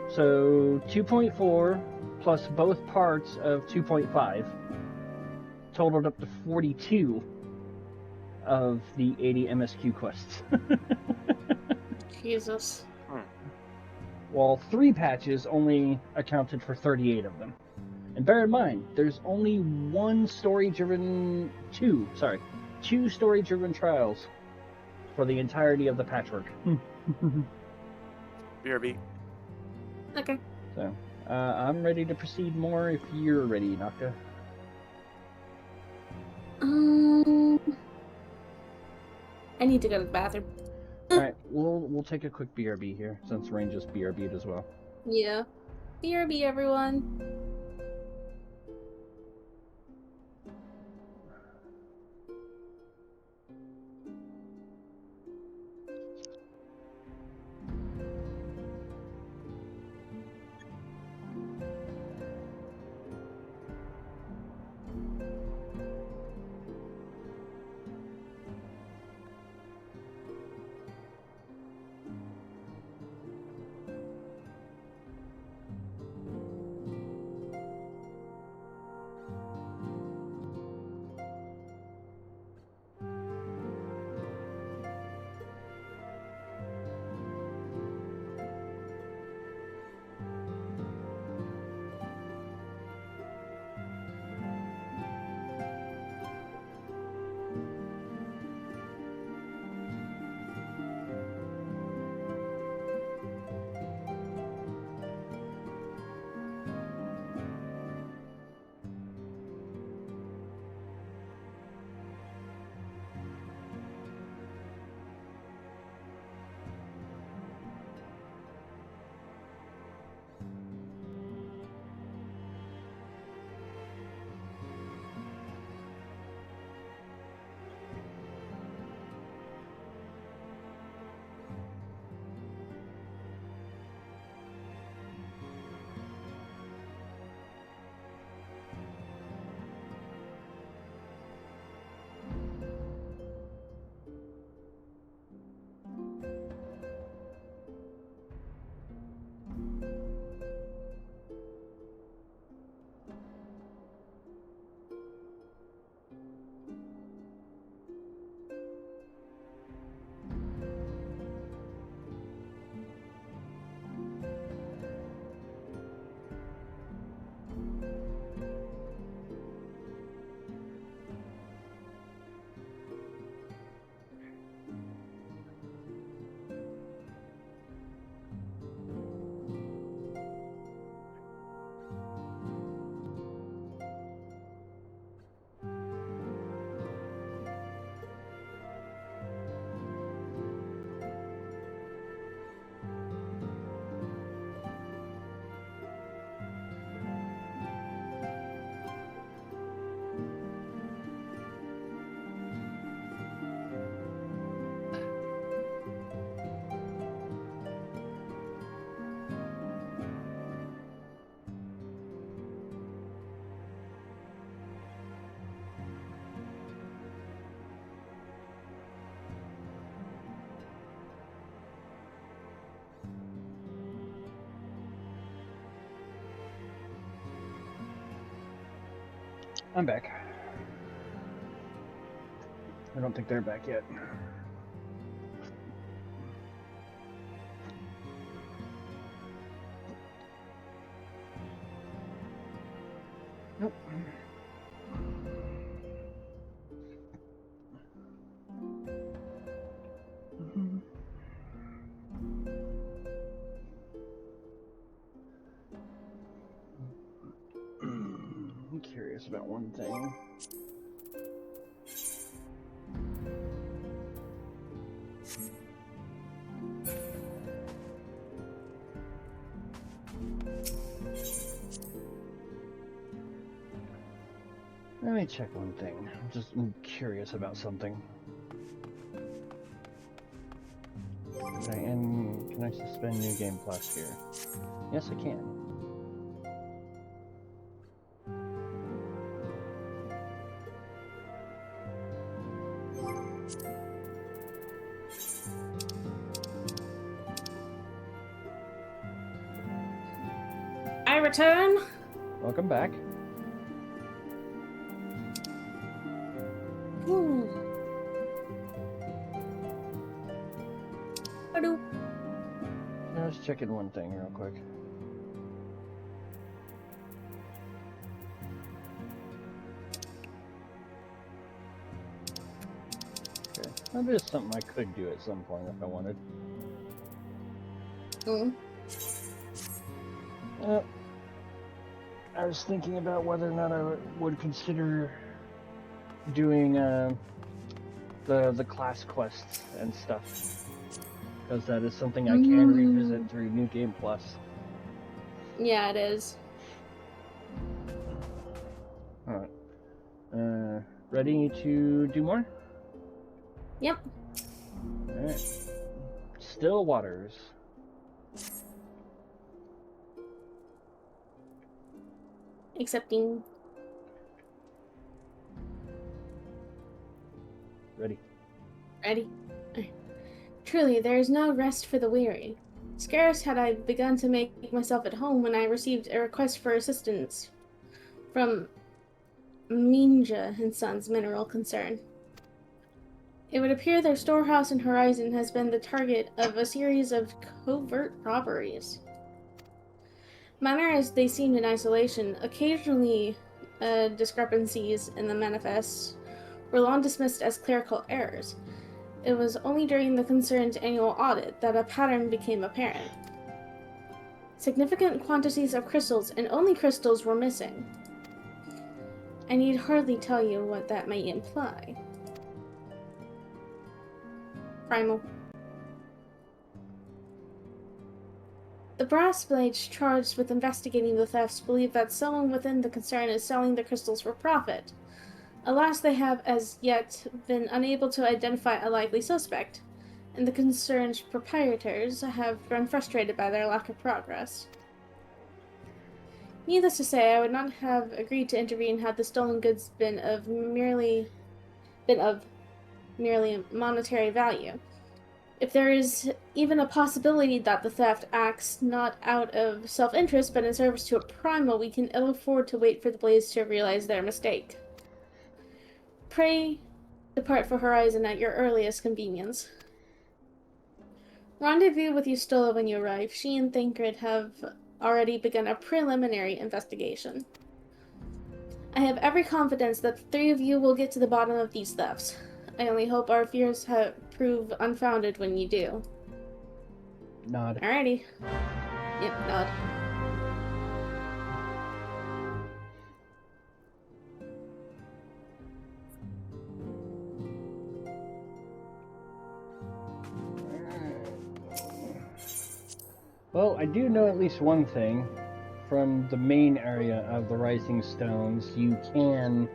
So 2.4 plus both parts of 2.5 totaled up to 42 of the 80 MSQ quests. Jesus. While 3 patches only accounted for 38 of them. And bear in mind, there's only two story-driven trials for the entirety of the patchwork. BRB. Okay. So, I'm ready to proceed more if you're ready, Naka. I need to go to the bathroom. Alright, we'll take a quick BRB here, since Rain just BRB'd as well. Yeah. BRB, everyone. I'm back. I don't think they're back yet. Nope. I'm curious about one thing. Let me check one thing. I'm curious about something. Can I suspend New Game Plus here? Yes, I can. I return. Welcome back. I was checking one thing real quick. Okay, that is something I could do at some point if I wanted. I was thinking about whether or not I would consider doing the class quests and stuff, because that is something I can revisit through New Game Plus. Yeah, it is. Alright. Ready to do more? Yep. Alright. Still Waters. Accepting. Ready. Ready. Truly, there is no rest for the weary. Scarce had I begun to make myself at home when I received a request for assistance from Minja and Sons Mineral Concern. It would appear their storehouse in Horizon has been the target of a series of covert robberies. Minor as they seemed in isolation, occasionally discrepancies in the manifests were long dismissed as clerical errors. It was only during the concern's annual audit that a pattern became apparent. Significant quantities of crystals, and only crystals, were missing. I need hardly tell you what that may imply. Primal. The brass blades charged with investigating the thefts believe that someone within the concern is selling the crystals for profit. Alas, they have as yet been unable to identify a likely suspect, and the concern's proprietors have grown frustrated by their lack of progress. Needless to say, I would not have agreed to intervene had the stolen goods been of merely monetary value. If there is even a possibility that the theft acts not out of self-interest but in service to a primal, we can ill afford to wait for the Blades to realize their mistake. Pray depart for Horizon at your earliest convenience. Rendezvous with Eustola when you arrive. She and Thancred have already begun a preliminary investigation. I have every confidence that the three of you will get to the bottom of these thefts. I only hope our fears prove unfounded when you do. Nod. Alrighty. Yep, nod. Well, I do know at least one thing. From the main area of the Rising Stones, you can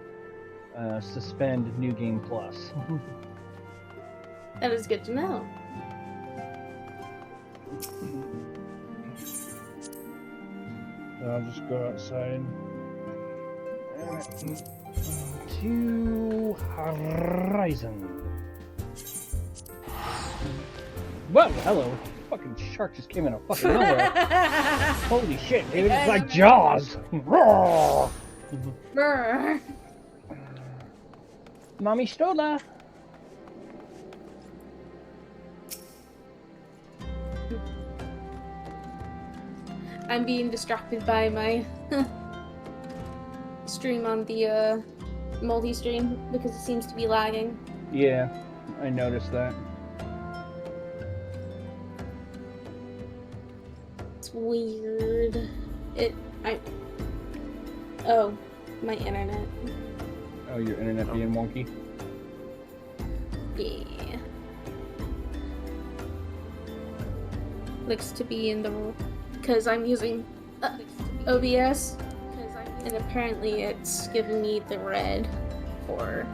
suspend New Game Plus. That is good to know. So I'll just go outside. To Horizon. Whoa, hello. Fucking shark just came in a fucking nowhere. Holy shit, dude, it's like Jaws. Brr. Mommy Stola! I'm being distracted by my stream on the multi-stream because it seems to be lagging. Yeah, I noticed that. It's weird. Oh, my internet. Oh, your internet being wonky? Yeah. Looks to be in the... Because I'm using OBS. And apparently it's giving me the red for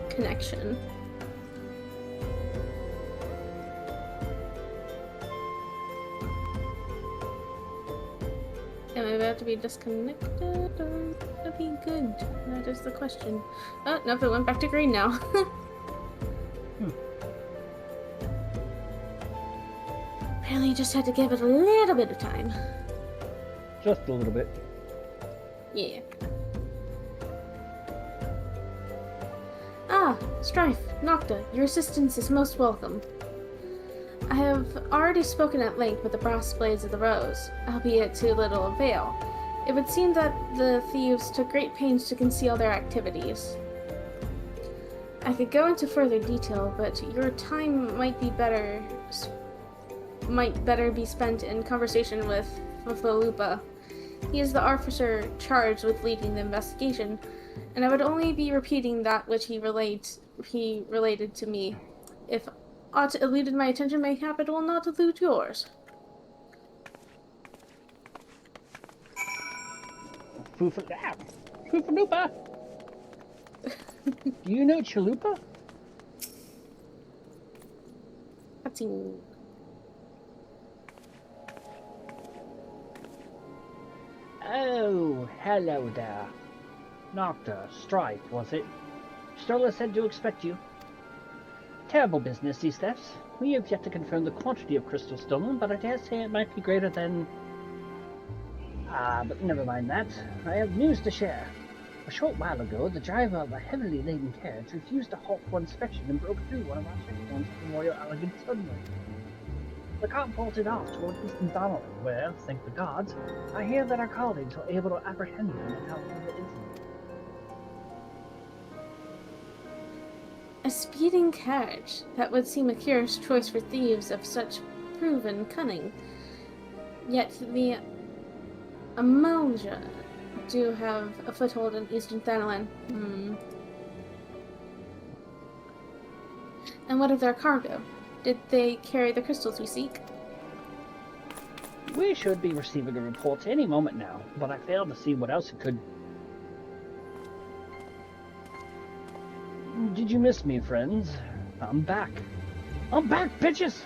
connection. Am I about to be disconnected or to be good? That is the question. Oh, nope, it went back to green now. Apparently you just had to give it a little bit of time. Just a little bit. Yeah. Ah, Strife, Nocta, your assistance is most welcome. I have already spoken at length with the brass blades of the rose, albeit to little avail. It would seem that the thieves took great pains to conceal their activities. I could go into further detail, but your time might better be spent in conversation with Fafalupa. He is the officer charged with leading the investigation, and I would only be repeating that which he related to me. If aught eluded my attention, mayhap it will not elude yours. Foofalupa! Do you know Chalupa? Cutscene. Oh, hello there. Nocta, Strife, was it? Stola said to expect you. Terrible business, these thefts. We have yet to confirm the quantity of crystal stolen, but I dare say it might be greater than... but never mind that. I have news to share. A short while ago, the driver of a heavily laden carriage refused to halt for inspection and broke through one of our checkpoints at the Royal Elegant Sunway. The car bolted off toward Eastern Donnelly, where, thank the gods, I hear that our colleagues were able to apprehend him without further incident. A speeding carriage. That would seem a curious choice for thieves of such proven cunning. Yet the Amalja do have a foothold in Eastern Thanalan. And what of their cargo? Did they carry the crystals we seek? We should be receiving a report any moment now, but I fail to see what else it could... Did you miss me, friends? I'm back. I'm back, bitches!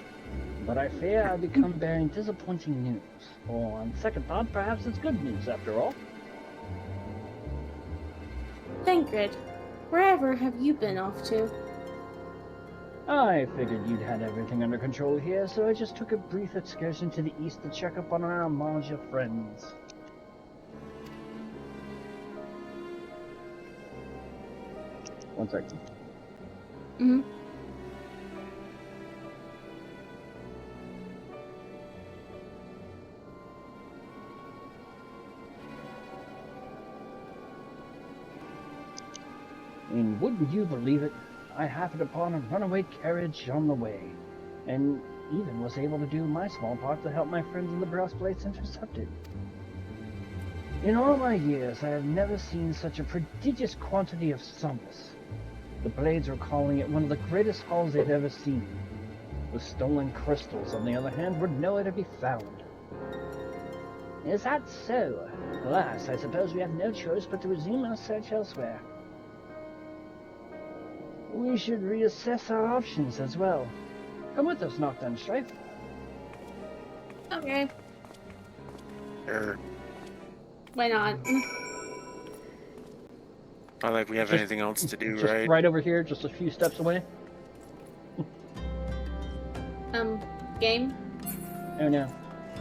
But I fear I've become bearing disappointing news. Or, on second thought, perhaps it's good news after all. Thancred, wherever have you been off to? I figured you'd had everything under control here, so I just took a brief excursion to the east to check up on our Amalja friends. One second. Mm-hmm. And wouldn't you believe it? I happened upon a runaway carriage on the way, and even was able to do my small part to help my friends in the brass plates intercept it. In all my years, I have never seen such a prodigious quantity of summers. The blades were calling it one of the greatest hauls they've ever seen. The stolen crystals, on the other hand, were nowhere to be found. Is that so? Alas, I suppose we have no choice but to resume our search elsewhere. We should reassess our options as well. Come with us, Nocta and Strife. Okay. Sure. Why not? Not like we have anything else to do, Just right? right over here, just a few steps away. Game? Oh no.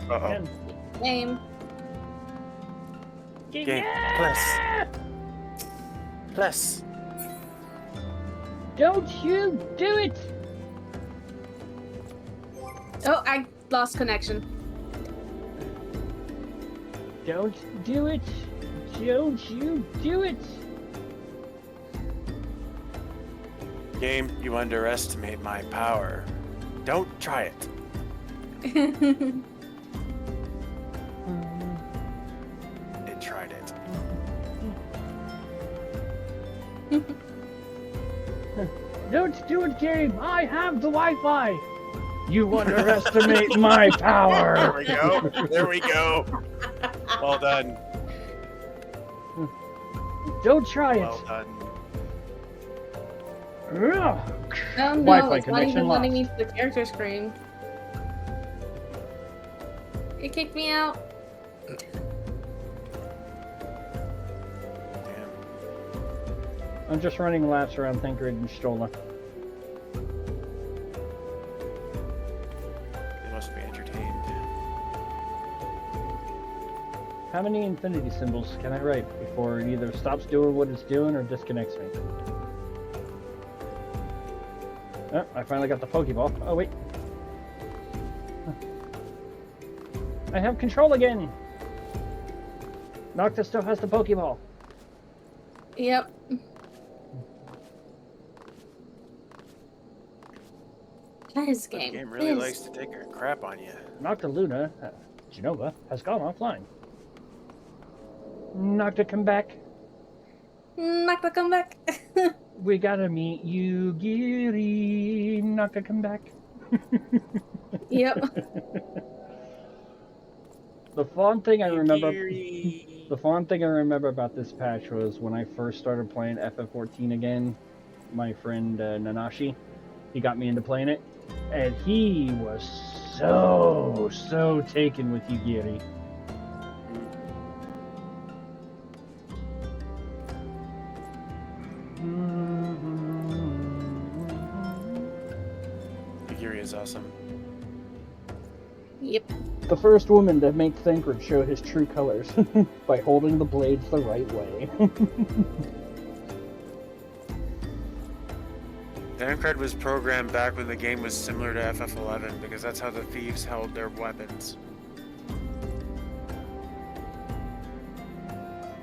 Uh-oh. Game. Game. Plus. Don't you do it! Oh, I lost connection. Don't do it! Don't you do it! Game, you underestimate my power. Don't try it. It tried it. Don't do it, game! I have the Wi-Fi! You underestimate my power! There we go. There we go. Well done. Don't try it! Well done. Ugh. Oh no, Wi-Fi it's not connection even letting me lost. to the character screen. It kicked me out. Damn. I'm just running laps around Thancred and Stola. They must be entertained. How many infinity symbols can I write before it either stops doing what it's doing or disconnects me? Oh, I finally got the Pokeball. Oh, wait. I have control again! Noctis still has the Pokeball. Yep. This The game. game really This- likes to take a crap on you. Noctiluna, Genova, has gone offline. Nocta, come back. Not gonna come back. We gotta meet you, Giri. Nocta, come back. Yep. The fun thing I remember. Geary. The fun thing I remember about this patch was when I first started playing FF14 again. My friend Nanashi, he got me into playing it, and he was so taken with Yugiri. Geary is awesome. Yep. The first woman to make Thancred show his true colors by holding the blades the right way. Thancred was programmed back when the game was similar to FF11 because that's how the thieves held their weapons.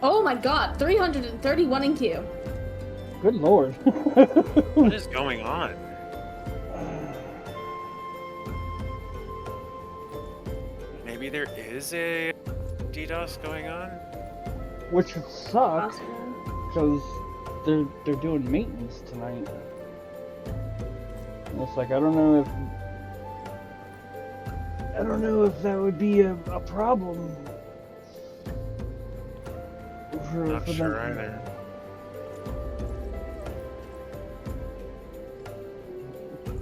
Oh my god, 331 in queue. Good lord. What is going on? Maybe there is a DDoS going on? Which would suck, because they're doing maintenance tonight. And it's like, I don't know if that would be a problem. Not for sure them. either.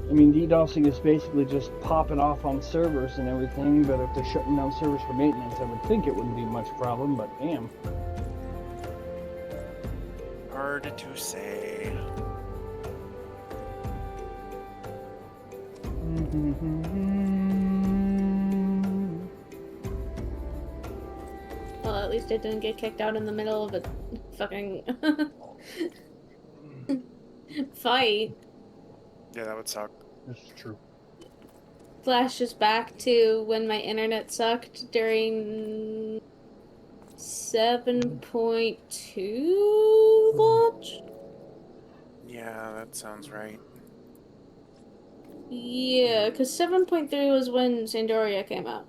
I mean, DDoSing is basically just popping off on servers and everything, but if they're shutting down servers for maintenance, I would think it wouldn't be much problem, but damn. Hard to say. Well, at least it didn't get kicked out in the middle of a fucking fight. Yeah, that would suck. This is true. Flashes back to when my internet sucked during 7.2 launch? Yeah, that sounds right. Yeah, because 7.3 was when Sandoria came out.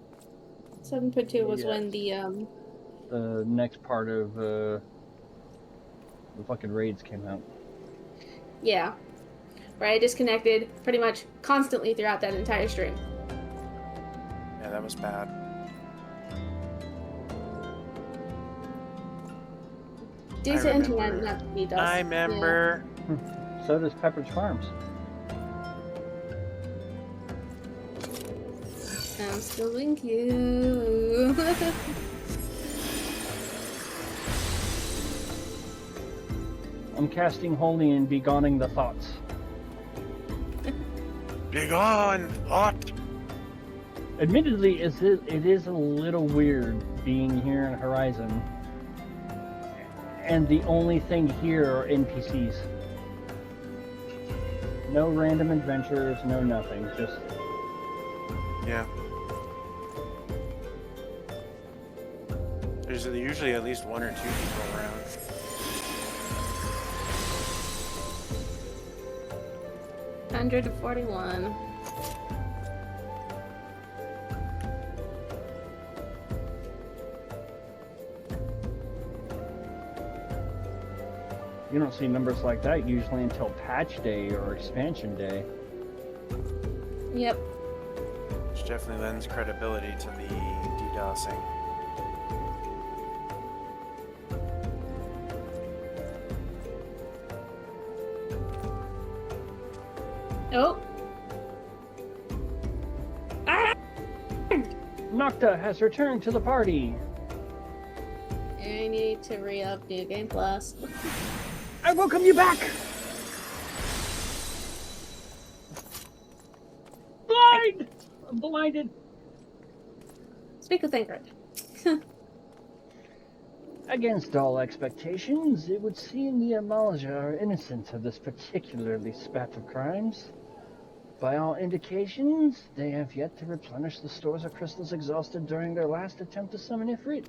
7.2 was when the next part of the fucking raids came out. yeah. Where I disconnected pretty much constantly throughout that entire stream. Yeah, that was bad. Due to internet, not DDoS. I remember. So does Pepperidge Farms. Yeah. I'm still in queue. I'm casting Holy and begonning the thoughts. Be gone, thought. Admittedly, it is a little weird being here in Horizon, and the only thing here are NPCs. No random adventures, no nothing. Just Yeah. There's usually at least one or two people around. $141. you don't see numbers like that usually until patch day or expansion day. Yep. Which definitely lends credibility to the DDoSing. Oh. Ah! Nocta has returned to the party. I need to re-up New Game Plus. I welcome you back. Blind. I'm blinded. Speak with Ingrid. Against all expectations, it would seem the Amalja are innocent of this particularly spat of crimes. By all indications, they have yet to replenish the stores of crystals exhausted during their last attempt to summon Ifrit.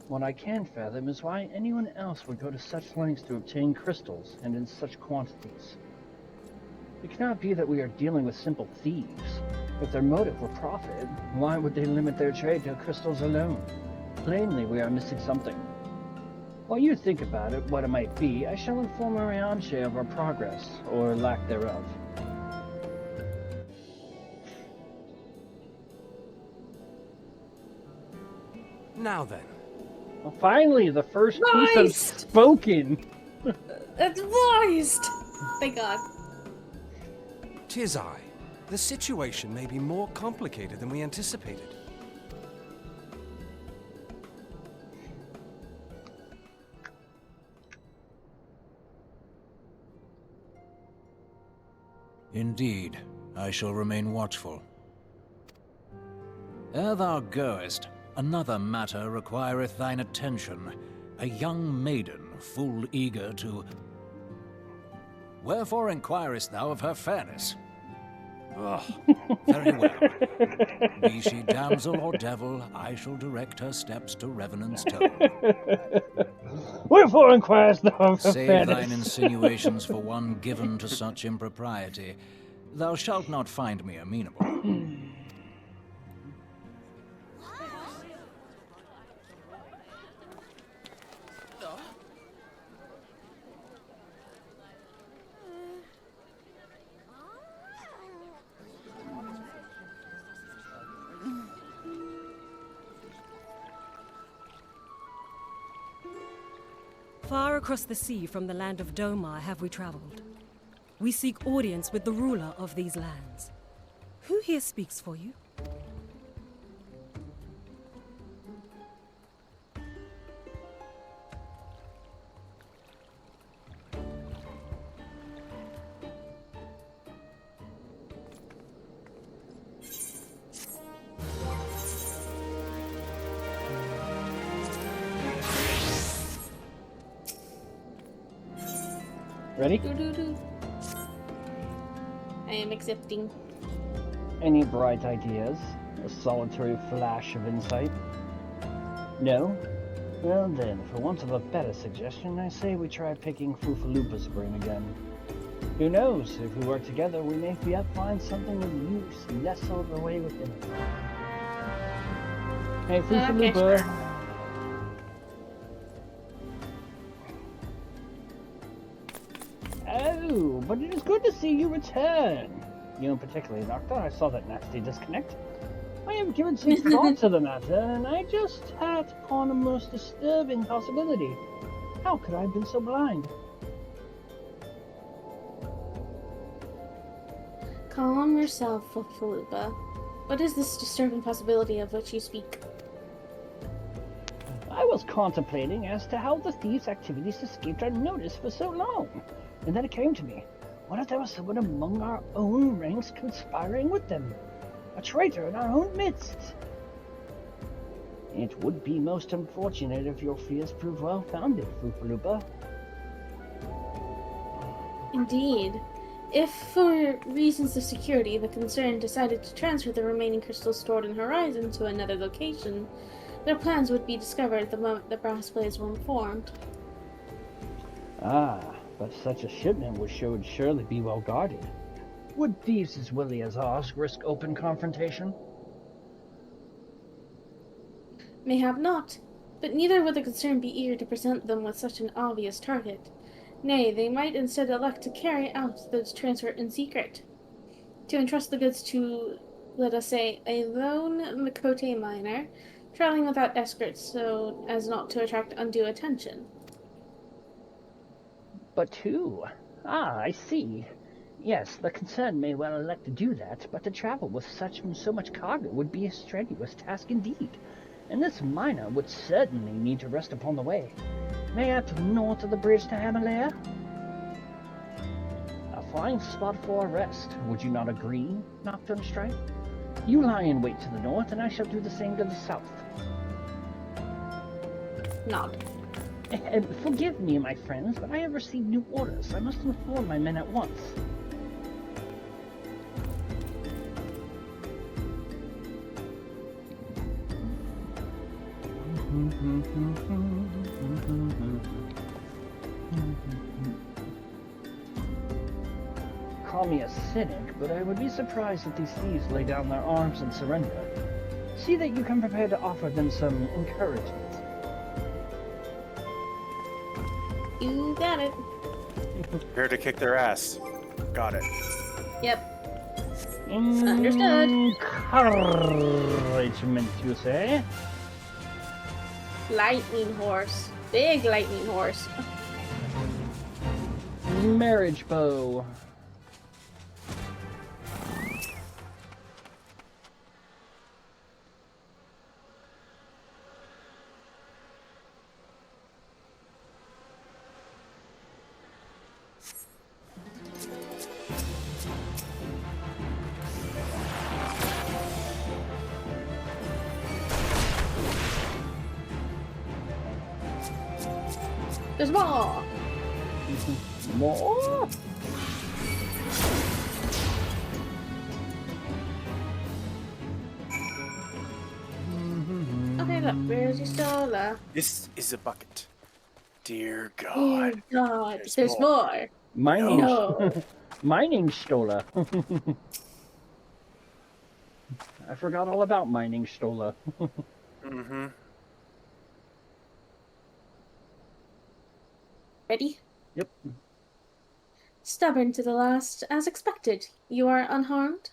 What I can't fathom is why anyone else would go to such lengths to obtain crystals, and in such quantities. It cannot be that we are dealing with simple thieves. If their motive were profit, why would they limit their trade to crystals alone? Plainly, we are missing something. While you think about it, what it might be, I shall inform Ariamche of our progress, or lack thereof. Now then. Well, finally, the first piece Nice! of spoken. Advised! Thank God. 'Tis I. The situation may be more complicated than we anticipated. Indeed, I shall remain watchful. Ere thou goest, another matter requireth thine attention. A young maiden, full eager to... Wherefore inquirest thou of her fairness? Oh, very well. Be she damsel or devil, I shall direct her steps to Revenant's Tone. Wherefore inquirest thou of her Save fairness? thine insinuations for one given to such impropriety. Thou shalt not find me amenable. Far across the sea from the land of Domar have we traveled. We seek audience with the ruler of these lands. Who here speaks for you? Ready? Doo-doo-doo. I am accepting. Any bright ideas? A solitary flash of insight? No? Well then, for want of a better suggestion, I say we try picking Fufalupa's brain again. Who knows, if we work together, we may yet find something of use nestled away within it. Hey, Fufalupa! Okay, sure. Oh, but it is good to see you return. You know, particularly, Doctor, I saw that nasty disconnect. I have given some thought to the matter, and I just had upon a most disturbing possibility. How could I have been so blind? Calm yourself, Falupa. What is this disturbing possibility of which you speak? I was contemplating as to how the thieves' activities escaped unnoticed for so long, and then it came to me. What if there was someone among our own ranks conspiring with them? A traitor in our own midst? It would be most unfortunate if your fears prove well-founded, Fufalupa. Indeed. If, for reasons of security, the Concern decided to transfer the remaining crystals stored in Horizon to another location, their plans would be discovered the moment the brass blades were informed. Ah, but such a shipment would surely be well guarded. Would thieves as willy as ours risk open confrontation? Mayhap not, but neither would the Concern be eager to present them with such an obvious target. Nay, they might instead elect to carry out the transfer in secret. To entrust the goods to, let us say, a lone Makote miner, traveling without escorts so as not to attract undue attention. But who? Ah, I see. Yes, the Concern may well elect to do that, but to travel with so much cargo would be a strenuous task indeed, and this miner would certainly need to rest upon the way. Mayhap north of the bridge to Himalaya? A fine spot for a rest, would you not agree, Nocturne Strife? You lie in wait to the north, and I shall do the same to the south. Nod. Forgive me, my friends, but I have received new orders. I must inform my men at once. Call me a cynic, but I would be surprised if these thieves lay down their arms and surrender. See that you come prepared to offer them some encouragement. You got it. Prepare to kick their ass. Got it. Yep. Understood. Encouragement, you say? Lightning horse. Big lightning horse. Marriage bow. There's more! More? Okay, look, where's your Stola? This is a bucket. Dear God. Oh God, there's more. Mining, No. mining Stola. I forgot all about mining Stola. Mm-hmm. Ready? Yep. Stubborn to the last, as expected. You are unharmed?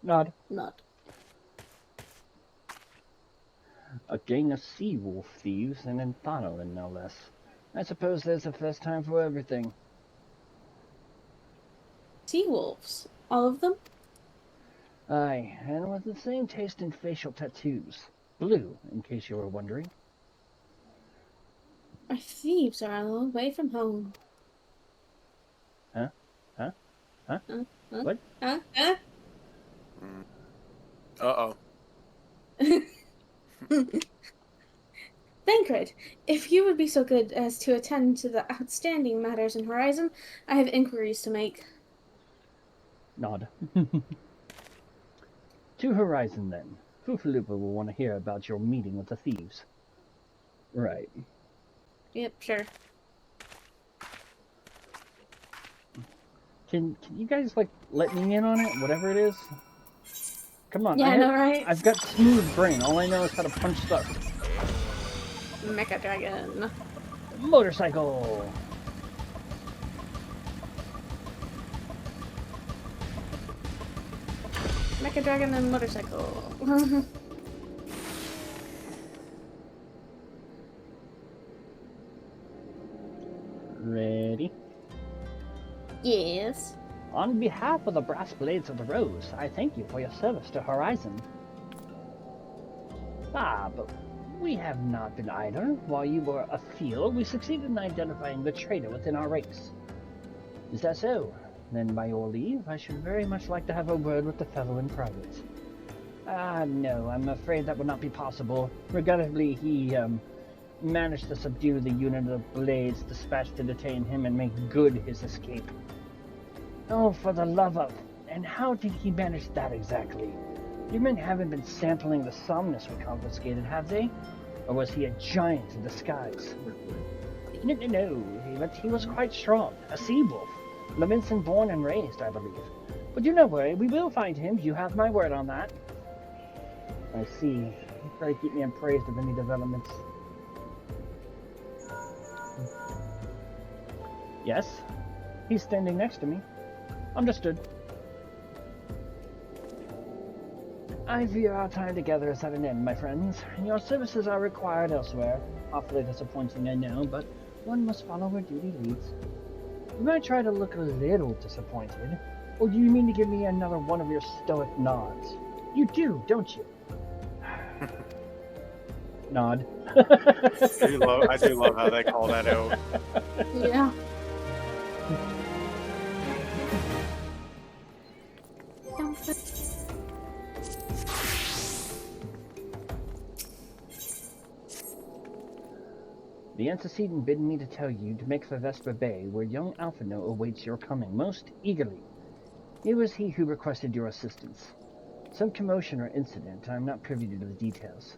Nod. Nod. A gang of sea wolf thieves and Enthanolin, no less. I suppose there's a first time for everything. Sea wolves? All of them? Aye, and with the same taste in facial tattoos. Blue, in case you were wondering. Our thieves are a long way from home. Huh? Huh? Huh? What? Huh? Uh-oh. Thancred, if you would be so good as to attend to the outstanding matters in Horizon, I have inquiries to make. Nod. To Horizon, then. Fufalupa will want to hear about your meeting with the thieves. Right. Yep, sure. Can you guys, like, let me in on it? Whatever it is? Come on. Yeah, I know, right? I've got smooth brain. All I know is how to punch stuff. Mecha Dragon. Motorcycle! Mecha Dragon and motorcycle. Ready? Yes. On behalf of the Brass Blades of the Rose, I thank you for your service to Horizon. Ah, but we have not been idle. While you were afield, we succeeded in identifying the traitor within our ranks. Is that so? Then by your leave, I should very much like to have a word with the fellow in private. Ah, no, I'm afraid that would not be possible. Regrettably, he, managed to subdue the unit of blades dispatched to detain him and make good his escape. Oh, for the love of... And how did he manage that exactly? Your men haven't been sampling the somnus we confiscated, have they? Or was he a giant in disguise? No, but he was quite strong. A sea-wolf. Levinson born and raised, I believe. But do not worry, we will find him. You have my word on that. I see. Try to keep me appraised of any developments. Yes? He's standing next to me. Understood. I fear our time together is at an end, my friends. Your services are required elsewhere. Awfully disappointing, I know, but one must follow where duty leads. You might try to look a little disappointed. Or do you mean to give me another one of your stoic nods? You do, don't you? Nod. I do love how they call that out. Yeah. The antecedent bid me to tell you to make for Vesper Bay, where young Alphino awaits your coming most eagerly. It was he who requested your assistance. Some commotion or incident, I am not privy to the details.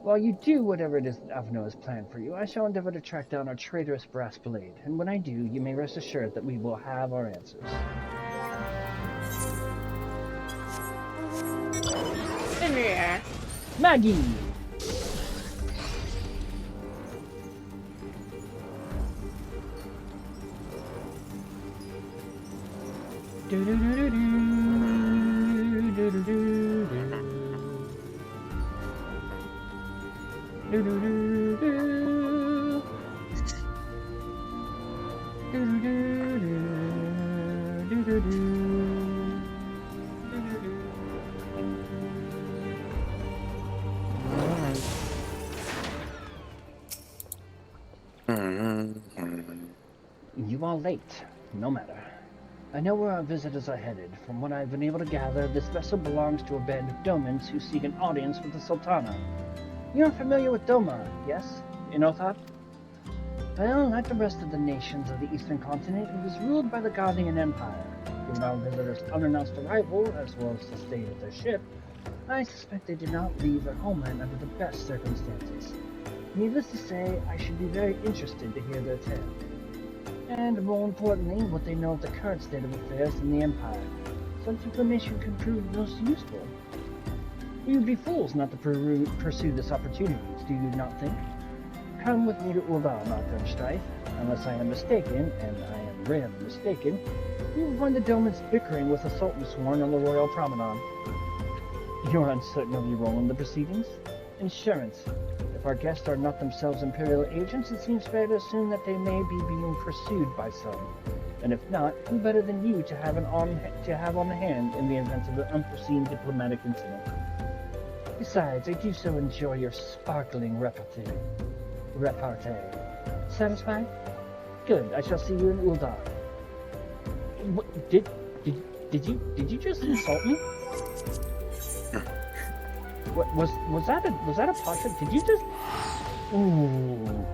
While you do whatever it is that Alphino has planned for you, I shall endeavor to track down our traitorous brass blade, and when I do, you may rest assured that we will have our answers. In here. Maggie! You are late. No matter. I know where our visitors are headed. From what I've been able to gather, this vessel belongs to a band of Domans who seek an audience with the Sultana. You're familiar with Doma, yes? Inothot? Well, like the rest of the nations of the eastern continent, it was ruled by the Guardian Empire. Given our visitors' unannounced arrival, as well as the state of their ship, I suspect they did not leave their homeland under the best circumstances. Needless to say, I should be very interested to hear their tale. And more importantly, what they know of the current state of affairs in the Empire. Such information can prove most useful. We would be fools not to pursue this opportunity, do you not think? Come with me to Ul'dah, Arthur and Strife. Unless I am mistaken, and I am rarely mistaken, you will find the Domans bickering with the Sultan sworn on the Royal Promenade. You are uncertain of your role in the proceedings? Insurance. If our guests are not themselves Imperial agents, it seems fair to assume that they may be being pursued by some. And if not, who better than you to have on hand in the event of an unforeseen diplomatic incident? Besides, I do so enjoy your sparkling repartee. Satisfied? Good. I shall see you in Ul'dah. What, did you just insult me? What was that a potion? Did you just? Ooh.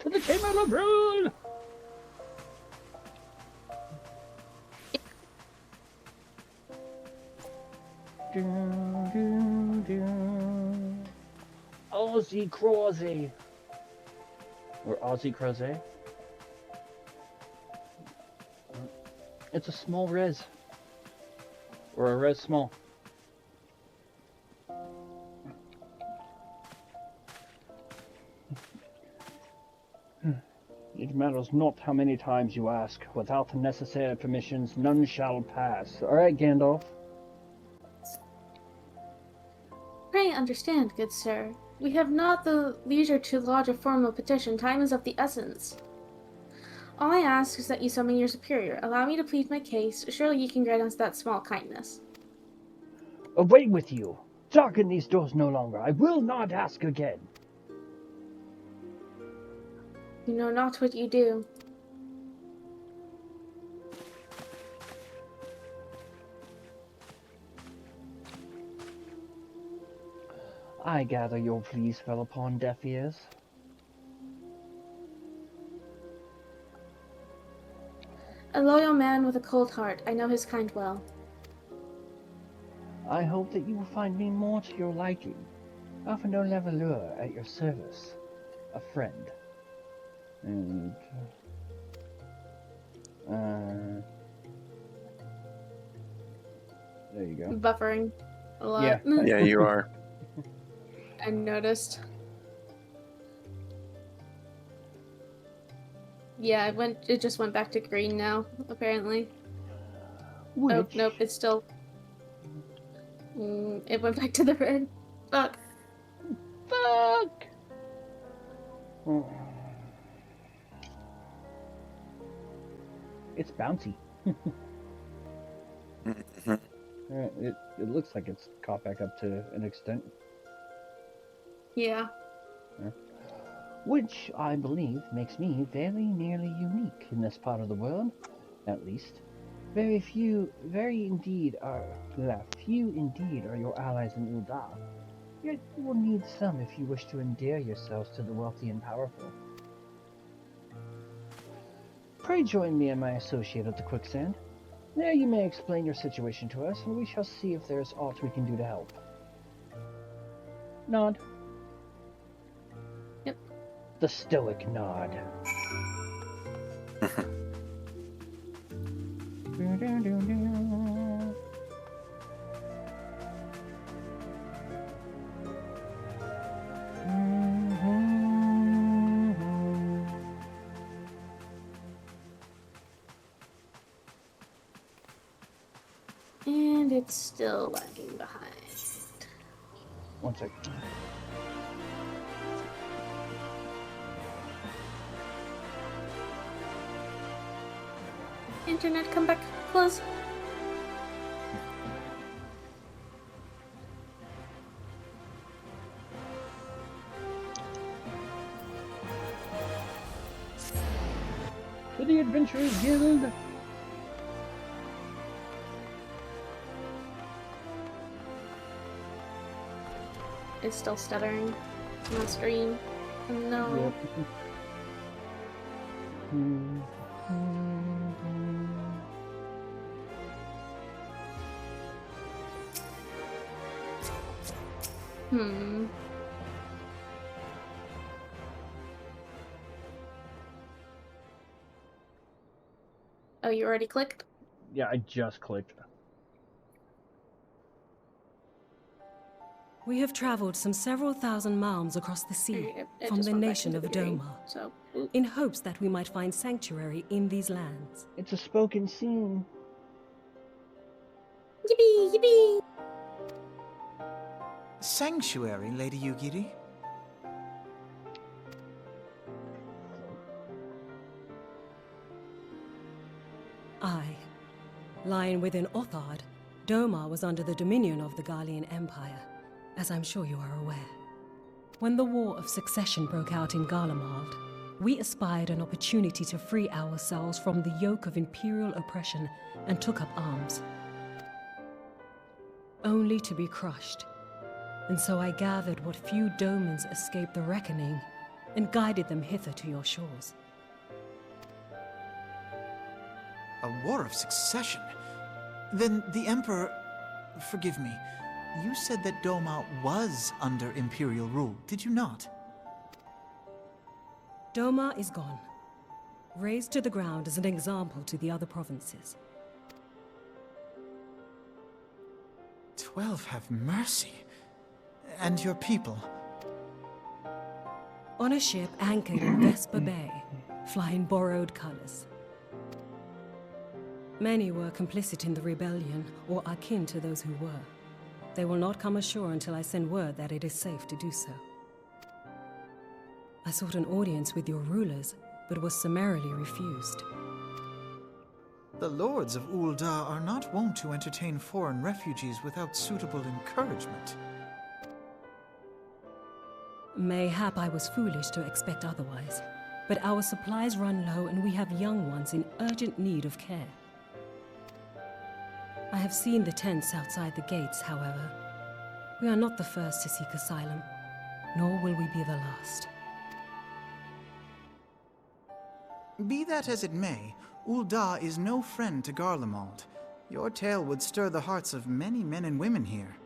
To the chamber of rule. Aussie Croisé. Or Aussie Croisé. It's a small res. Or a res small. It matters not how many times you ask. Without the necessary permissions, none shall pass. Alright, Gandalf. Pray understand, good sir. We have not the leisure to lodge a formal petition. Time is of the essence. All I ask is that you summon your superior. Allow me to plead my case. Surely you can grant us that small kindness. Away with you! Darken these doors no longer. I will not ask again. You know not what you do. I gather your pleas fell upon deaf ears. A loyal man with a cold heart. I know his kind well. I hope that you will find me more to your liking. Offer no levelure at your service. A friend. And... there you go. Buffering a lot. Yeah. Yeah, you are. I noticed. Yeah, it just went back to green now, apparently. Which... Oh, nope, it's still... it went back to the red. Fuck. Fuck! It's bouncy. It looks like it's caught back up to an extent. Yeah. Which, I believe, makes me very nearly unique in this part of the world, at least. Few indeed are your allies in Uldar. Yet you will need some if you wish to endear yourselves to the wealthy and powerful. Pray join me and my associate at the quicksand. There you may explain your situation to us, and we shall see if there is aught we can do to help. Nod. Yep. The stoic nod. And it's still lagging behind. One sec. Internet, come back close. To the Adventurers Guild! It's still stuttering on stream. Oh, no. Oh, you already clicked? Yeah, I just clicked. We have traveled some several thousand miles across the sea It from just the went back nation to of the beginning, Doma, So, in hopes that we might find sanctuary in these lands. It's a spoken scene. yippee, yippee! Sanctuary, Lady Yugiri? Aye. Lying within Othard, Doma was under the dominion of the Garlean Empire, as I'm sure you are aware. When the War of Succession broke out in Garlemald, we espied an opportunity to free ourselves from the yoke of imperial oppression and took up arms. Only to be crushed. And so I gathered what few Domans escaped the reckoning and guided them hither to your shores. A war of succession? Then the Emperor... Forgive me. You said that Doma was under Imperial rule, did you not? Doma is gone. Razed to the ground as an example to the other provinces. 12 have mercy. And your people? On a ship anchored in Vesper Bay, flying borrowed colors. Many were complicit in the rebellion, or akin to those who were. They will not come ashore until I send word that it is safe to do so. I sought an audience with your rulers, but was summarily refused. The lords of Uldar are not wont to entertain foreign refugees without suitable encouragement. Mayhap I was foolish to expect otherwise, but our supplies run low and we have young ones in urgent need of care. I have seen the tents outside the gates, however. We are not the first to seek asylum, nor will we be the last. Be that as it may, Ul'dah is no friend to Garlemald. Your tale would stir the hearts of many men and women here.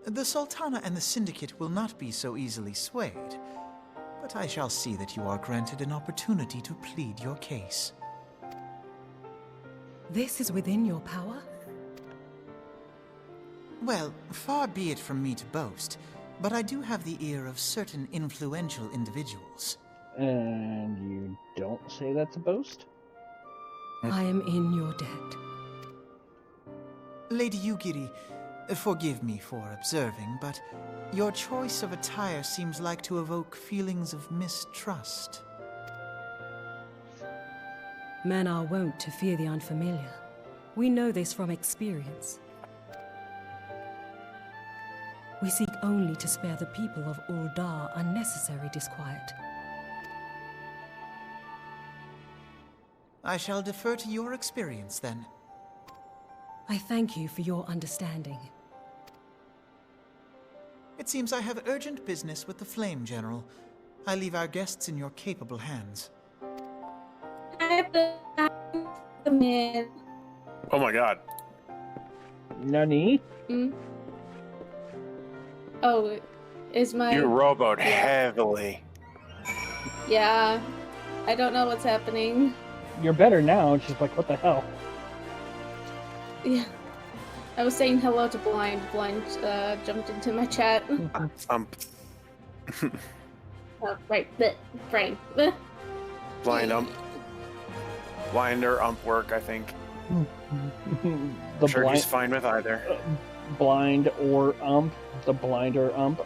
The Sultana and the Syndicate will not be so easily swayed, but I shall see that you are granted an opportunity to plead your case. This is within your power? Well, far be it from me to boast, but I do have the ear of certain influential individuals. And you don't say that's a boast? I am in your debt. Lady Yugiri, forgive me for observing, but your choice of attire seems like to evoke feelings of mistrust. Men are wont to fear the unfamiliar. We know this from experience. We seek only to spare the people of Ul'dah unnecessary disquiet. I shall defer to your experience, then. I thank you for your understanding. It seems I have urgent business with the Flame General. I leave our guests in your capable hands. Oh my god. Nani? Oh, is my... You rowboat heavily. Yeah. I don't know what's happening. You're better now. It's just like, what the hell? Yeah. I was saying hello to Blind. Blind jumped into my chat. Right. Brain. Blind or ump work, I think. The sure, he's fine with either. Blind or ump. The blind or ump.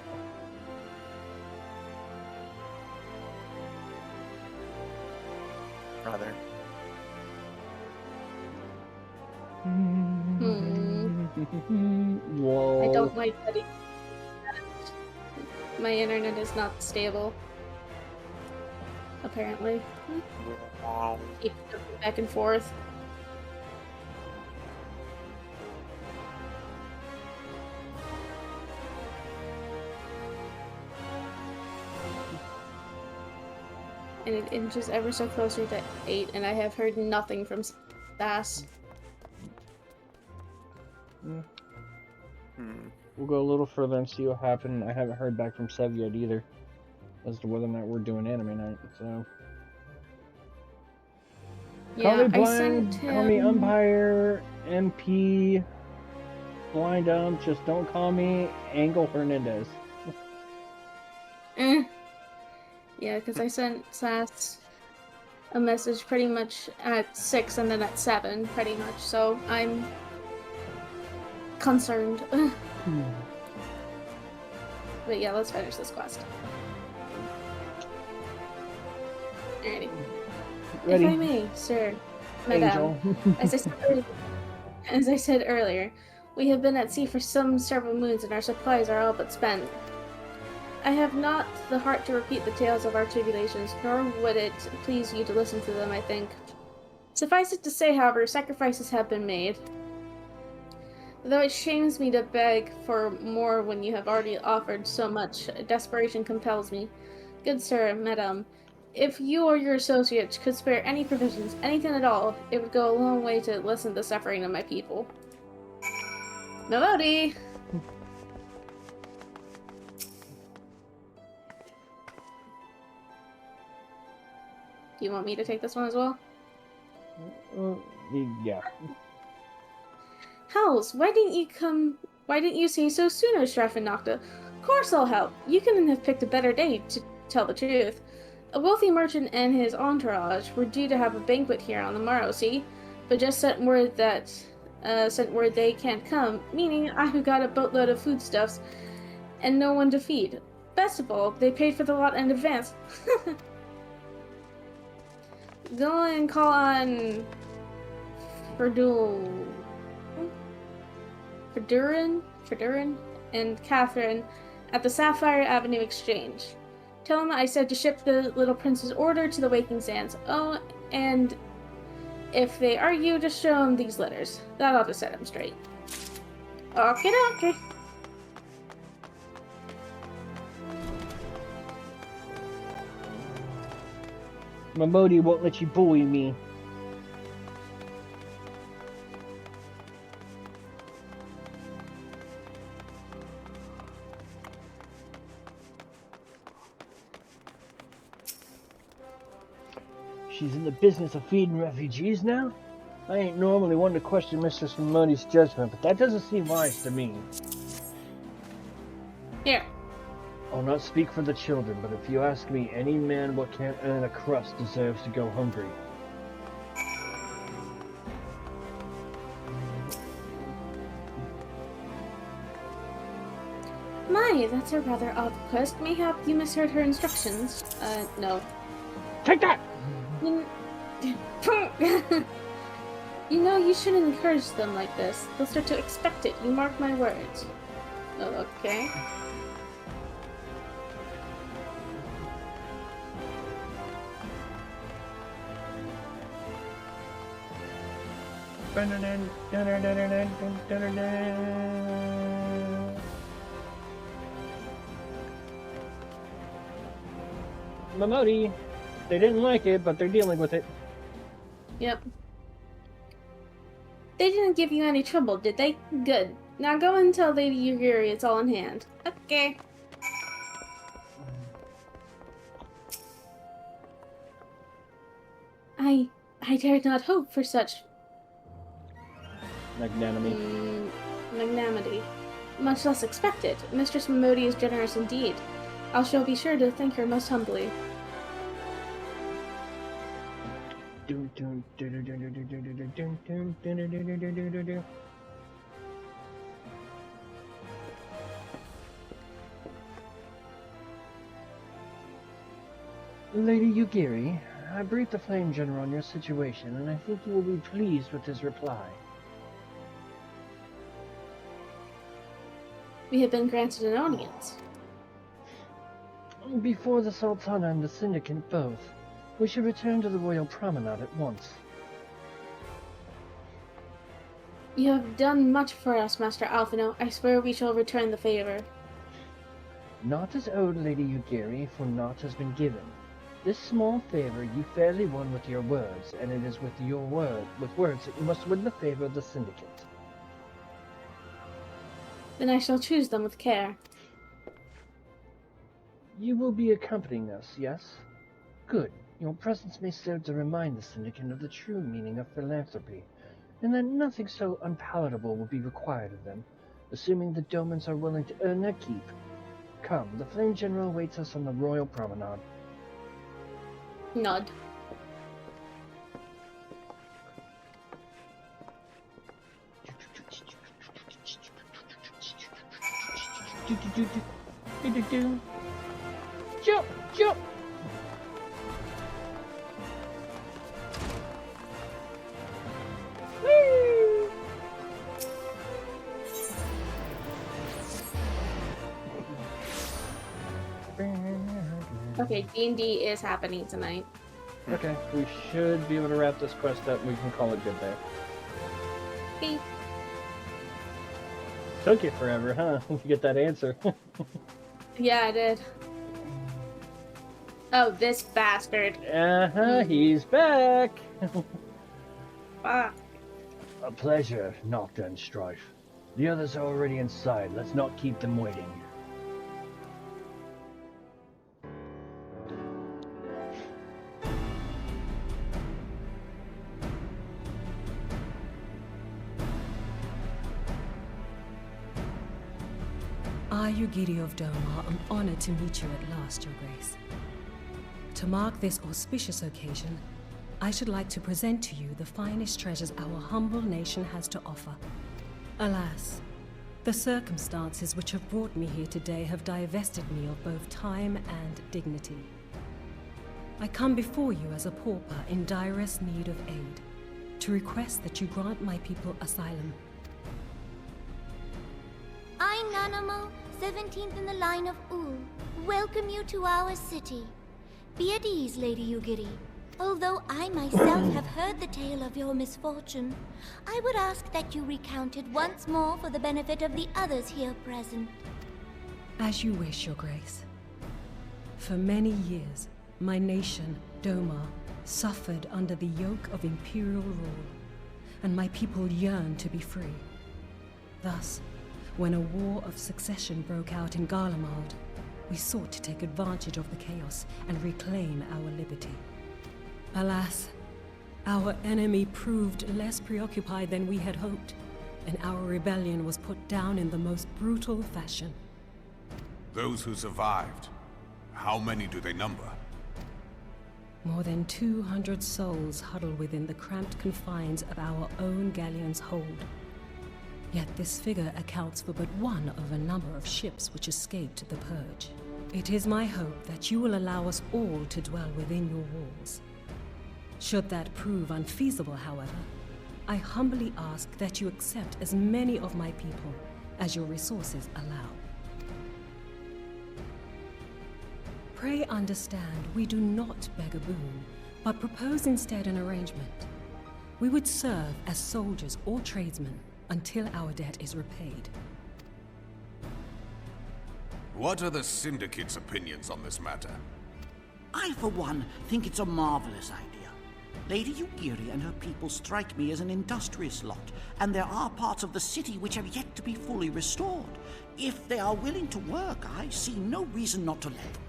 Rather. Whoa. I don't like that my internet is not stable. Apparently. Keep jumping back and forth. And it inches ever so closer to 8, and I have heard nothing from Sass. We'll go a little further and see what happened. I haven't heard back from Sev yet either, as to whether or not we're doing anime night, so... Yeah, call me blind, I sent him... call me umpire, MP, blind ump, just don't call me Angle Hernandez. Yeah, because I sent Sass a message pretty much at 6 and then at 7, pretty much, so I'm concerned. But yeah, let's finish this quest. Alrighty. Ready. If I may, sir, madame, as I said earlier, we have been at sea for several moons and our supplies are all but spent. I have not the heart to repeat the tales of our tribulations, nor would it please you to listen to them, I think. Suffice it to say, however, sacrifices have been made. Though it shames me to beg for more when you have already offered so much, desperation compels me. Good sir, madame, if you or your associates could spare any provisions, anything at all, it would go a long way to lessen the suffering of my people. Melody! Do you want me to take this one as well? Yeah. Hells, why didn't you say so sooner, Strife and Nocta? Of course I'll help. You couldn't have picked a better day, to tell the truth. A wealthy merchant and his entourage were due to have a banquet here on the morrow, see? But just sent word they can't come, meaning I've got a boatload of foodstuffs and no one to feed. Best of all, they paid for the lot in advance. Go and call on Verdurin and Catherine at the Sapphire Avenue Exchange. Tell them I said to ship the little prince's order to the Waking Sands. Oh, and if they argue, just show them these letters. That ought to set them straight. Okay. Momodi won't let you bully me. She's in the business of feeding refugees now? I ain't normally one to question Mistress Momodi's judgment, but that doesn't seem wise to me. Here. I'll not speak for the children, but if you ask me, any man what can't earn a crust deserves to go hungry. My, that's a rather odd request. Mayhap you misheard her instructions. No. Take that! You know, you shouldn't encourage them like this. They'll start to expect it. You mark my words. Oh, okay. Momodi, they didn't like it, but they're dealing with it. Yep. They didn't give you any trouble, did they? Good. Now go and tell Lady Yugiri it's all in hand. Okay. I dared not hope for such Magnanimity. magnanimity. Much less expected. Mistress Momodi is generous indeed. I shall be sure to thank her most humbly. Lady Yugiri, I briefed the Flame General on your situation, and I think you will be pleased with his reply. We have been granted an audience. Before the Sultana and the Syndicate both, we should return to the Royal Promenade at once. You have done much for us, Master Alphino. I swear we shall return the favor. Naught is owed, Lady Yugiri, for naught has been given. This small favor you fairly won with your words, and it is with words that you must win the favor of the Syndicate. Then I shall choose them with care. You will be accompanying us, yes? Good. Your presence may serve to remind the Syndicate of the true meaning of philanthropy, and that nothing so unpalatable will be required of them, assuming the Domans are willing to earn their keep. Come, the Flame General awaits us on the Royal Promenade. Nod. Jump! Jump! Whee! Okay, D&D is happening tonight. Okay, we should be able to wrap this quest up. We can call it good there. Okay. Took you forever, huh? To get that answer. Yeah, I did. Oh, this bastard. He's back! Fuck. A pleasure, Nocta and Strife. The others are already inside. Let's not keep them waiting. I, Yugiri of Doma, am honored to meet you at last, Your Grace. To mark this auspicious occasion, I should like to present to you the finest treasures our humble nation has to offer. Alas, the circumstances which have brought me here today have divested me of both time and dignity. I come before you as a pauper in direst need of aid, to request that you grant my people asylum. I, Nanamo, 17th in the line of Ul, welcome you to our city. Be at ease, Lady Yugiri. Although I myself have heard the tale of your misfortune, I would ask that you recount it once more for the benefit of the others here present. As you wish, Your Grace. For many years, my nation, Doma, suffered under the yoke of imperial rule, and my people yearned to be free. Thus, when a war of succession broke out in Garlemald, we sought to take advantage of the chaos and reclaim our liberty. Alas, our enemy proved less preoccupied than we had hoped, and our rebellion was put down in the most brutal fashion. Those who survived, how many do they number? More than 200 souls huddle within the cramped confines of our own galleon's hold. Yet this figure accounts for but one of a number of ships which escaped the Purge. It is my hope that you will allow us all to dwell within your walls. Should that prove unfeasible, however, I humbly ask that you accept as many of my people as your resources allow. Pray understand, we do not beg a boon, but propose instead an arrangement. We would serve as soldiers or tradesmen until our debt is repaid. What are the Syndicate's opinions on this matter? I, for one, think it's a marvelous idea. Lady Yugiri and her people strike me as an industrious lot, and there are parts of the city which have yet to be fully restored. If they are willing to work, I see no reason not to let them.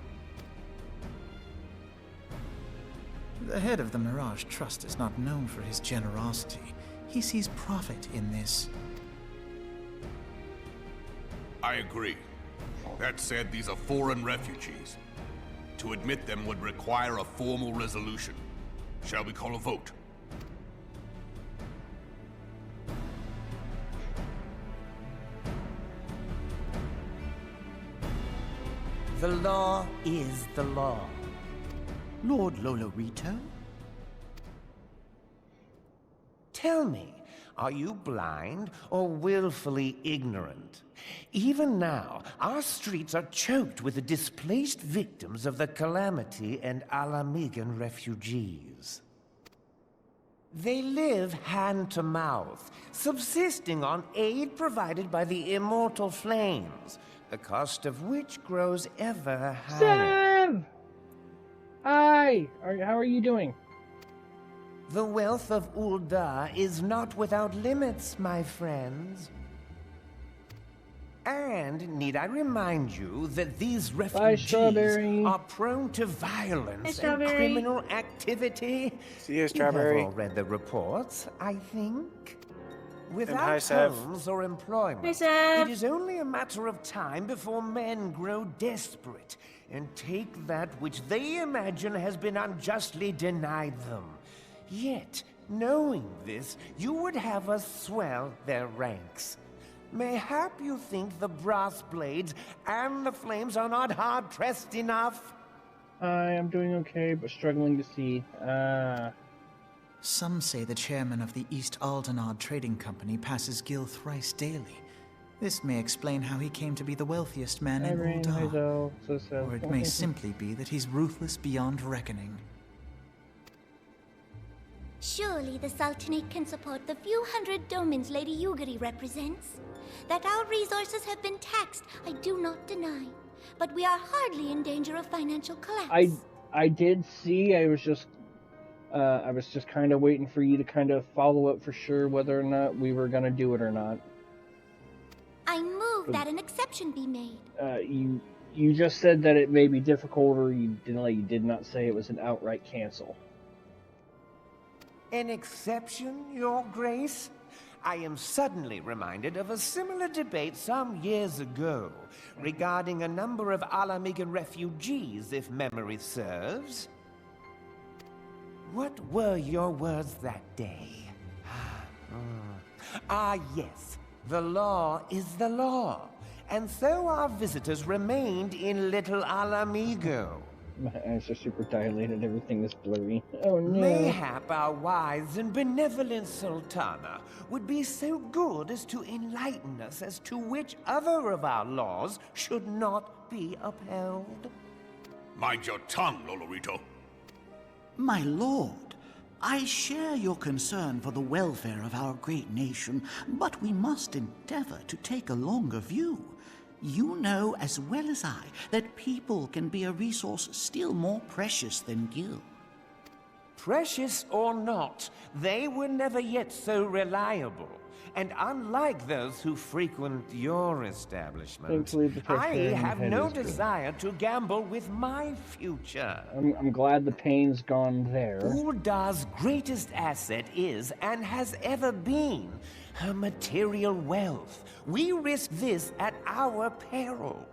The head of the Mirage Trust is not known for his generosity. He sees profit in this. I agree. That said, these are foreign refugees. To admit them would require a formal resolution. Shall we call a vote? The law is the law. Lord Lolorito? Tell me, are you blind or willfully ignorant? Even now, our streets are choked with the displaced victims of the Calamity and Alamigan refugees. They live hand to mouth, subsisting on aid provided by the immortal flames, the cost of which grows ever higher. Sam! Hi! How are you doing? The wealth of Ul'dah is not without limits, my friends. And need I remind you that these refugees are prone to violence and criminal activity? See you, Strawberry. You have all read the reports, I think. Without hi, Sev. homes or employment, Hi, Sev. it is only a matter of time before men grow desperate and take that which they imagine has been unjustly denied them. Yet, knowing this, you would have us swell their ranks. Mayhap you think the brass blades and the flames are not hard-pressed enough? I am doing okay, but struggling to see. Some say the chairman of the East Aldenard Trading Company passes Gil thrice daily. This may explain how he came to be the wealthiest man in Ul'dah. Or it may simply be that he's ruthless beyond reckoning. Surely the Sultanate can support the few hundred domins Lady Yugiri represents. That our resources have been taxed, I do not deny. But we are hardly in danger of financial collapse. I did see. I was just kind of waiting for you to kind of follow up for sure whether or not we were gonna do it or not. I move that an exception be made. You just said that it may be difficult, or you did not say it was an outright cancel. An exception, Your Grace? I am suddenly reminded of a similar debate some years ago regarding a number of Alamigan refugees, if memory serves. What were your words that day? Yes, the law is the law, and so our visitors remained in Little Alamigo. My eyes are super dilated, everything is blurry. Oh no. Mayhap our wise and benevolent Sultana would be so good as to enlighten us as to which other of our laws should not be upheld. Mind your tongue, Lolorito. My lord, I share your concern for the welfare of our great nation, but we must endeavor to take a longer view. You know as well as I that people can be a resource still more precious than gil. Precious or not, they were never yet so reliable. And unlike those who frequent your establishment, I have no desire to gamble with my future. I'm glad the pain's gone there. Uldar's greatest asset is, and has ever been, her material wealth. We risk this at our peril.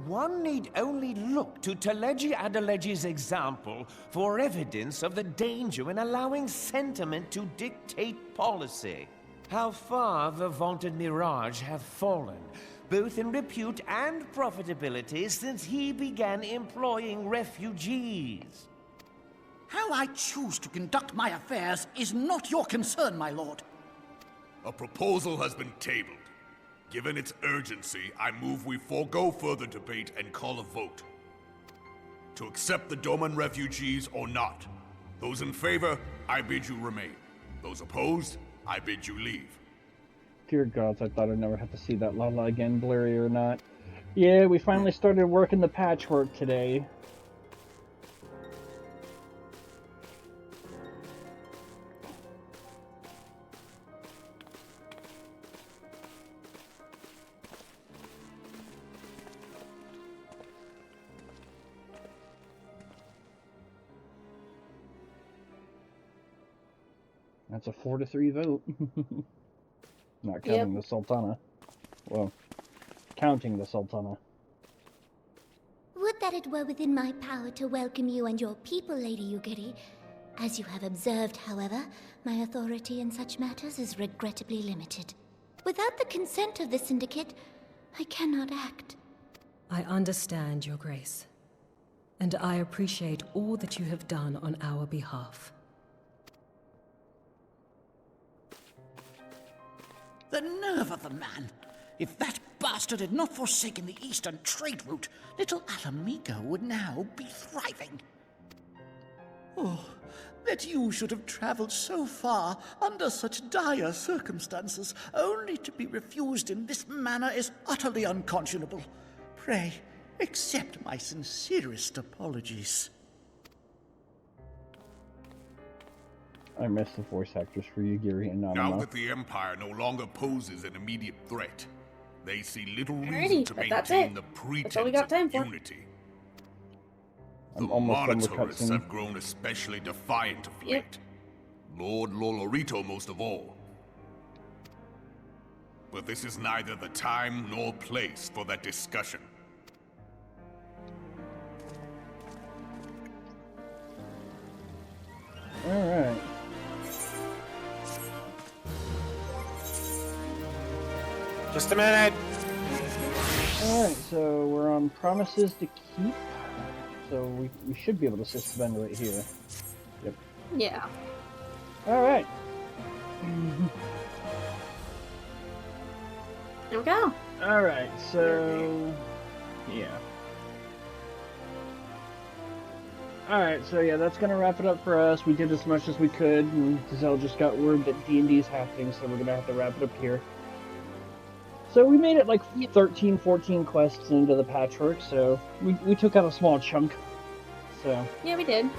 One need only look to Teleji Adeleji's example for evidence of the danger in allowing sentiment to dictate policy. How far the vaunted Mirage have fallen, both in repute and profitability, since he began employing refugees. How I choose to conduct my affairs is not your concern, my lord. A proposal has been tabled. Given its urgency, I move we forego further debate and call a vote. To accept the Doman refugees or not. Those in favor, I bid you remain. Those opposed, I bid you leave. Dear gods, I thought I'd never have to see that Lala again, blurry or not. Yeah, we finally started working the patchwork today. That's a 4-3 vote. Not counting the Sultana. Well, counting the Sultana. Would that it were within my power to welcome you and your people, Lady Yugiri. As you have observed, however, my authority in such matters is regrettably limited. Without the consent of the Syndicate, I cannot act. I understand, Your Grace. And I appreciate all that you have done on our behalf. The nerve of the man! If that bastard had not forsaken the eastern trade route, little Alamigo would now be thriving. Oh, that you should have traveled so far under such dire circumstances, only to be refused in this manner is utterly unconscionable. Pray, accept my sincerest apologies. I miss the voice actors for Yugiri and Nanama. Now that the Empire no longer poses an immediate threat, they see little reason to maintain the pretense of unity. The monitors have grown especially defiant of late. Lord Lolorito most of all. But this is neither the time nor place for that discussion. Alright. Just a minute. Alright, so we're on promises to keep. So we should be able to suspend right here. Yep. Yeah. Alright. There we go. Alright, so yeah. Alright, so yeah, that's gonna wrap it up for us. We did as much as we could, and Zel just got word that D&D is happening, so we're gonna have to wrap it up here. So we made it like 13, 14 quests into the patchwork, so we took out a small chunk. So yeah, we did.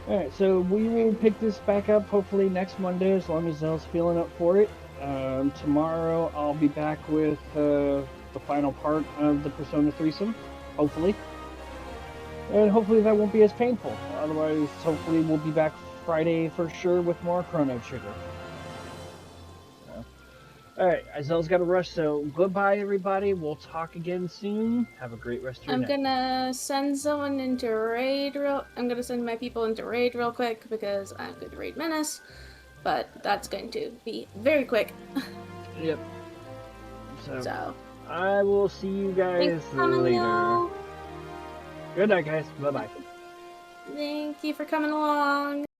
Alright, so we will pick this back up hopefully next Monday, as long as Zel's feeling up for it. Tomorrow I'll be back with the final part of the Persona threesome, hopefully. And hopefully that won't be as painful. Otherwise, hopefully we'll be back Friday for sure with more Chrono Trigger. Alright, Zel's got to rush, so goodbye everybody. We'll talk again soon. Have a great rest of your night. I'm gonna send someone into raid I'm gonna send my people into raid real quick because I'm going to raid Menace. But that's going to be very quick. Yep. So I will see you guys later. Good night, guys. Bye-bye. Thank you for coming along.